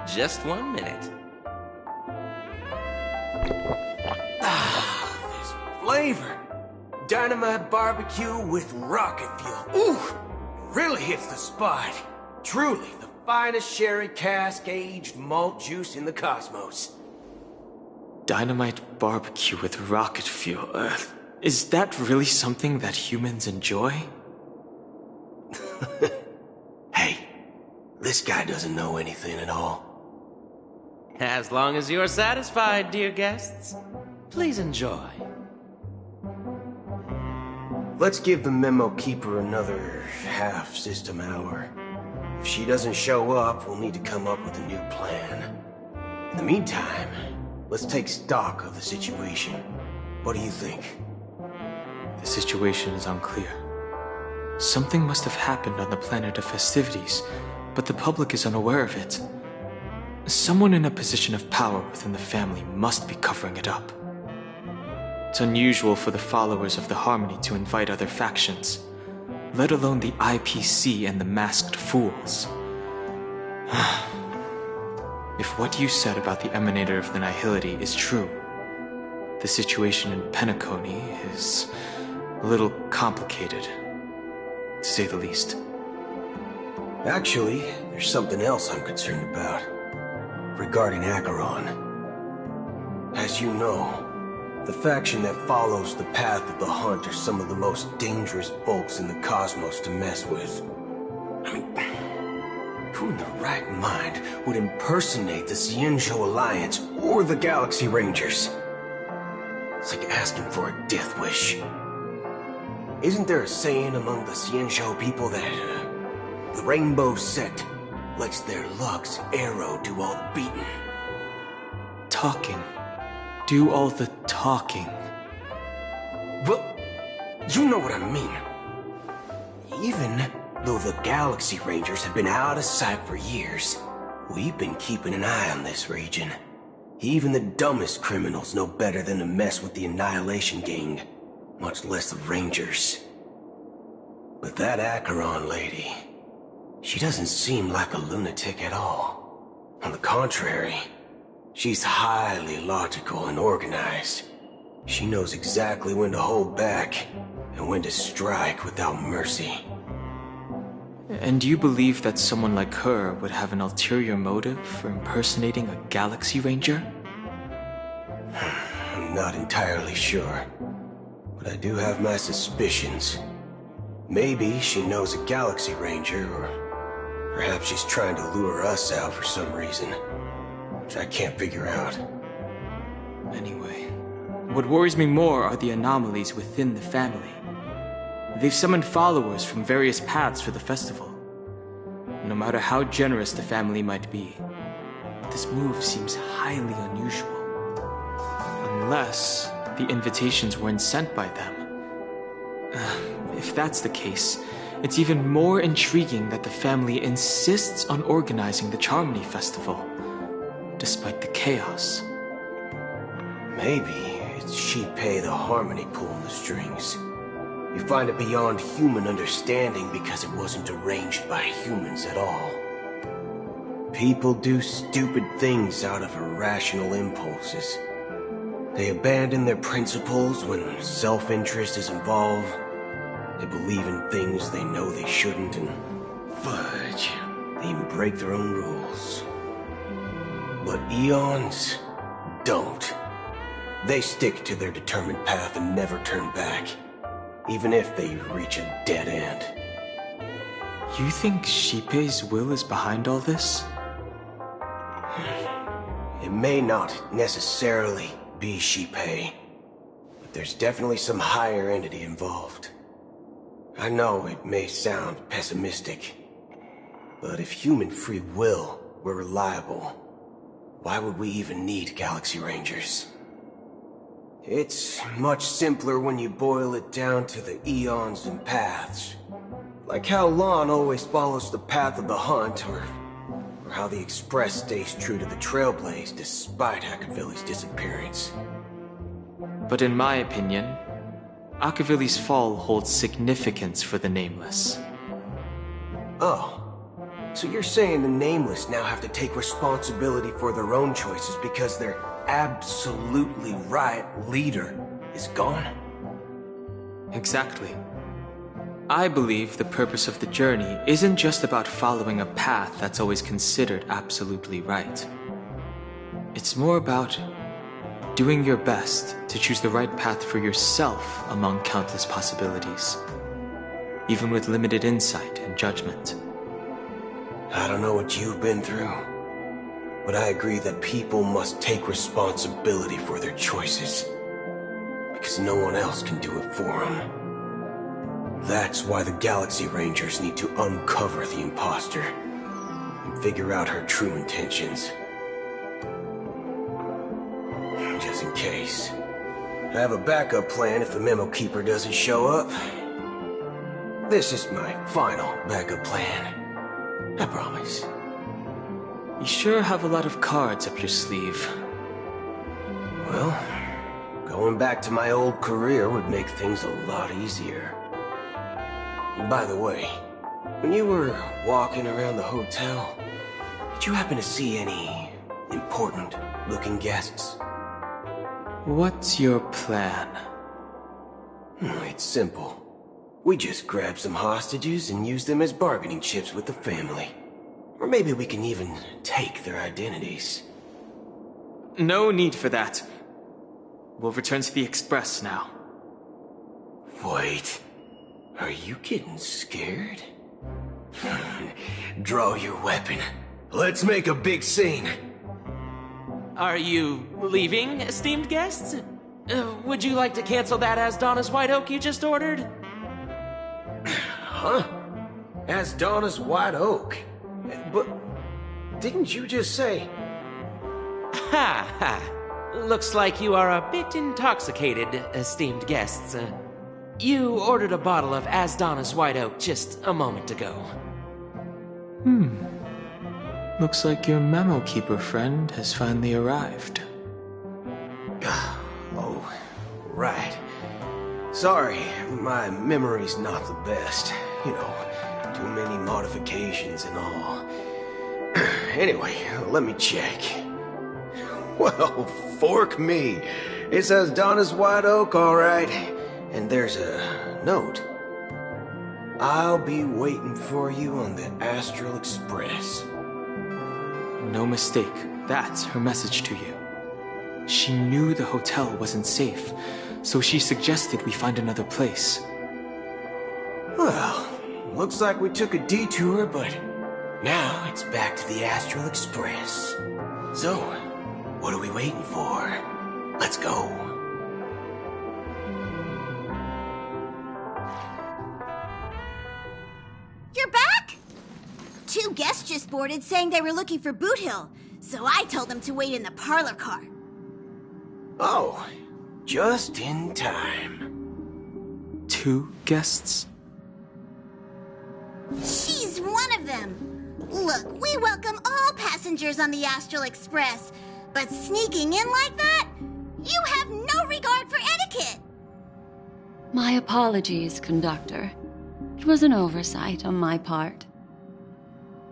Just 1 minute. This flavor. Dynamite barbecue with rocket fuel. Ooh, really hits the spot. Truly the finest sherry cask aged malt juice in the cosmos. Dynamite barbecue with rocket fuel. Is that really something that humans enjoy? Hey, this guy doesn't know anything at all. As long as you're satisfied, dear guests, please enjoy. let's give the Memo Keeper another half-system hour. If she doesn't show up, we'll need to come up with a new plan. In the meantime, let's take stock of the situation. What do you think? The situation is unclear. Something must have happened on the planet of festivities, but the public is unaware of it. Someone in a position of power within the family must be covering it up. It's unusual for the followers of the Harmony to invite other factions, let alone the IPC and the Masked Fools. If what you said about the Emanator of the Nihility is true, the situation in Penacony is a little complicated, to say the least. Actually, there's something else I'm concerned about. Regarding Acheron. As you know, the faction that follows the path of the Hunt are some of the most dangerous folks in the cosmos to mess with. I mean, who in their right mind would impersonate the Xianzhou Alliance or the Galaxy Rangers? It's like asking for a death wish. Isn't there a saying among the Xianzhou people that the Rainbow Sect lets their luck's arrow do all the beating? Talking. Do all the talking. Well, you know what I mean. Even though the Galaxy Rangers have been out of sight for years, we've been keeping an eye on this region. Even the dumbest criminals know better than to mess with the Annihilation Gang, much less the Rangers. But that Acheron lady, she doesn't seem like a lunatic at all. On the contrary, she's highly logical and organized. She knows exactly when to hold back and when to strike without mercy. And do you believe that someone like her would have an ulterior motive for impersonating a Galaxy Ranger? I'm not entirely sure, but I do have my suspicions. Maybe she knows a Galaxy Ranger, or perhaps she's trying to lure us out for some reason, which I can't figure out. Anyway, what worries me more are the anomalies within the family. They've summoned followers from various paths for the festival. No matter how generous the family might be, this move seems highly unusual. Unless the invitations weren't sent by them. If that's the case, it's even more intriguing that the family insists on organizing the Charmony Festival, despite the chaos. Maybe it's Shipei the Harmony pulling the strings. You find it beyond human understanding because it wasn't arranged by humans at all. People do stupid things out of irrational impulses. They abandon their principles when self-interest is involved. They believe in things they know they shouldn't, and fudge, they even break their own rules. But Eons don't. They stick to their determined path and never turn back, even if they reach a dead end. You think Shipei's will is behind all this? It may not necessarily be Shipei, but there's definitely some higher entity involved. I know it may sound pessimistic, but if human free will were reliable, why would we even need Galaxy Rangers? It's much simpler when you boil it down to the eons and paths. Like how Lon always follows the path of the Hunt, or how the Express stays true to the Trailblaze despite Akavili's disappearance. But in my opinion, Akavili's fall holds significance for the Nameless. Oh. So you're saying the Nameless now have to take responsibility for their own choices because their absolutely right leader is gone? Exactly. I believe the purpose of the journey isn't just about following a path that's always considered absolutely right. It's more about doing your best to choose the right path for yourself among countless possibilities, even with limited insight and judgment. I don't know what you've been through, but I agree that people must take responsibility for their choices, because no one else can do it for them. That's why the Galaxy Rangers need to uncover the imposter and figure out her true intentions. Just in case. I have a backup plan if the Memo Keeper doesn't show up. This is my final backup plan. I promise. You sure have a lot of cards up your sleeve. Well, going back to my old career would make things a lot easier. By the way, when you were walking around the hotel, did you happen to see any important-looking guests? What's your plan? It's simple. We just grab some hostages and use them as bargaining chips with the family. Or maybe we can even take their identities. No need for that. We'll return to the Express now. Wait. Are you getting scared? Draw your weapon. Let's make a big scene. Are you leaving, esteemed guests? Would you like to cancel that Asdana's White Oak you just ordered? Huh? Asdana's White Oak? But didn't you just say... Ha ha. Looks like you are a bit intoxicated, esteemed guests. You ordered a bottle of Asdana's White Oak just a moment ago. Looks like your Memo Keeper friend has finally arrived. Oh, right. Sorry, my memory's not the best. You know, too many modifications and all. Anyway, let me check. Well, fork me. It says Donna's White Oak, all right. And there's a note. I'll be waiting for you on the Astral Express. No mistake. That's her message to you. She knew the hotel wasn't safe, so she suggested we find another place. Well, looks like we took a detour, but now it's back to the Astral Express. So, what are we waiting for? Let's go. You're back? 2 guests just boarded saying they were looking for Boot Hill, so I told them to wait in the parlor car. Oh, just in time. 2 guests? She's one of them. Look, we welcome all passengers on the Astral Express, but sneaking in like that? You have no regard for etiquette. My apologies, conductor. It was an oversight on my part.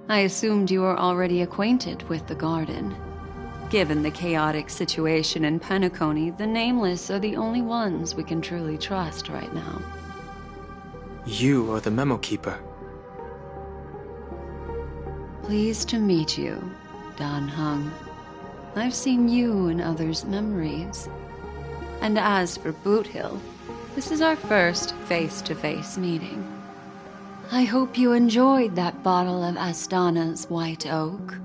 I assumed you were already acquainted with the garden. Given the chaotic situation in Penacony, the Nameless are the only ones we can truly trust right now. You are the Memo Keeper. Pleased to meet you, Dan Heng. I've seen you in others' memories. And as for Boot Hill, this is our first face-to-face meeting. I hope you enjoyed that bottle of Astana's White Oak.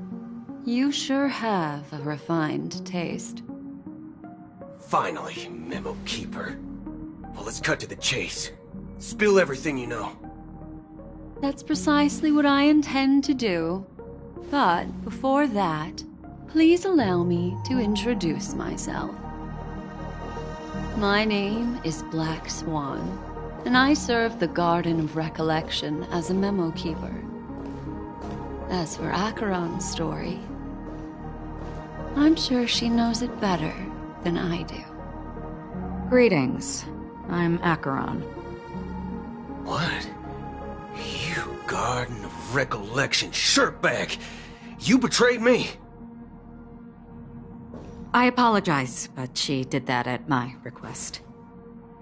You sure have a refined taste. Finally, Memo Keeper. Well, let's cut to the chase. Spill everything you know. That's precisely what I intend to do. But before that, please allow me to introduce myself. My name is Black Swan, and I serve the Garden of Recollection as a Memo Keeper. As for Acheron's story, I'm sure she knows it better than I do. Greetings. I'm Acheron. What? You Garden of Recollection shirtbag! You betrayed me! I apologize, but she did that at my request.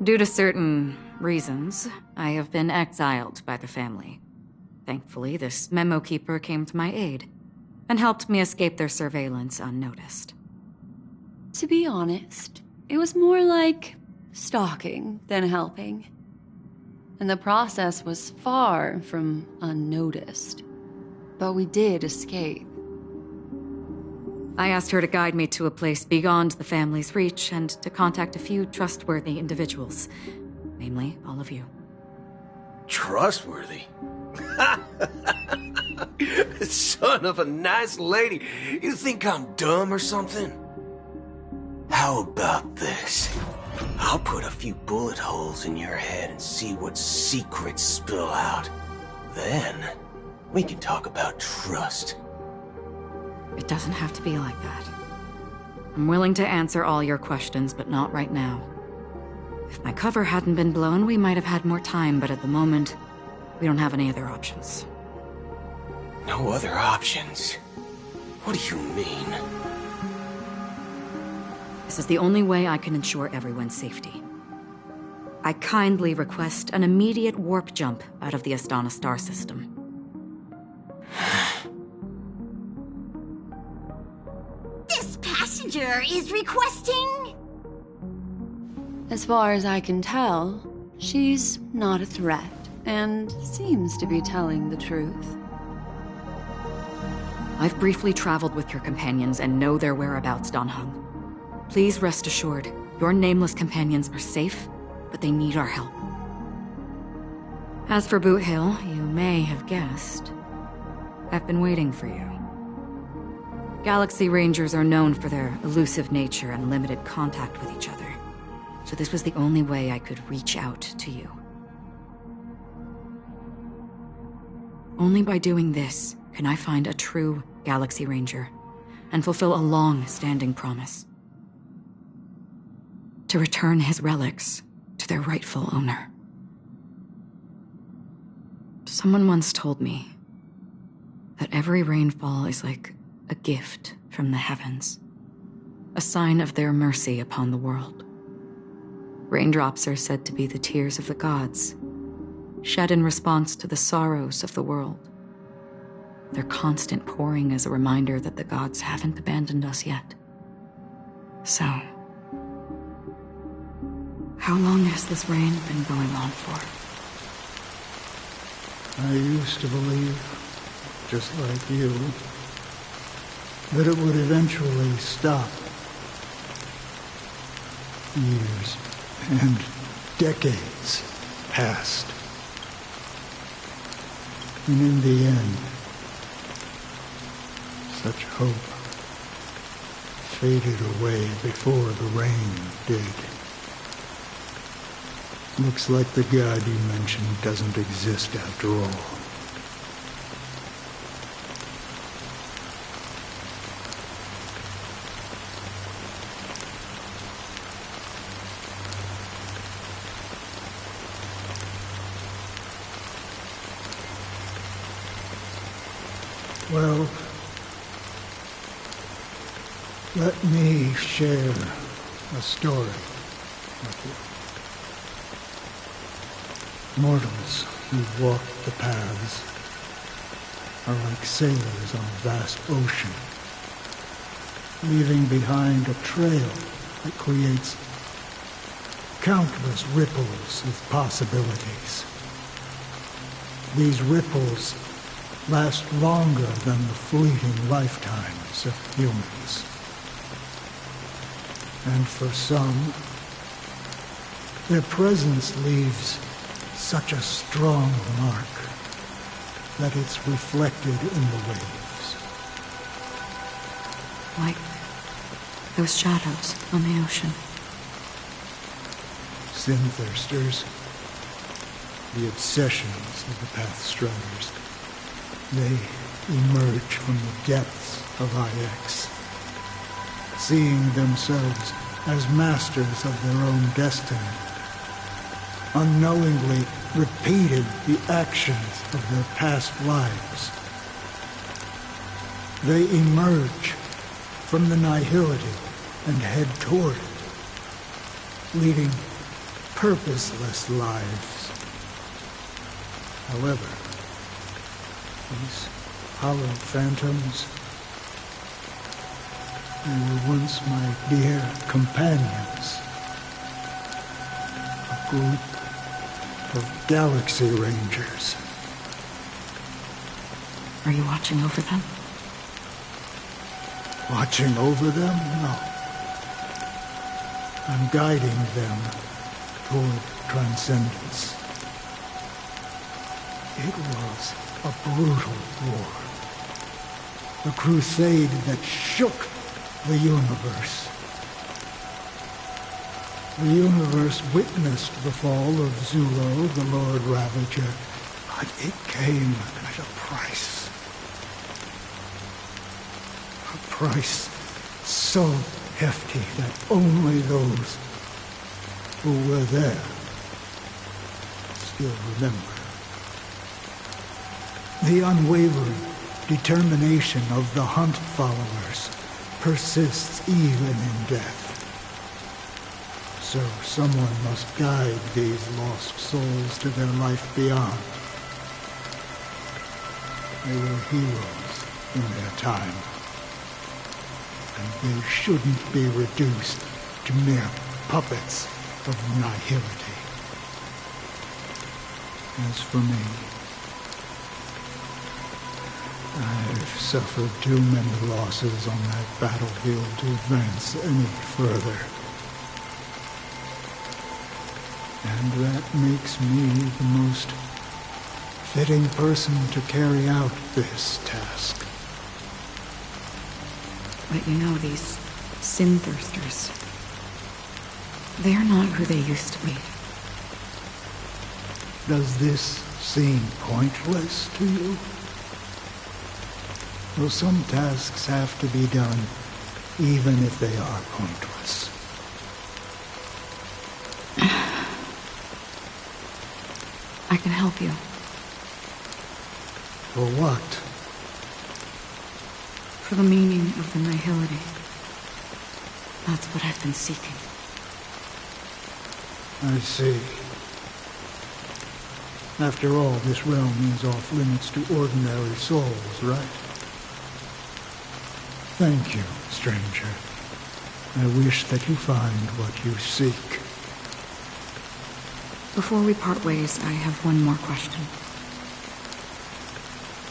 Due to certain reasons, I have been exiled by the family. Thankfully, this Memo Keeper came to my aid and helped me escape their surveillance unnoticed. To be honest, it was more like stalking than helping. And the process was far from unnoticed. But we did escape. I asked her to guide me to a place beyond the family's reach and to contact a few trustworthy individuals, namely all of you. Trustworthy? Son of a nice lady. You think I'm dumb or something? How about this? I'll put a few bullet holes in your head and see what secrets spill out. Then, we can talk about trust. It doesn't have to be like that. I'm willing to answer all your questions, but not right now. If my cover hadn't been blown, we might have had more time, but at the moment, we don't have any other options. No other options? What do you mean? This is the only way I can ensure everyone's safety. I kindly request an immediate warp jump out of the Astana star system. This passenger is requesting... As far as I can tell, she's not a threat, and seems to be telling the truth. I've briefly traveled with your companions and know their whereabouts, Dan Heng. Please rest assured, your nameless companions are safe, but they need our help. As for Boot Hill, you may have guessed. I've been waiting for you. Galaxy Rangers are known for their elusive nature and limited contact with each other, so this was the only way I could reach out to you. Only by doing this can I find a true Galaxy Ranger and fulfill a long-standing promise. To return his relics to their rightful owner. Someone once told me that every rainfall is like a gift from the heavens, a sign of their mercy upon the world. Raindrops are said to be the tears of the gods, shed in response to the sorrows of the world. Their constant pouring is a reminder that the gods haven't abandoned us yet. So, how long has this rain been going on for? I used to believe, just like you, that it would eventually stop. Years and decades passed. And in the end, such hope faded away before the rain did. Looks like the god you mentioned doesn't exist after all. Well, let me share a story with you. Mortals who walk the paths are like sailors on a vast ocean, leaving behind a trail that creates countless ripples of possibilities. These ripples last longer than the fleeting lifetimes of humans. And for some, their presence leaves such a strong mark that it's reflected in the waves. Like those shadows on the ocean. Sin-thirsters, the obsessions of the Pathstriders, they emerge from the depths of IX, seeing themselves as masters of their own destiny, unknowingly repeated the actions of their past lives. They emerge from the nihility and head toward it, leading purposeless lives. However, these hollow phantoms, they were once my dear companions. A group of Galaxy Rangers. Are you watching over them? Watching over them? No. I'm guiding them toward transcendence. It was a brutal war. A crusade that shook the universe. The universe witnessed the fall of Zulo, the Lord Ravager, but it came at a price. A price so hefty that only those who were there still remember. The unwavering determination of the Hunt followers persists even in death. So someone must guide these lost souls to their life beyond. They were heroes in their time, and they shouldn't be reduced to mere puppets of nihility. As for me, I've suffered too many losses on that battlefield to advance any further. And that makes me the most fitting person to carry out this task. But you know, these sin thirsters, they're not who they used to be. Does this seem pointless to you? Well, some tasks have to be done, even if they are pointless. I can help you. For what? For the meaning of the nihility. That's what I've been seeking. I see. After all, this realm is off limits to ordinary souls, right? Thank you, stranger. I wish that you find what you seek. Before we part ways, I have one more question.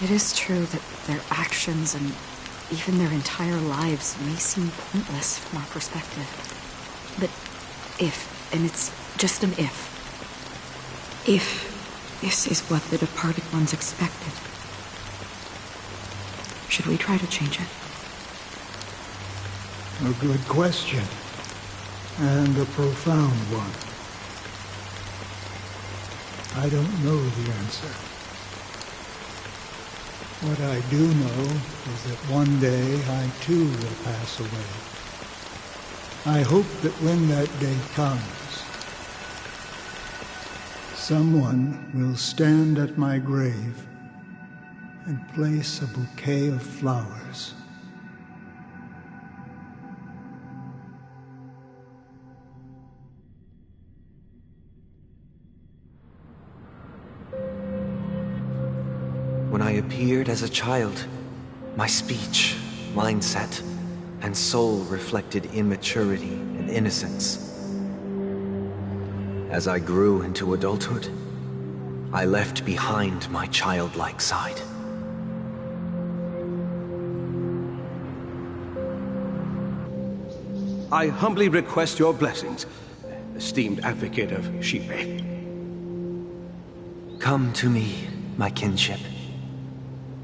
It is true that their actions and even their entire lives may seem pointless from our perspective. But if, and it's just an if this is what the departed ones expected, should we try to change it? A good question. And a profound one. I don't know the answer. What I do know is that one day I too will pass away. I hope that when that day comes, someone will stand at my grave and place a bouquet of flowers. When I appeared as a child, my speech, mindset, and soul reflected immaturity and innocence. As I grew into adulthood, I left behind my childlike side. I humbly request your blessings, esteemed advocate of Shipe. Come to me, my kinship.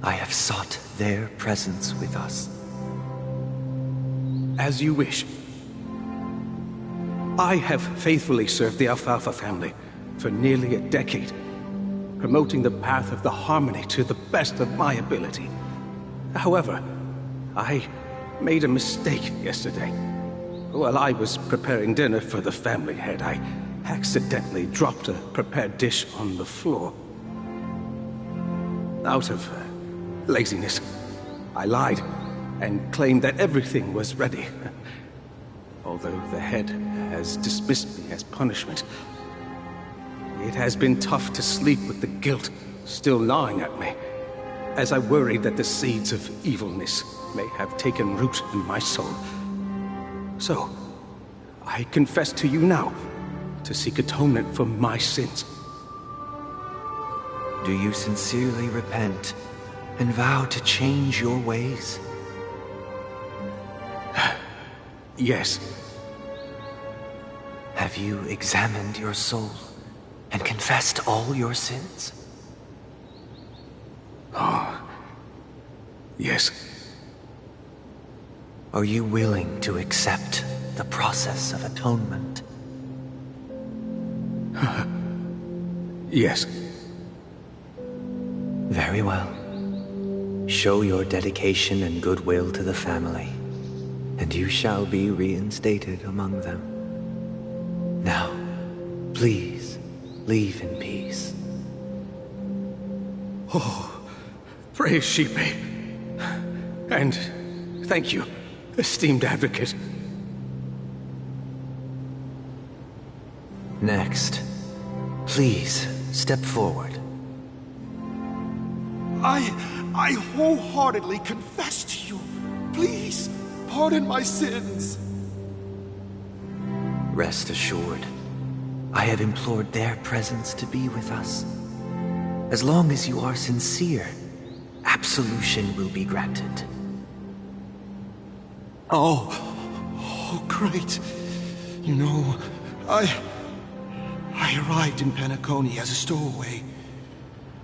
I have sought their presence with us. As you wish. I have faithfully served the Alfalfa family for nearly a decade, promoting the path of the harmony to the best of my ability. However, I made a mistake yesterday. While I was preparing dinner for the family head, I accidentally dropped a prepared dish on the floor. Out of laziness, I lied and claimed that everything was ready. Although the head has dismissed me as punishment, it has been tough to sleep with the guilt still gnawing at me, as I worried that the seeds of evilness may have taken root in my soul. So, I confess to you now to seek atonement for my sins. Do you sincerely repent and vow to change your ways? Yes. Have you examined your soul and confessed all your sins? Yes. Are you willing to accept the process of atonement? Yes. Very well. Show your dedication and goodwill to the family, and you shall be reinstated among them. Now, please, leave in peace. Oh, praise Sheepy. And thank you, esteemed advocate. Next, please step forward. I wholeheartedly confess to you. Please, pardon my sins. Rest assured, I have implored their presence to be with us. As long as you are sincere, absolution will be granted. Oh, great. You know, I arrived in Penacony as a stowaway.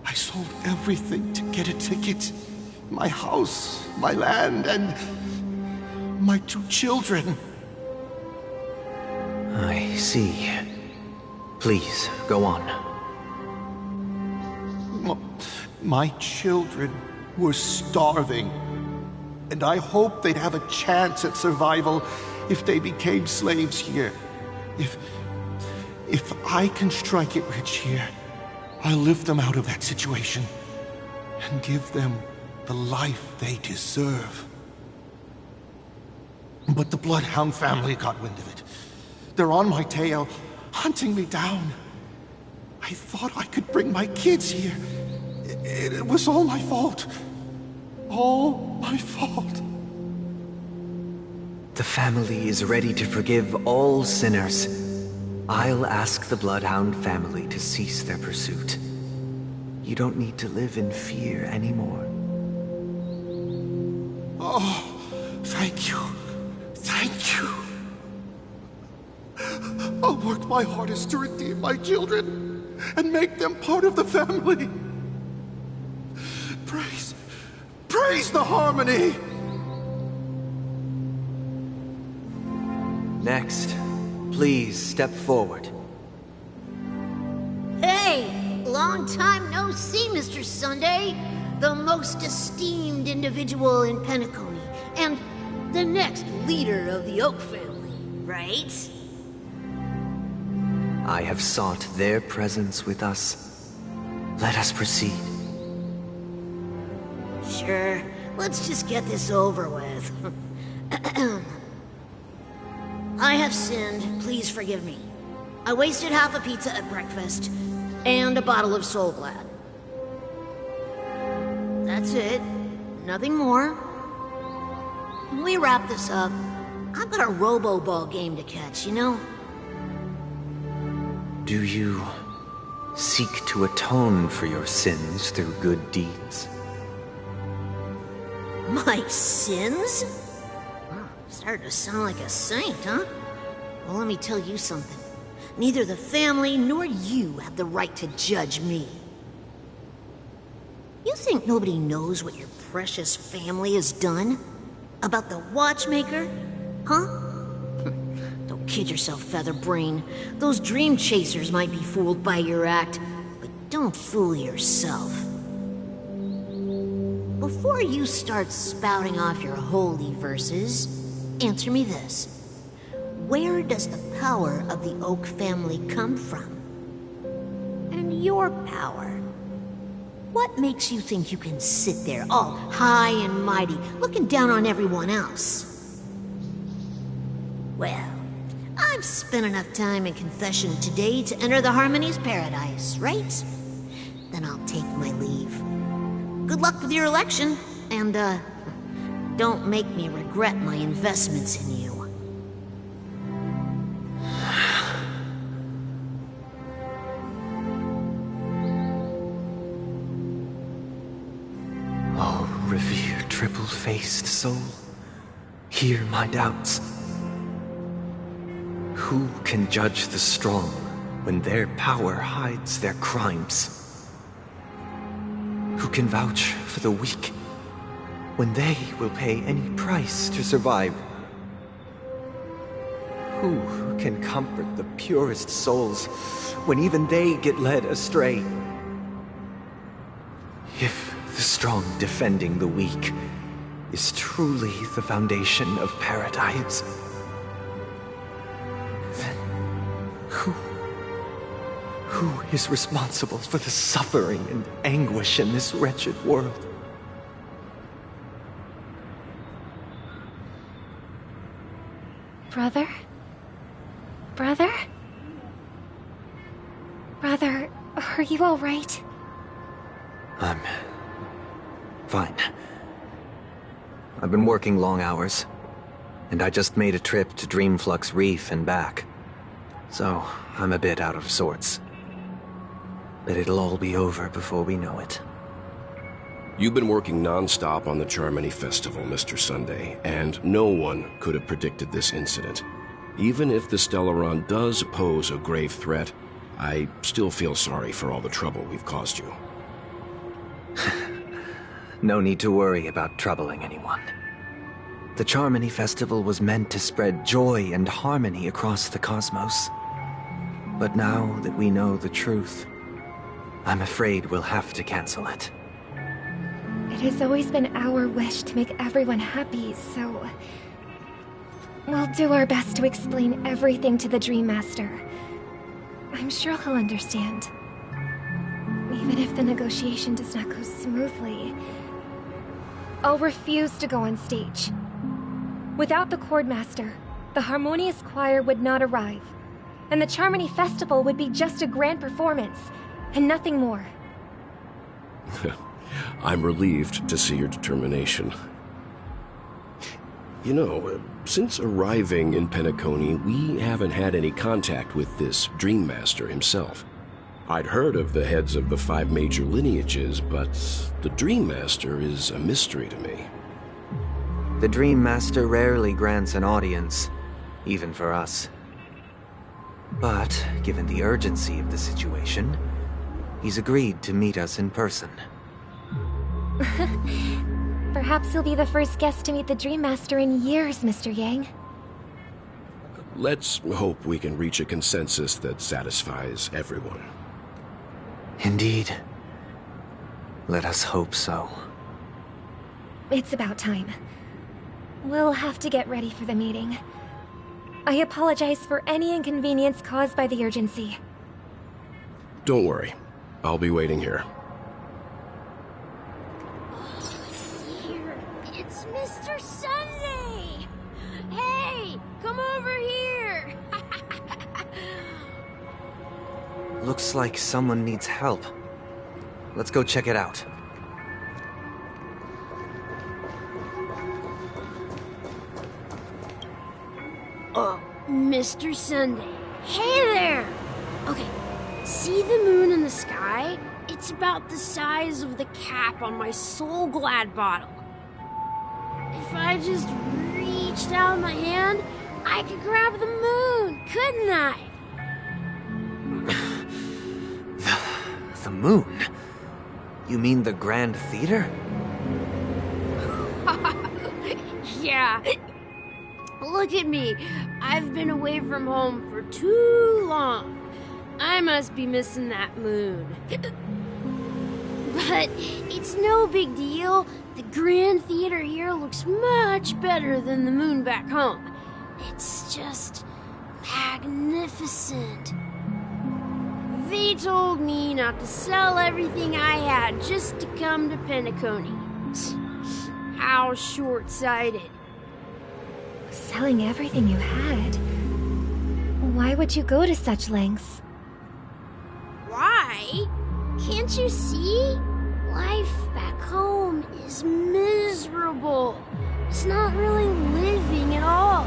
I sold everything to get a ticket. My house, my land, and my 2 children. I see. Please, go on. My children were starving, and I hoped they'd have a chance at survival if they became slaves here. If I can strike it rich here, I'll lift them out of that situation and give them the life they deserve. But the Bloodhound family got wind of it. They're on my tail, hunting me down. I thought I could bring my kids here. It was all my fault. All my fault. The family is ready to forgive all sinners. I'll ask the Bloodhound family to cease their pursuit. You don't need to live in fear anymore. Oh, thank you. Thank you. I'll work my hardest to redeem my children and make them part of the family. Praise the harmony! Next, please step forward. Hey! Long time no see, Mr. Sunday. The most esteemed individual in Penacony, and the next leader of the Oak family, right? I have sought their presence with us. Let us proceed. Sure. Let's just get this over with. I have sinned. Please forgive me. I wasted half a pizza at breakfast, and a bottle of Soul Glad. That's it. Nothing more. When we wrap this up, I've got a robo-ball game to catch, you know? Do you seek to atone for your sins through good deeds? My sins? Starting to sound like a saint, huh? Well, let me tell you something. Neither the family nor you have the right to judge me. You think nobody knows what your precious family has done? About the watchmaker? Huh? Don't kid yourself, Featherbrain. Those dream chasers might be fooled by your act, but don't fool yourself. Before you start spouting off your holy verses, answer me this. Where does the power of the Oak family come from? And your power? What makes you think you can sit there all high and mighty, looking down on everyone else? Well, I've spent enough time in confession today to enter the Harmony's paradise, right? Then I'll take my leave. Good luck with your election, and, don't make me regret my investments in you. Oh, revered triple-faced soul, hear my doubts. Who can judge the strong when their power hides their crimes? Who can vouch for the weak when they will pay any price to survive? Who can comfort the purest souls when even they get led astray? If the strong defending the weak is truly the foundation of paradise, then who is responsible for the suffering and anguish in this wretched world? Brother? Brother? Brother, are you all right? I'm fine. I've been working long hours, and I just made a trip to Dreamflux Reef and back. So, I'm a bit out of sorts. But it'll all be over before we know it. You've been working non-stop on the Charmony Festival, Mr. Sunday, and no one could have predicted this incident. Even if the Stellaron does pose a grave threat, I still feel sorry for all the trouble we've caused you. No need to worry about troubling anyone. The Charmony Festival was meant to spread joy and harmony across the cosmos. But now that we know the truth, I'm afraid we'll have to cancel it. It has always been our wish to make everyone happy, so... we'll do our best to explain everything to the Dream Master. I'm sure he'll understand. Even if the negotiation does not go smoothly, I'll refuse to go on stage. Without the Chord Master, the Harmonious Choir would not arrive, and the Charmony Festival would be just a grand performance, and nothing more. I'm relieved to see your determination. You know, since arriving in Penacony, we haven't had any contact with this Dream Master himself. I'd heard of the heads of the 5 major lineages, but the Dream Master is a mystery to me. The Dream Master rarely grants an audience, even for us. But, given the urgency of the situation, he's agreed to meet us in person. Perhaps he'll be the first guest to meet the Dream Master in years, Mr. Yang. Let's hope we can reach a consensus that satisfies everyone. Indeed. Let us hope so. It's about time. We'll have to get ready for the meeting. I apologize for any inconvenience caused by the urgency. Don't worry. I'll be waiting here. It's Mr. Sunday! Hey, come over here! Looks like someone needs help. Let's go check it out. Oh, Mr. Sunday. Hey there! Okay, see the moon in the sky? It's about the size of the cap on my Soul Glad bottle. If I just reached out my hand, I could grab the moon, couldn't I? The moon? You mean the Grand Theater? Yeah. Look at me. I've been away from home for too long. I must be missing that moon. But it's no big deal. The Grand Theater here looks much better than the moon back home. It's just magnificent. They told me not to sell everything I had just to come to Penacony. How short-sighted. Selling everything you had? Why would you go to such lengths? Why? Can't you see? Life back home is miserable. It's not really living at all.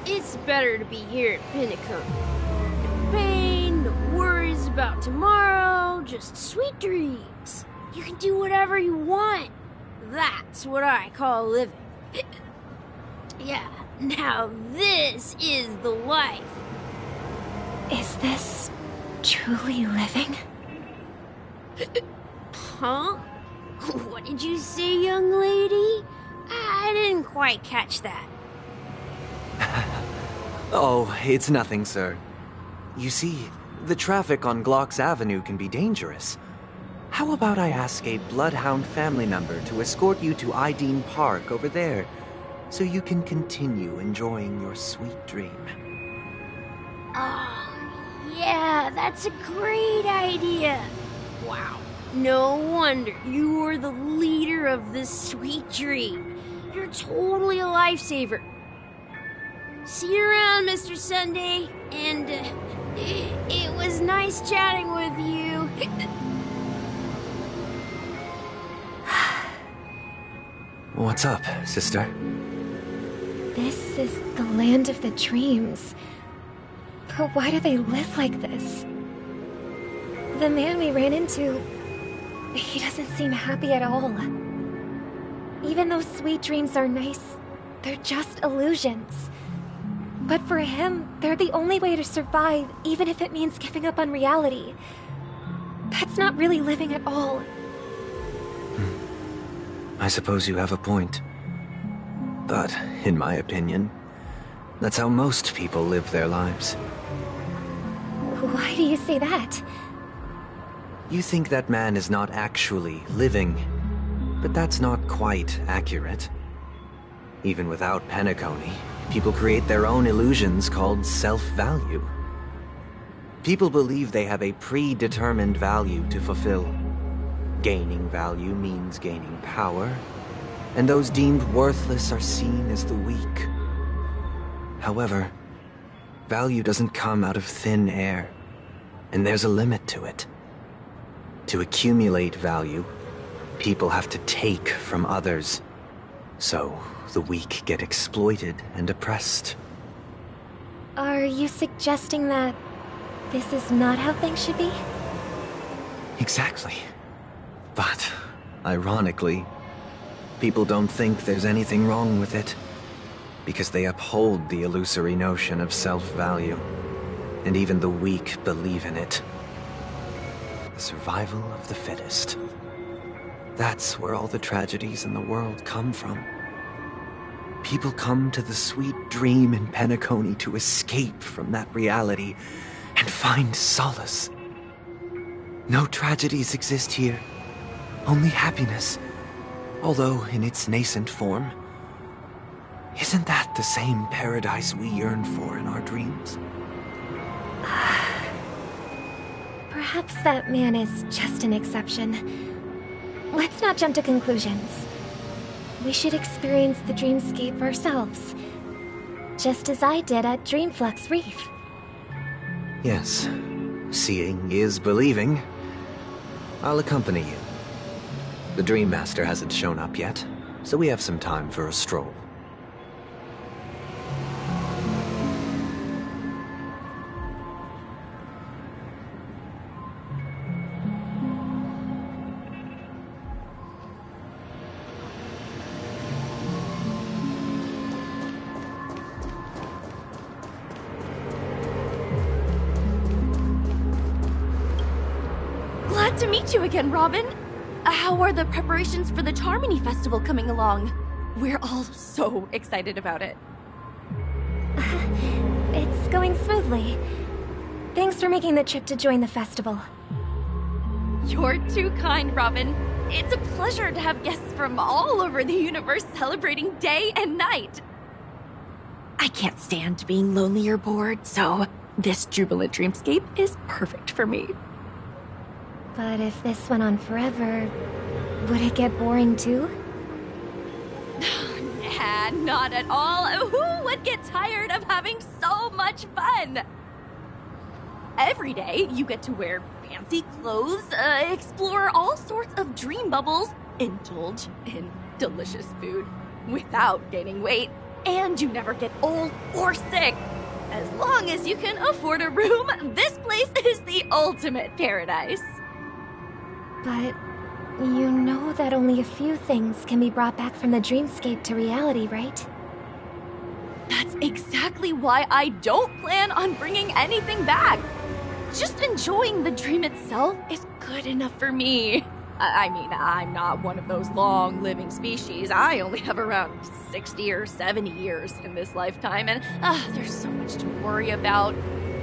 It's better to be here at Penacony. No pain, no worries about tomorrow, just sweet dreams. You can do whatever you want. That's what I call living. Yeah, now this is the life. Is this truly living? Huh? What did you say, young lady? I didn't quite catch that. Oh, it's nothing, sir. You see, the traffic on Glock's Avenue can be dangerous. How about I ask a Bloodhound family member to escort you to Ideen Park over there, so you can continue enjoying your sweet dream? Oh, yeah, that's a great idea. Wow. No wonder you were the leader of this sweet dream. You're totally a lifesaver. See you around, Mr. Sunday. And it was nice chatting with you. What's up, sister? This is the land of the dreams. But why do they live like this? The man we ran into, he doesn't seem happy at all. Even though sweet dreams are nice, they're just illusions. But for him, they're the only way to survive, even if it means giving up on reality. That's not really living at all. I suppose you have a point. But, in my opinion, that's how most people live their lives. Why do you say that? You think that man is not actually living, but that's not quite accurate. Even without Penacony, people create their own illusions called self-value. People believe they have a predetermined value to fulfill. Gaining value means gaining power, and those deemed worthless are seen as the weak. However, value doesn't come out of thin air, and there's a limit to it. To accumulate value, people have to take from others. So, the weak get exploited and oppressed. Are you suggesting that this is not how things should be? Exactly. But, ironically, people don't think there's anything wrong with it, because they uphold the illusory notion of self-value, and even the weak believe in it. The survival of the fittest. That's where all the tragedies in the world come from. People come to the sweet dream in Penacony to escape from that reality and find solace. No tragedies exist here, only happiness, although in its nascent form. Isn't that the same paradise we yearn for in our dreams? Perhaps that man is just an exception. Let's not jump to conclusions. We should experience the dreamscape ourselves, just as I did at Dreamflux Reef. Yes, seeing is believing. I'll accompany you. The Dream Master hasn't shown up yet, so we have some time for a stroll. Glad to meet you again, Robin. How are the preparations for the Charmony Festival coming along? We're all so excited about it. It's going smoothly. Thanks for making the trip to join the festival. You're too kind, Robin. It's a pleasure to have guests from all over the universe celebrating day and night. I can't stand being lonely or bored, so this jubilant dreamscape is perfect for me. But if this went on forever, would it get boring too? Nah, not at all. Who would get tired of having so much fun? Every day, you get to wear fancy clothes, explore all sorts of dream bubbles, indulge in delicious food without gaining weight, and you never get old or sick. As long as you can afford a room, this place is the ultimate paradise. But you know that only a few things can be brought back from the dreamscape to reality, right? That's exactly why I don't plan on bringing anything back. Just enjoying the dream itself is good enough for me. I mean, I'm not one of those long-living species. I only have around 60 or 70 years in this lifetime, and there's so much to worry about.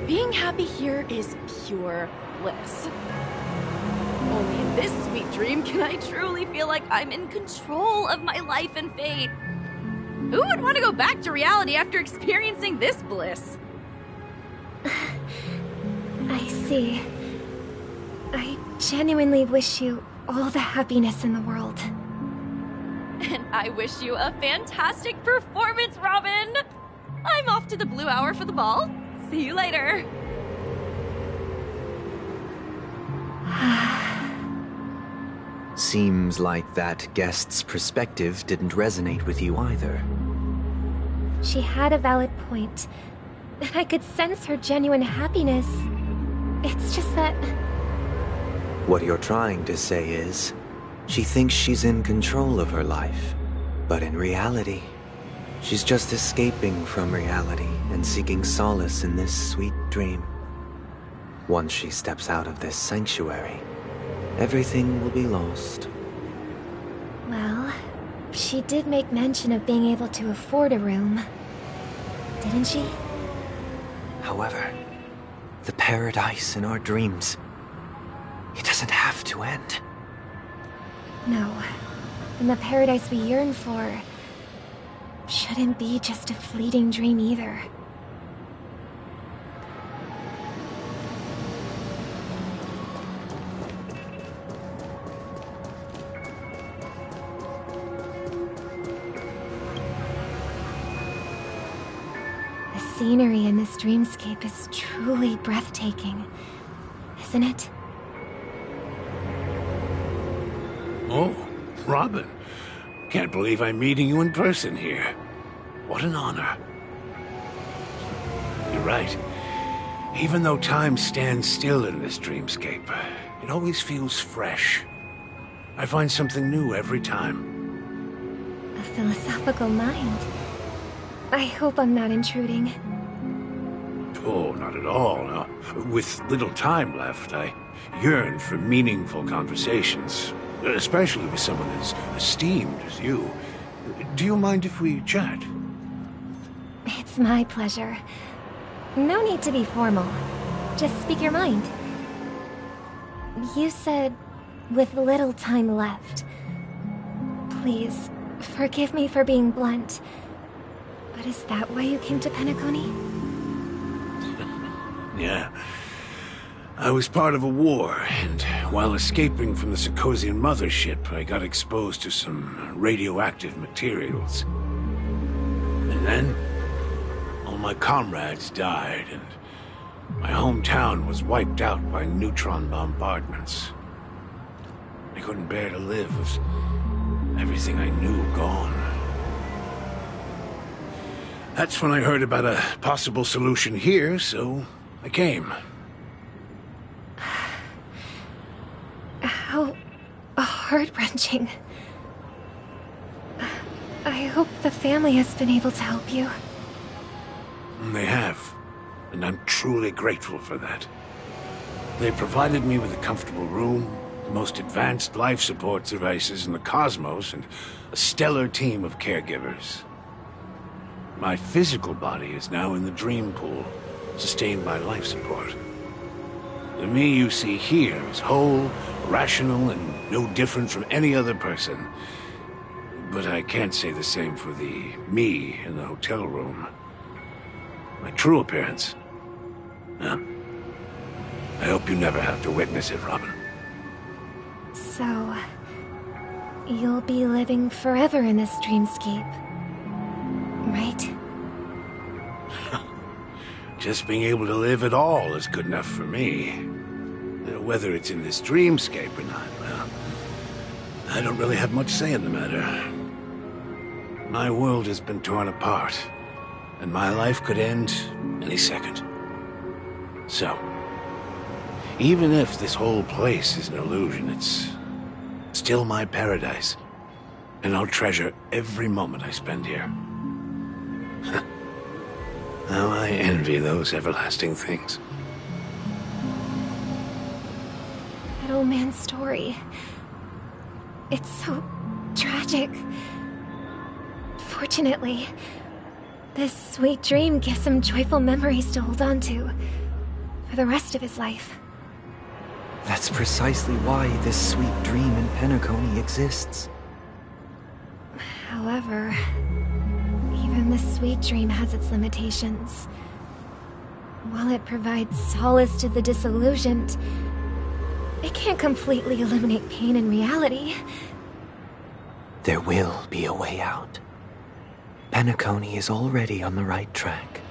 Being happy here is pure bliss. Only in this sweet dream can I truly feel like I'm in control of my life and fate. Who would want to go back to reality after experiencing this bliss? I see. I genuinely wish you all the happiness in the world. And I wish you a fantastic performance, Robin! I'm off to the Blue Hour for the ball. See you later. Seems like that guest's perspective didn't resonate with you either. She had a valid point. I could sense her genuine happiness. It's just that... What you're trying to say is, she thinks she's in control of her life. But in reality, she's just escaping from reality and seeking solace in this sweet dream. Once she steps out of this sanctuary, everything will be lost. Well, she did make mention of being able to afford a room. Didn't she? However, the paradise in our dreams, it doesn't have to end. No. And the paradise we yearn for shouldn't be just a fleeting dream either. The scenery in this dreamscape is truly breathtaking, isn't it? Oh, Robin. Can't believe I'm meeting you in person here. What an honor. You're right. Even though time stands still in this dreamscape, it always feels fresh. I find something new every time. A philosophical mind. I hope I'm not intruding. Oh, not at all. No. With little time left, I yearn for meaningful conversations. Especially with someone as esteemed as you. Do you mind if we chat? It's my pleasure. No need to be formal. Just speak your mind. You said, with little time left. Please, forgive me for being blunt. But is that why you came to Penacony? Yeah. I was part of a war, and while escaping from the Sarkosian mothership, I got exposed to some radioactive materials. And then, all my comrades died, and my hometown was wiped out by neutron bombardments. I couldn't bear to live with everything I knew gone. That's when I heard about a possible solution here, so I came. How heart-wrenching. I hope the family has been able to help you. They have, and I'm truly grateful for that. They provided me with a comfortable room, the most advanced life support devices in the cosmos, and a stellar team of caregivers. My physical body is now in the dream pool, sustained by life support. The me you see here is whole, rational, and no different from any other person. But I can't say the same for the me in the hotel room. My true appearance. Well, I hope you never have to witness it, Robin. So, you'll be living forever in this dreamscape, right? Just being able to live at all is good enough for me. Whether it's in this dreamscape or not, well, I don't really have much say in the matter. My world has been torn apart, and my life could end any second. So, even if this whole place is an illusion, it's still my paradise, and I'll treasure every moment I spend here. How I envy those everlasting things. That old man's story. It's so tragic. Fortunately, this sweet dream gives him joyful memories to hold on to for the rest of his life. That's precisely why this sweet dream in Penacony exists. However, even this sweet dream has its limitations. While it provides solace to the disillusioned, it can't completely eliminate pain in reality. There will be a way out. Penacony is already on the right track.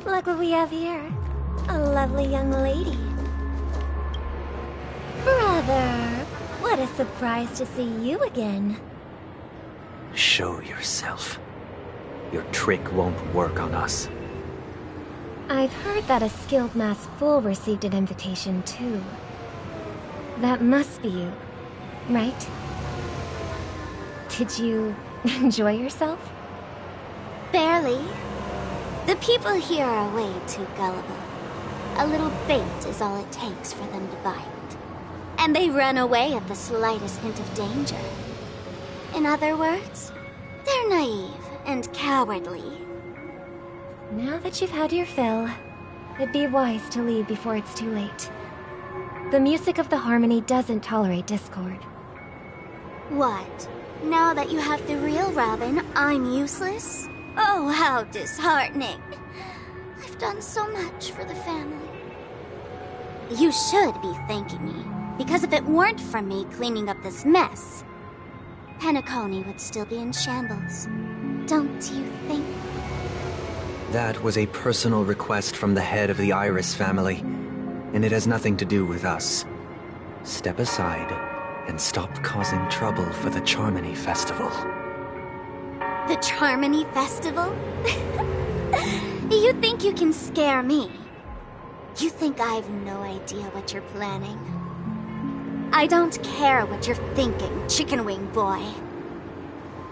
Look what we have here. A lovely young lady. Brother, what a surprise to see you again. Show yourself. Your trick won't work on us. I've heard that a skilled masked fool received an invitation too. That must be you, right? Did you enjoy yourself? Barely. The people here are way too gullible. A little bait is all it takes for them to bite. And they run away at the slightest hint of danger. In other words, they're naive and cowardly. Now that you've had your fill, it'd be wise to leave before it's too late. The music of the harmony doesn't tolerate discord. What? Now that you have the real Robin, I'm useless? Oh, how disheartening. I've done so much for the family. You should be thanking me, because if it weren't for me cleaning up this mess, Penacony would still be in shambles. Don't you think? That was a personal request from the head of the Iris family, and it has nothing to do with us. Step aside and stop causing trouble for the Charmony Festival. The Charmony Festival? You think you can scare me? You think I've no idea what you're planning? I don't care what you're thinking, Chicken Wing Boy.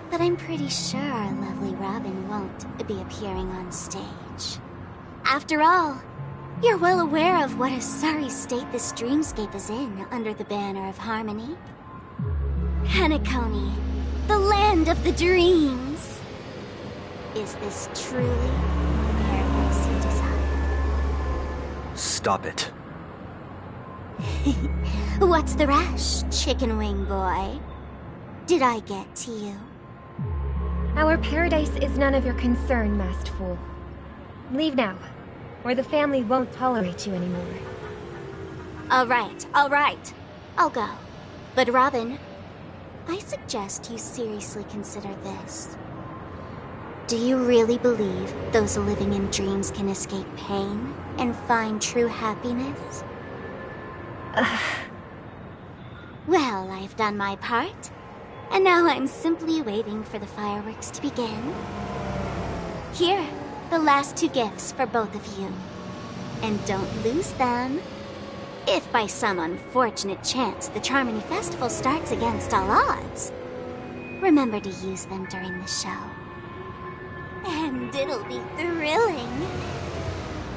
But I'm pretty sure our lovely Robin won't be appearing on stage. After all, you're well aware of what a sorry state this dreamscape is in under the banner of harmony. Penacony, the land of the dreams. Is this truly the paradise you desire? Stop it. What's the rush, Chicken Wing Boy? Did I get to you? Our paradise is none of your concern, masked fool. Leave now, or the family won't tolerate you anymore. All right. I'll go. But Robin, I suggest you seriously consider this. Do you really believe those living in dreams can escape pain and find true happiness? Well, I've done my part, and now I'm simply waiting for the fireworks to begin. Here, the last 2 gifts for both of you. And don't lose them. If by some unfortunate chance the Charmony Festival starts against all odds, remember to use them during the show. And it'll be thrilling.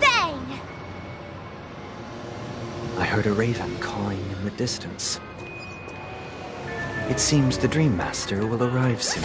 Bang! I heard a raven cawing in the distance. It seems the Dream Master will arrive soon.